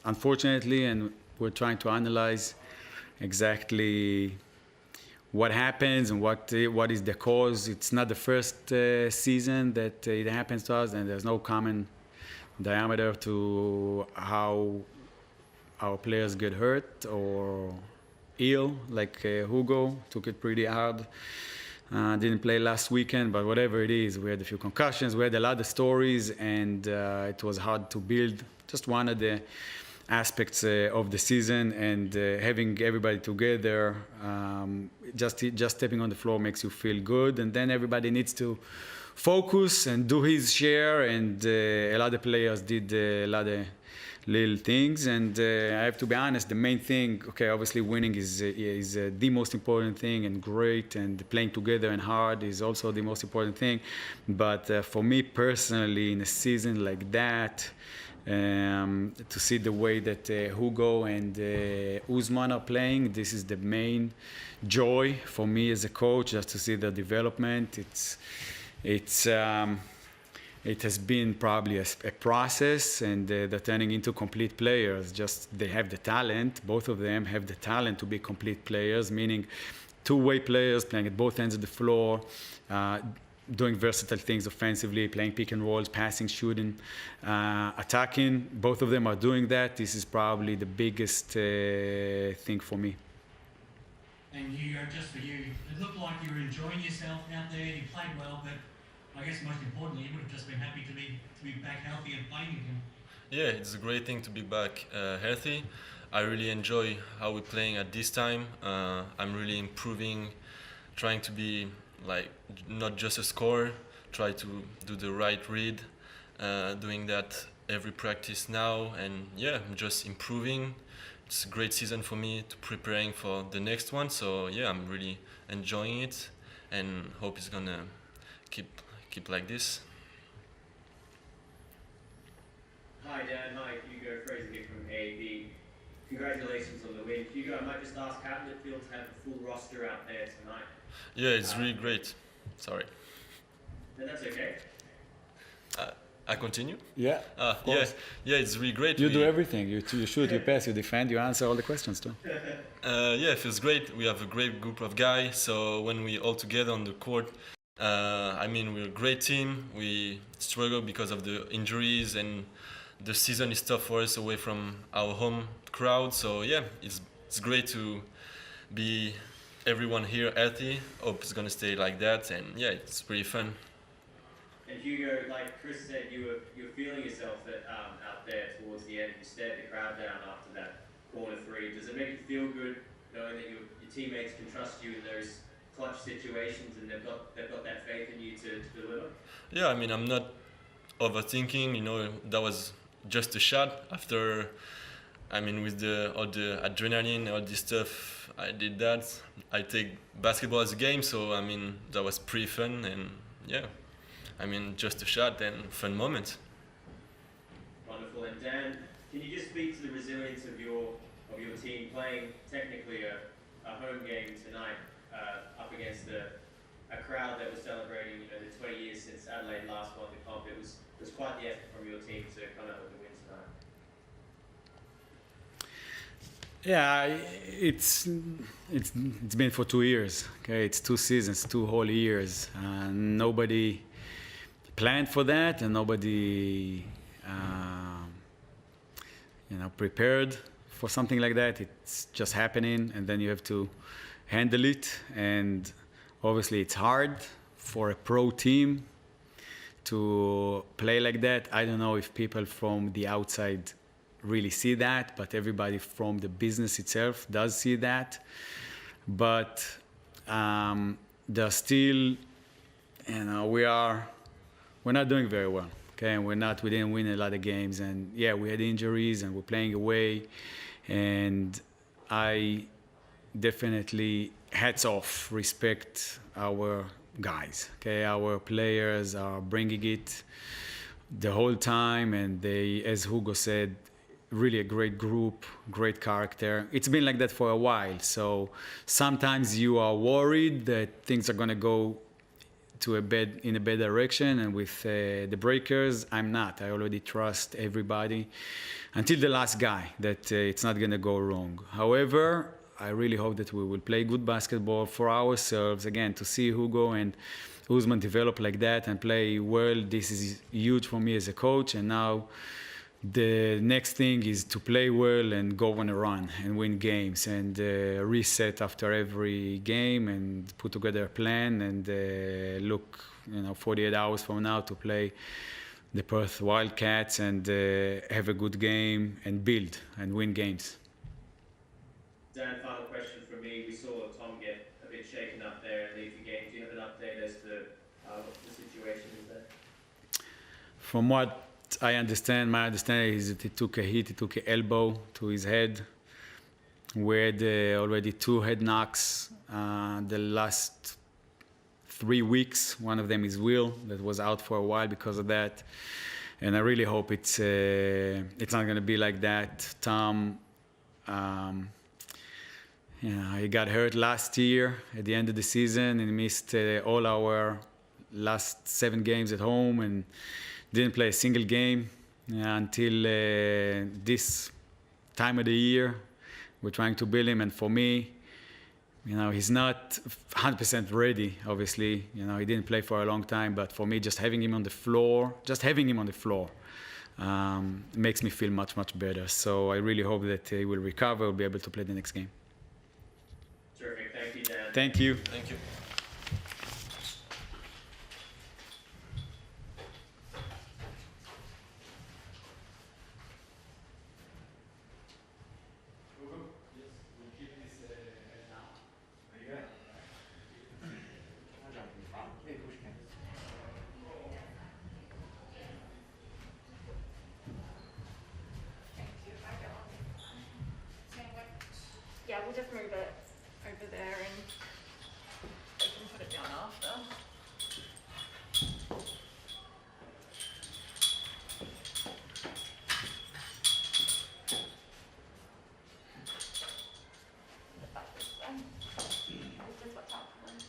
Speaker 14: unfortunately, and we're trying to analyze exactly what happens and what is the cause. It's not the first season that it happens to us, and there's no common diameter to how our players get hurt or ill, like Hugo took it pretty hard. Didn't play last weekend, but whatever it is, we had a few concussions, we had a lot of stories, and it was hard to build. Just one of the aspects of the season, and having everybody together, just stepping on the floor makes you feel good, and then everybody needs to focus and do his share, and a lot of players did a lot of little things, and I have to be honest, the main thing, okay, obviously winning is the most important thing, and great, and playing together and hard is also the most important thing, but for me personally, in a season like that, to see the way that Hugo and Usman are playing, this is the main joy for me as a coach, just to see their development. It has been probably a process, and they're turning into complete players. Just they have the talent, both of them have the talent to be complete players, meaning two-way players playing at both ends of the floor, doing versatile things offensively, playing pick and rolls, passing, shooting, attacking. Both of them are doing that. This is probably the biggest thing for me.
Speaker 16: And Hugo, just for you, it looked like you were enjoying yourself out there. You played well, but I guess most importantly, you would have just been happy to be back healthy and playing again.
Speaker 17: Yeah, it's a great thing to be back healthy. I really enjoy how we're playing at this time. I'm really improving, trying to be like not just a scorer, try to do the right read, doing that every practice now, and yeah, I'm just improving. It's a great season for me to preparing for the next one, so yeah, I'm really enjoying it and hope it's gonna keep like this.
Speaker 18: Hi Dan, hi Hugo, Fraser here from AAB. Congratulations on the win. Hugo, I might just ask, how did it feel to have the full roster out there tonight?
Speaker 17: Yeah, it's really great. Sorry.
Speaker 18: No, that's okay.
Speaker 17: I continue?
Speaker 14: Yeah, of course.
Speaker 17: Yeah, it's really great.
Speaker 14: You do everything. You shoot, you pass, you defend, you answer all the questions too.
Speaker 17: Yeah, it feels great. We have a great group of guys. So when we all together on the court, I mean, we're a great team. We struggle because of the injuries, and the season is tough for us away from our home crowd. So yeah, it's great to be everyone here healthy. Hope it's gonna stay like that, and yeah, it's pretty fun.
Speaker 18: And Hugo, like Chris said, you were feeling yourself out there towards the end. You stared the crowd down after that corner three. Does it make you feel good knowing that your teammates can trust you in those clutch situations, and they've got that faith in you to deliver?
Speaker 17: Yeah, I mean, I'm not overthinking. You know, that was just a shot. After, I mean, with all the adrenaline, all this stuff, I did that. I take basketball as a game, so I mean, that was pretty fun, and yeah, I mean, just a shot and fun moment.
Speaker 18: Wonderful. And Dan, can you just speak to the resilience of your team playing technically a home game tonight up against a crowd that was celebrating, the 20 years since Adelaide last won the comp? It was quite the effort from your team to come out with the win tonight.
Speaker 14: Yeah, it's been for 2 years. Okay, it's 2 seasons, 2 whole years. Nobody planned for that, and nobody, prepared for something like that. It's just happening, and then you have to handle it. And obviously, it's hard for a pro team to play like that. I don't know if people from the outside really see that, but everybody from the business itself does see that. But there's still, we're not doing very well. Okay, and we didn't win a lot of games, and yeah, we had injuries, and we're playing away, and I definitely hats off, respect our guys. Okay, our players are bringing it the whole time, and they, as Hugo said, really a great group, great character. It's been like that for a while, so sometimes you are worried that things are gonna go in a bad direction, and with the Breakers, I'm not. I already trust everybody until the last guy that it's not gonna go wrong. However, I really hope that we will play good basketball for ourselves. Again, to see Hugo and Usman develop like that and play well, this is huge for me as a coach. And now the next thing is to play well and go on a run and win games and reset after every game and put together a plan and look, 48 hours from now to play the Perth Wildcats and have a good game and build and win games.
Speaker 18: Dan, final question from me. We saw Tom get a bit shaken up there and leave the game. Do you have an update as to what the situation is there?
Speaker 14: From what I understand, my understanding is that he took a hit, he took an elbow to his head. We had already 2 head knocks the last 3 weeks. One of them is Will, that was out for a while because of that. And I really hope it's not going to be like that. Tom, he got hurt last year at the end of the season and missed all our last 7 games at home and didn't play a single game until this time of the year. We're trying to build him, and for me, he's not 100% ready, obviously. He didn't play for a long time, but for me, just having him on the floor, makes me feel much, much better. So I really hope that he will recover, will be able to play the next game.
Speaker 18: Terrific. Thank you, Dan.
Speaker 14: Thank you.
Speaker 17: Thank you.
Speaker 15: Yeah, we'll just move it over there and we can put it down after. Put that this way. This is what's happening.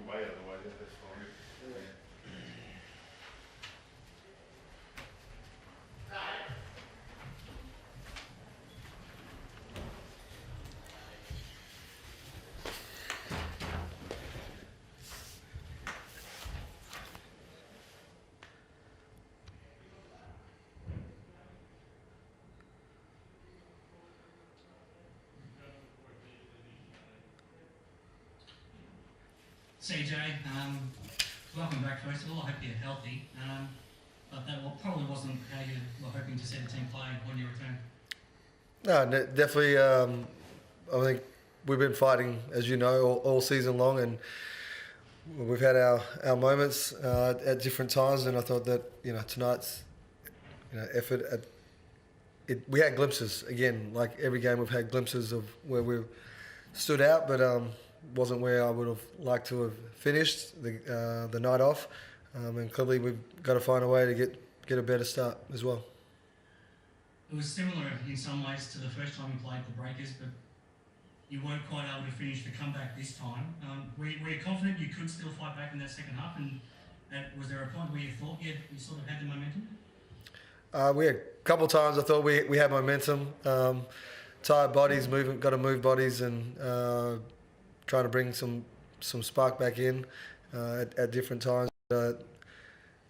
Speaker 4: way out of the way. That's fine.
Speaker 16: CJ, welcome back first of all. I hope you're healthy. But that probably wasn't how you were hoping to see the team play when you returned.
Speaker 8: No, definitely. I think we've been fighting, as you know, all season long, and we've had our moments at different times. And I thought that tonight's effort. We had glimpses again, like every game we've had glimpses of where we've stood out, but wasn't where I would have liked to have finished the night off. And clearly we've got to find a way to get a better start as well.
Speaker 16: It was similar in some ways to the first time you played the Breakers, but you weren't quite able to finish the comeback this time. Were you confident you could still fight back in that second half? And was there a point where you thought you sort of had the momentum?
Speaker 8: We had a couple of times I thought we had momentum. Tired bodies, got to move bodies, and trying to bring some spark back in at different times.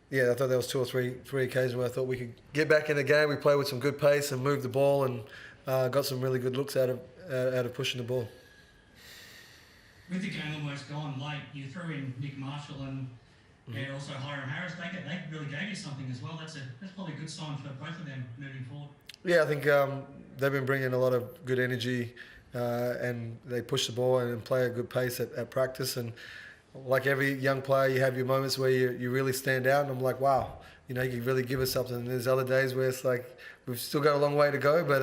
Speaker 8: Yeah, I thought there was two or three occasions where I thought we could get back in the game. We played with some good pace and moved the ball, and got some really good looks out of pushing the ball.
Speaker 16: With the game almost gone late, you threw in Nick Marshall and also Hiram Harris. They really gave you something as well. That's probably a good sign for both of them moving forward.
Speaker 8: Yeah, I think they've been bringing a lot of good energy, and they push the ball and play a good pace at practice. And like every young player, you have your moments where you really stand out, and I'm like, wow, you can really give us something. And there's other days where it's like we've still got a long way to go, but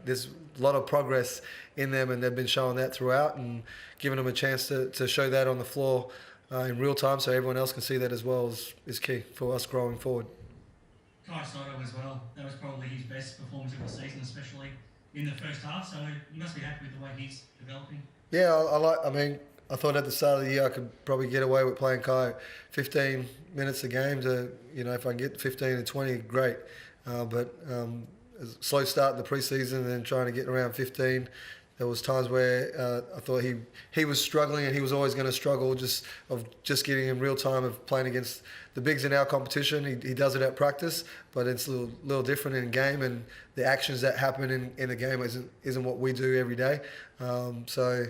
Speaker 8: there's a lot of progress in them, and they've been showing that throughout and giving them a chance to show that on the floor in real time, so everyone else can see that as well is key for us growing forward.
Speaker 16: Kai Soto as well. That was probably his best performance of the season, especially in the first half. So you must be happy with the way he's developing.
Speaker 8: Yeah, I thought at the start of the year I could probably get away with playing Kai 15 minutes a game. If I can get 15 to 20, great. But a slow start in the preseason and then trying to get around 15. There was times where I thought he was struggling, and he was always going to struggle just getting in real time of playing against the bigs in our competition. He does it at practice, but it's a little different in game, and the actions that happen in the game isn't what we do every day. So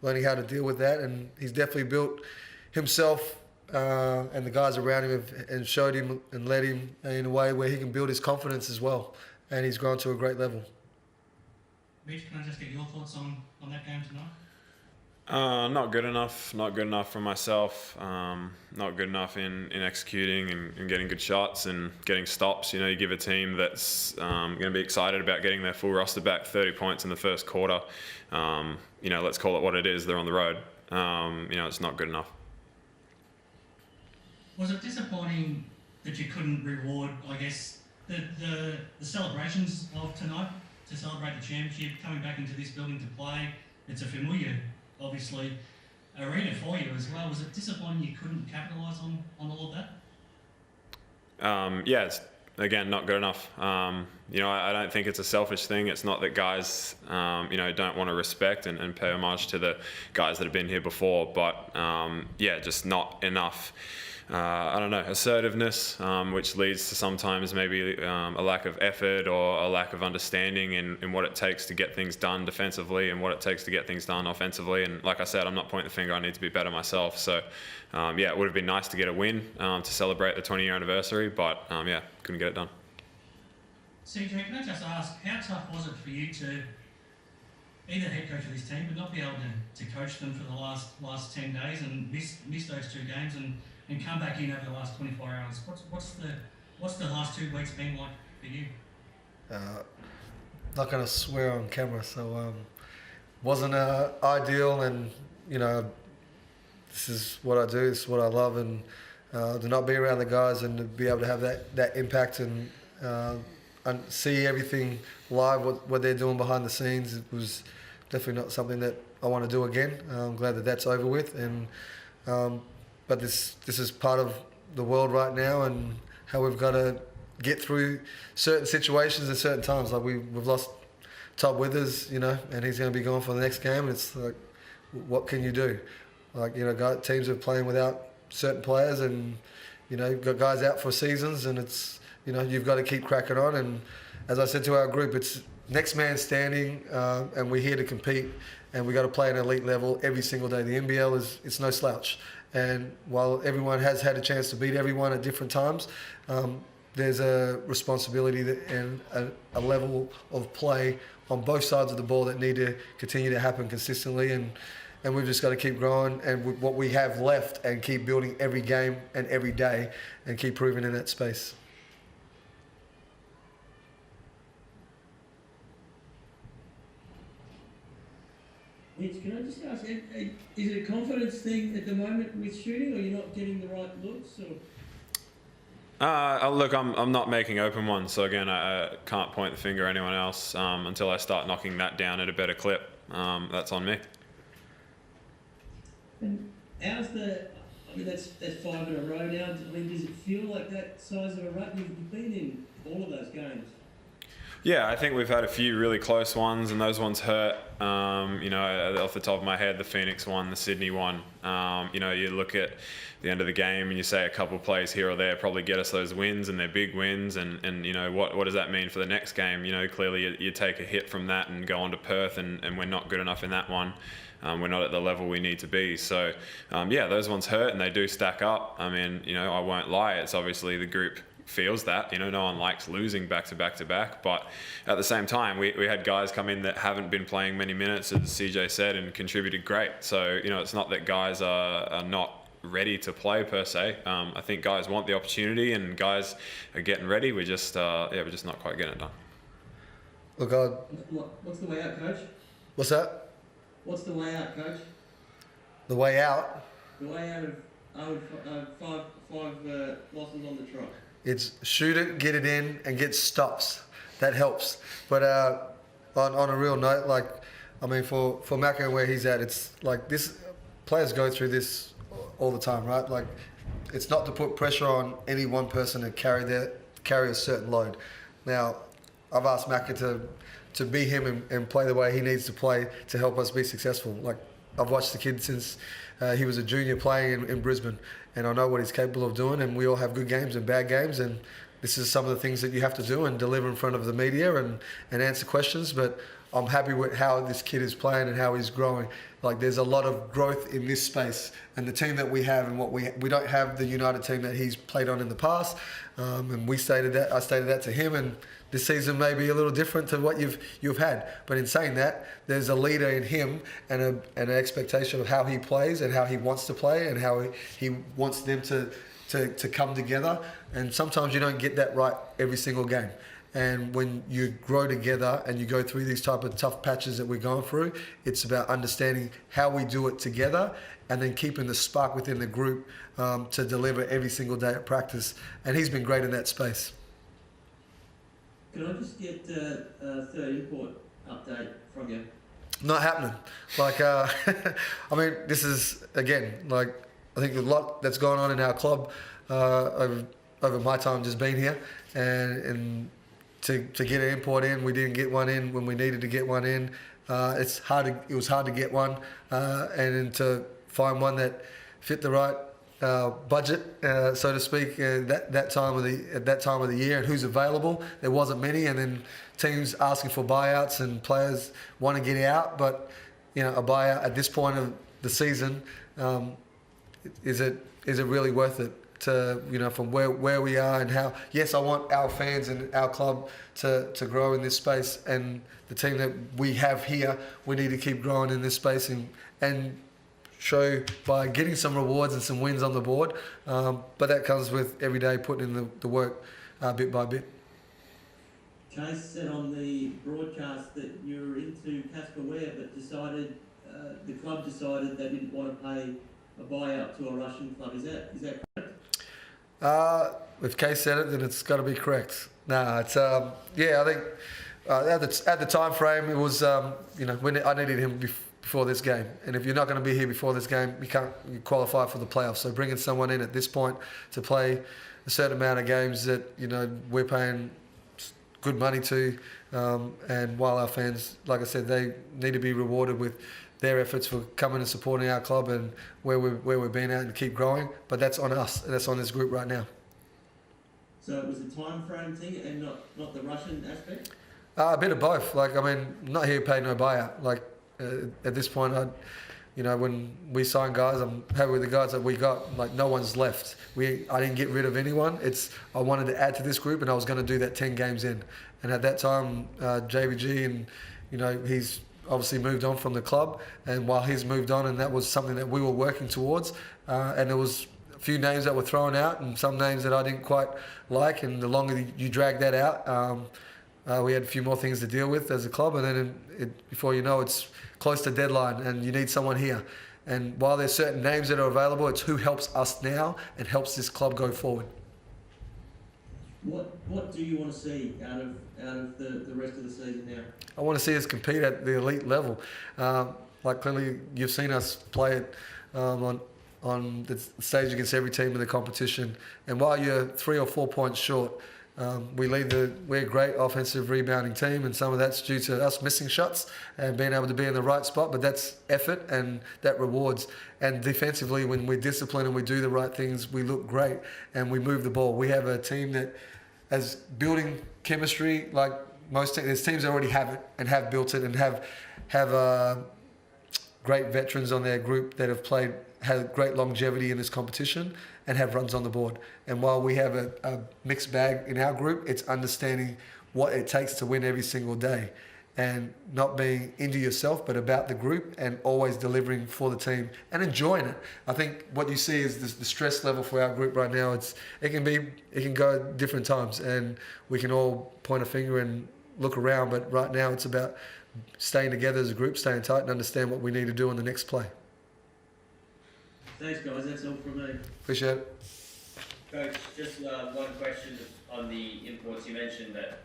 Speaker 8: learning how to deal with that, and he's definitely built himself and the guys around him and showed him and led him in a way where he can build his confidence as well, and he's grown to a great level.
Speaker 16: Mitch, can I just get your thoughts on that game tonight?
Speaker 19: Not good enough. Not good enough for myself. Not good enough in executing and getting good shots and getting stops. You give a team that's going to be excited about getting their full roster back 30 points in the first quarter. Let's call it what it is. They're on the road. It's not good enough.
Speaker 16: Was it disappointing that you couldn't reward, I guess, the celebrations of tonight? To celebrate the championship, coming back into this building to play, it's a familiar, obviously, arena for you as well. Was it disappointing you couldn't capitalise on all of that?
Speaker 19: Yeah, it's again not good enough. I don't think it's a selfish thing. It's not that guys, don't want to respect and pay homage to the guys that have been here before, but just not enough. Assertiveness, which leads to sometimes maybe a lack of effort or a lack of understanding in what it takes to get things done defensively and what it takes to get things done offensively. And like I said, I'm not pointing the finger. I need to be better myself. So, it would have been nice to get a win to celebrate the 20-year anniversary, but couldn't get it done.
Speaker 16: CJ, can I just ask, how tough was it for you to be the head coach of this team, but not be able to coach them for the last 10 days and miss those two games and come back in over the last 24 hours? What's the last 2 weeks been like for you?
Speaker 8: Not going to swear on camera, so wasn't ideal, and this is what I do, this is what I love, and to not be around the guys and to be able to have that impact and see everything live, what they're doing behind the scenes, it was definitely not something that I want to do again. I'm glad that that's over with, and But this is part of the world right now, and how we've got to get through certain situations at certain times. Like we've lost Todd Withers, you know, and he's going to be gone for the next game. And it's like, what can you do? Like, you know, teams are playing without certain players, and you know, you've got guys out for seasons, and it's, you know, you've got to keep cracking on. And as I said to our group, it's next man standing, and we're here to compete, and we got to play at an elite level every single day. The NBL it's no slouch, and while everyone has had a chance to beat everyone at different times, there's a responsibility and a level of play on both sides of the ball that need to continue to happen consistently, and we've just got to keep growing and with what we have left and keep building every game and every day and keep proving in that space.
Speaker 20: Mitch, can I just ask, is it a confidence thing at the moment with shooting, or you're not getting the right looks? Or?
Speaker 19: Look, I'm not making open ones, so again, I can't point the finger at anyone else until I start knocking that down at a better clip. That's on me.
Speaker 20: And how's I mean, that's 5 in a row now. I mean, does it feel like that size of a rut? You've been in all of those games.
Speaker 19: Yeah, I think we've had a few really close ones, and those ones hurt. You know, off the top of my head, the Phoenix one, the Sydney one. You know, you look at the end of the game and you say a couple of plays here or there probably get us those wins, and they're big wins. And you know, what does that mean for the next game? You know, clearly you take a hit from that and go on to Perth, and we're not good enough in that one. We're not at the level we need to be. So, yeah, those ones hurt, and they do stack up. I mean, you know, I won't lie. It's obviously the group feels that, you know, no one likes losing back to back, but at the same time we had guys come in that haven't been playing many minutes, as CJ said, and contributed great. So, you know, it's not that guys are not ready to play per se. I think guys want the opportunity, and guys are getting ready. We're just we're just not quite getting it done.
Speaker 8: Look,
Speaker 20: what's the way out, Coach?
Speaker 8: What's that?
Speaker 20: What's the way out, Coach?
Speaker 8: The way out?
Speaker 20: The way out of five losses on the trot.
Speaker 8: It's shoot it, get it in, and get stops. That helps. But on a real note, like, I mean, for Macca and where he's at, it's like this. Players go through this all the time, right? Like, it's not to put pressure on any one person to carry a certain load. Now, I've asked Macca to be him and play the way he needs to play to help us be successful. Like, I've watched the kid since he was a junior playing in Brisbane, and I know what he's capable of doing, and we all have good games and bad games, and this is some of the things that you have to do and deliver in front of the media and answer questions. But I'm happy with how this kid is playing and how he's growing. Like, there's a lot of growth in this space, and the team that we have, and what we don't have the United team that he's played on in the past, and I stated that to him, and this season may be a little different to what you've had. But in saying that, there's a leader in him and an expectation of how he plays and how he wants to play and how he wants them to come together. And sometimes you don't get that right every single game. And when you grow together and you go through these type of tough patches that we're going through, it's about understanding how we do it together and then keeping the spark within the group to deliver every single day at practice. And he's been great in that space.
Speaker 20: Can I just get a third import update from you?
Speaker 8: Not happening. Like, I mean, this is, again, like, I think a lot that's going on in our club over my time just being here, and to get an import in, we didn't get one in when we needed to get one in. It was hard to get one, and to find one that fit the right budget, so to speak, at that time of the year, and who's available. There wasn't many, and then teams asking for buyouts, and players want to get out. But you know, a buyout at this point of the season, is it really worth it? To, you know, from where we are and how. Yes, I want our fans and our club to grow in this space, and the team that we have here, we need to keep growing in this space and show by getting some rewards and some wins on the board. But that comes with every day putting in the work bit by bit.
Speaker 20: Chase said on the broadcast that you were into Casper Ware, but the club decided they didn't want to pay a buyout to a Russian club. Is that correct?
Speaker 8: If Case said it, then it's got to be correct. No, it's I think at the time frame it was you know, when I needed him before this game. And if you're not going to be here before this game, you qualify for the playoffs. So bringing someone in at this point to play a certain amount of games that, you know, we're paying good money to, and while our fans, like I said, they need to be rewarded with their efforts for coming and supporting our club and where we've been at and keep growing. But that's on us, and that's on this group right now.
Speaker 20: So it was a time frame thing and not the Russian aspect?
Speaker 8: A bit of both. Like, I mean, not here paid no buyout. Like, at this point, you know, when we sign guys, I'm happy with the guys that we got. Like, no one's left. I didn't get rid of anyone. I wanted to add to this group, and I was going to do that 10 games in. And at that time, JVG, and, you know, he's obviously moved on from the club. And while he's moved on, and that was something that we were working towards, and there was a few names that were thrown out and some names that I didn't quite like. And the longer you drag that out, we had a few more things to deal with as a club. And then before you know, it's close to deadline and you need someone here. And while there's certain names that are available, it's who helps us now and helps this club go forward.
Speaker 20: What do you want to see out of the rest of the season now?
Speaker 8: I want to see us compete at the elite level. Like clearly you've seen us play it on the stage against every team in the competition. And while you're 3 or 4 points short, we're a great offensive rebounding team, and some of that's due to us missing shots and being able to be in the right spot, but that's effort and that rewards. And defensively, when we're disciplined and we do the right things, we look great and we move the ball. We have a team that has building chemistry like most teams. There's teams that already have it and have built it and have great veterans on their group that had great longevity in this competition and have runs on the board. And while we have a mixed bag in our group, it's understanding what it takes to win every single day and not being into yourself, but about the group and always delivering for the team and enjoying it. I think what you see is the stress level for our group right now. It can go at different times and we can all point a finger and look around, but right now it's about staying together as a group, staying tight and understand what we need to do on the next play.
Speaker 20: Thanks, guys. That's all from me.
Speaker 8: Appreciate it.
Speaker 18: Coach, just one question on the imports. You mentioned that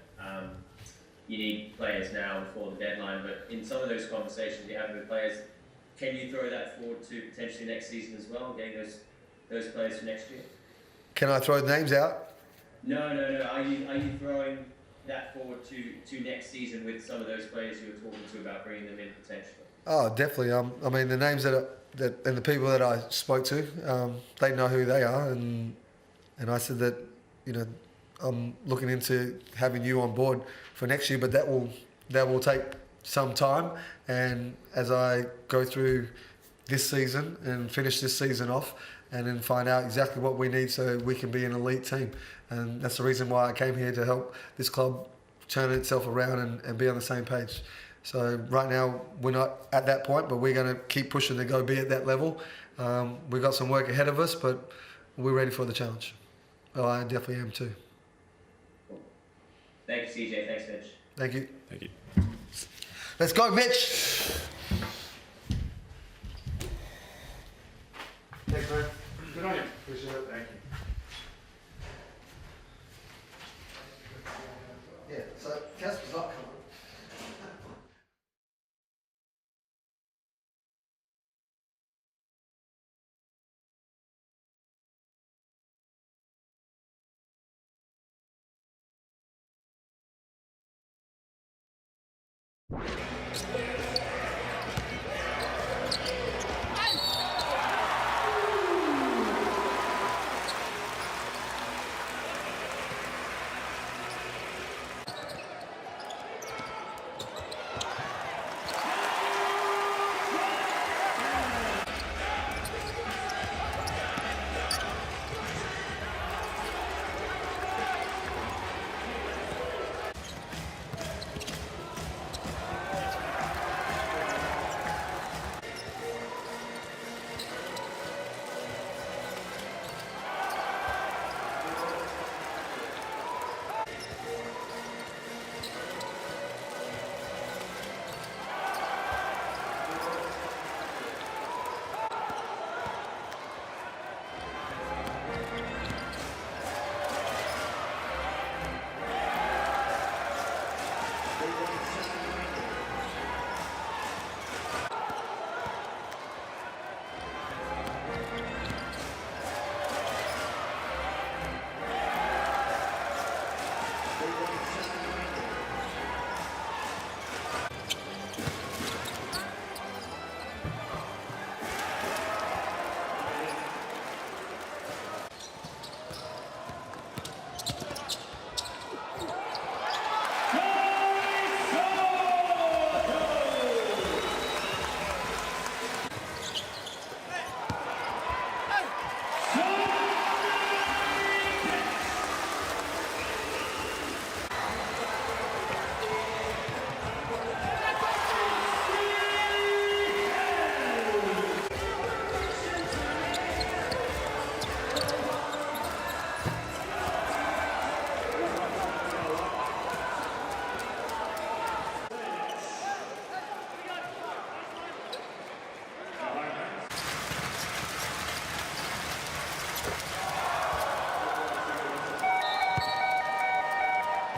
Speaker 18: you need players now before the deadline, but in some of those conversations you have with players, can you throw that forward to potentially next season as well, getting those players for next year?
Speaker 8: Can I throw names out?
Speaker 18: No. Are you throwing that forward to next season with some of those players you were talking to about bringing them in potentially? Oh,
Speaker 8: definitely. I mean, the names and the people that I spoke to, they know who they are, and I said that, you know, I'm looking into having you on board for next year, but that will take some time. And as I go through this season and finish this season off, and then find out exactly what we need so we can be an elite team, and that's the reason why I came here, to help this club turn itself around and be on the same page. So right now we're not at that point, but we're going to keep pushing to go be at that level. We've got some work ahead of us, but we're ready for the challenge. Well, I definitely am too.
Speaker 18: Thank you, CJ. Thanks, Mitch.
Speaker 8: Thank you.
Speaker 6: Thank you.
Speaker 8: Let's go, Mitch. Thanks, man. Good on you. Appreciate it. Thank you. Yeah, so Casper's not coming.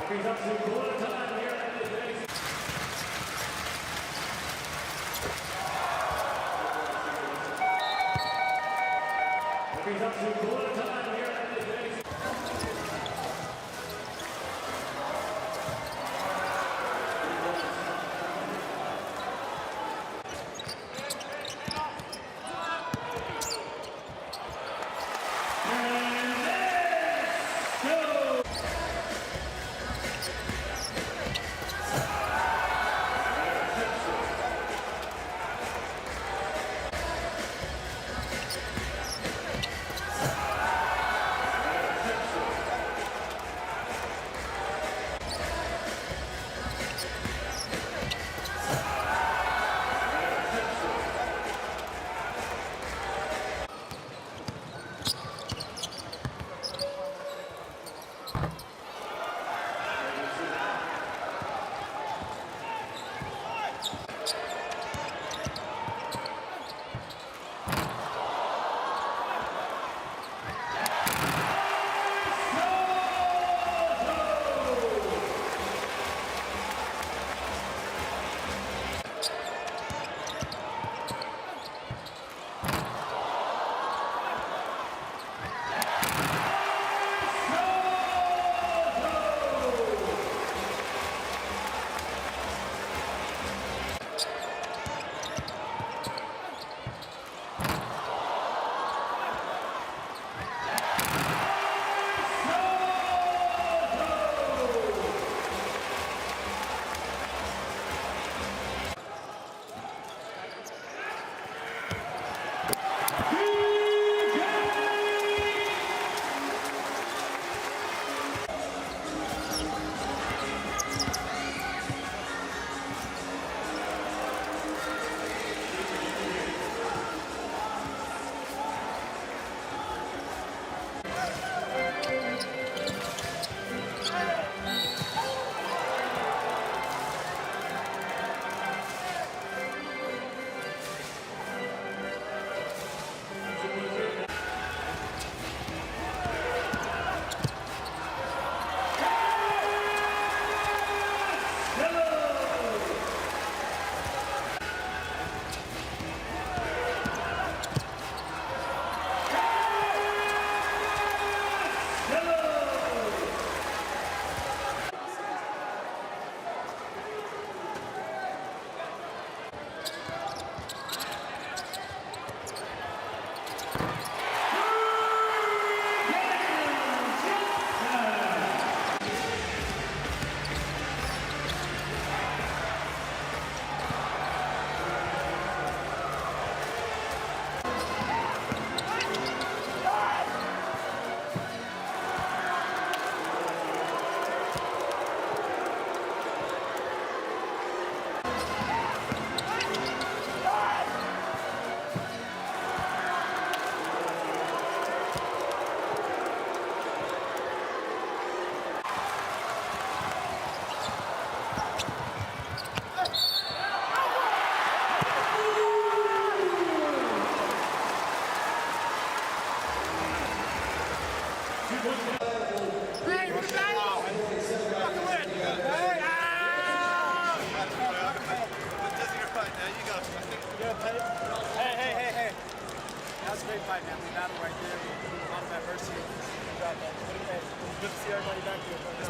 Speaker 12: Let's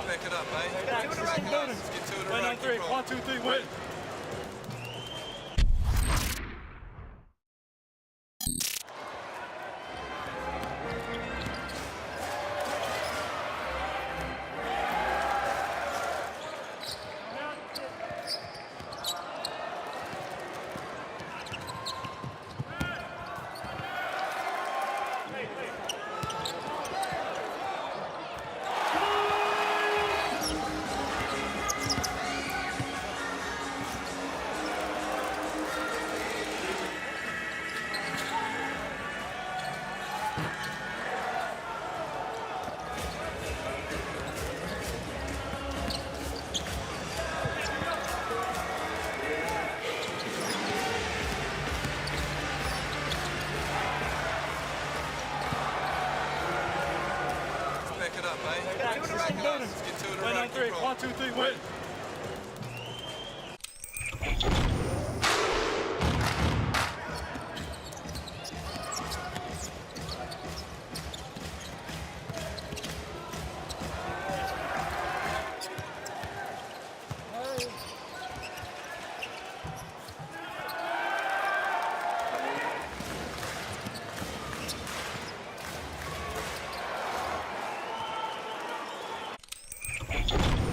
Speaker 12: pick it up, eh? Let's get two in a row.
Speaker 7: 1, 2, 3, win.
Speaker 12: mate. Practice is good. Let's get two in a row.
Speaker 7: Win on three. 1, 2, 3, win.
Speaker 18: Thank you.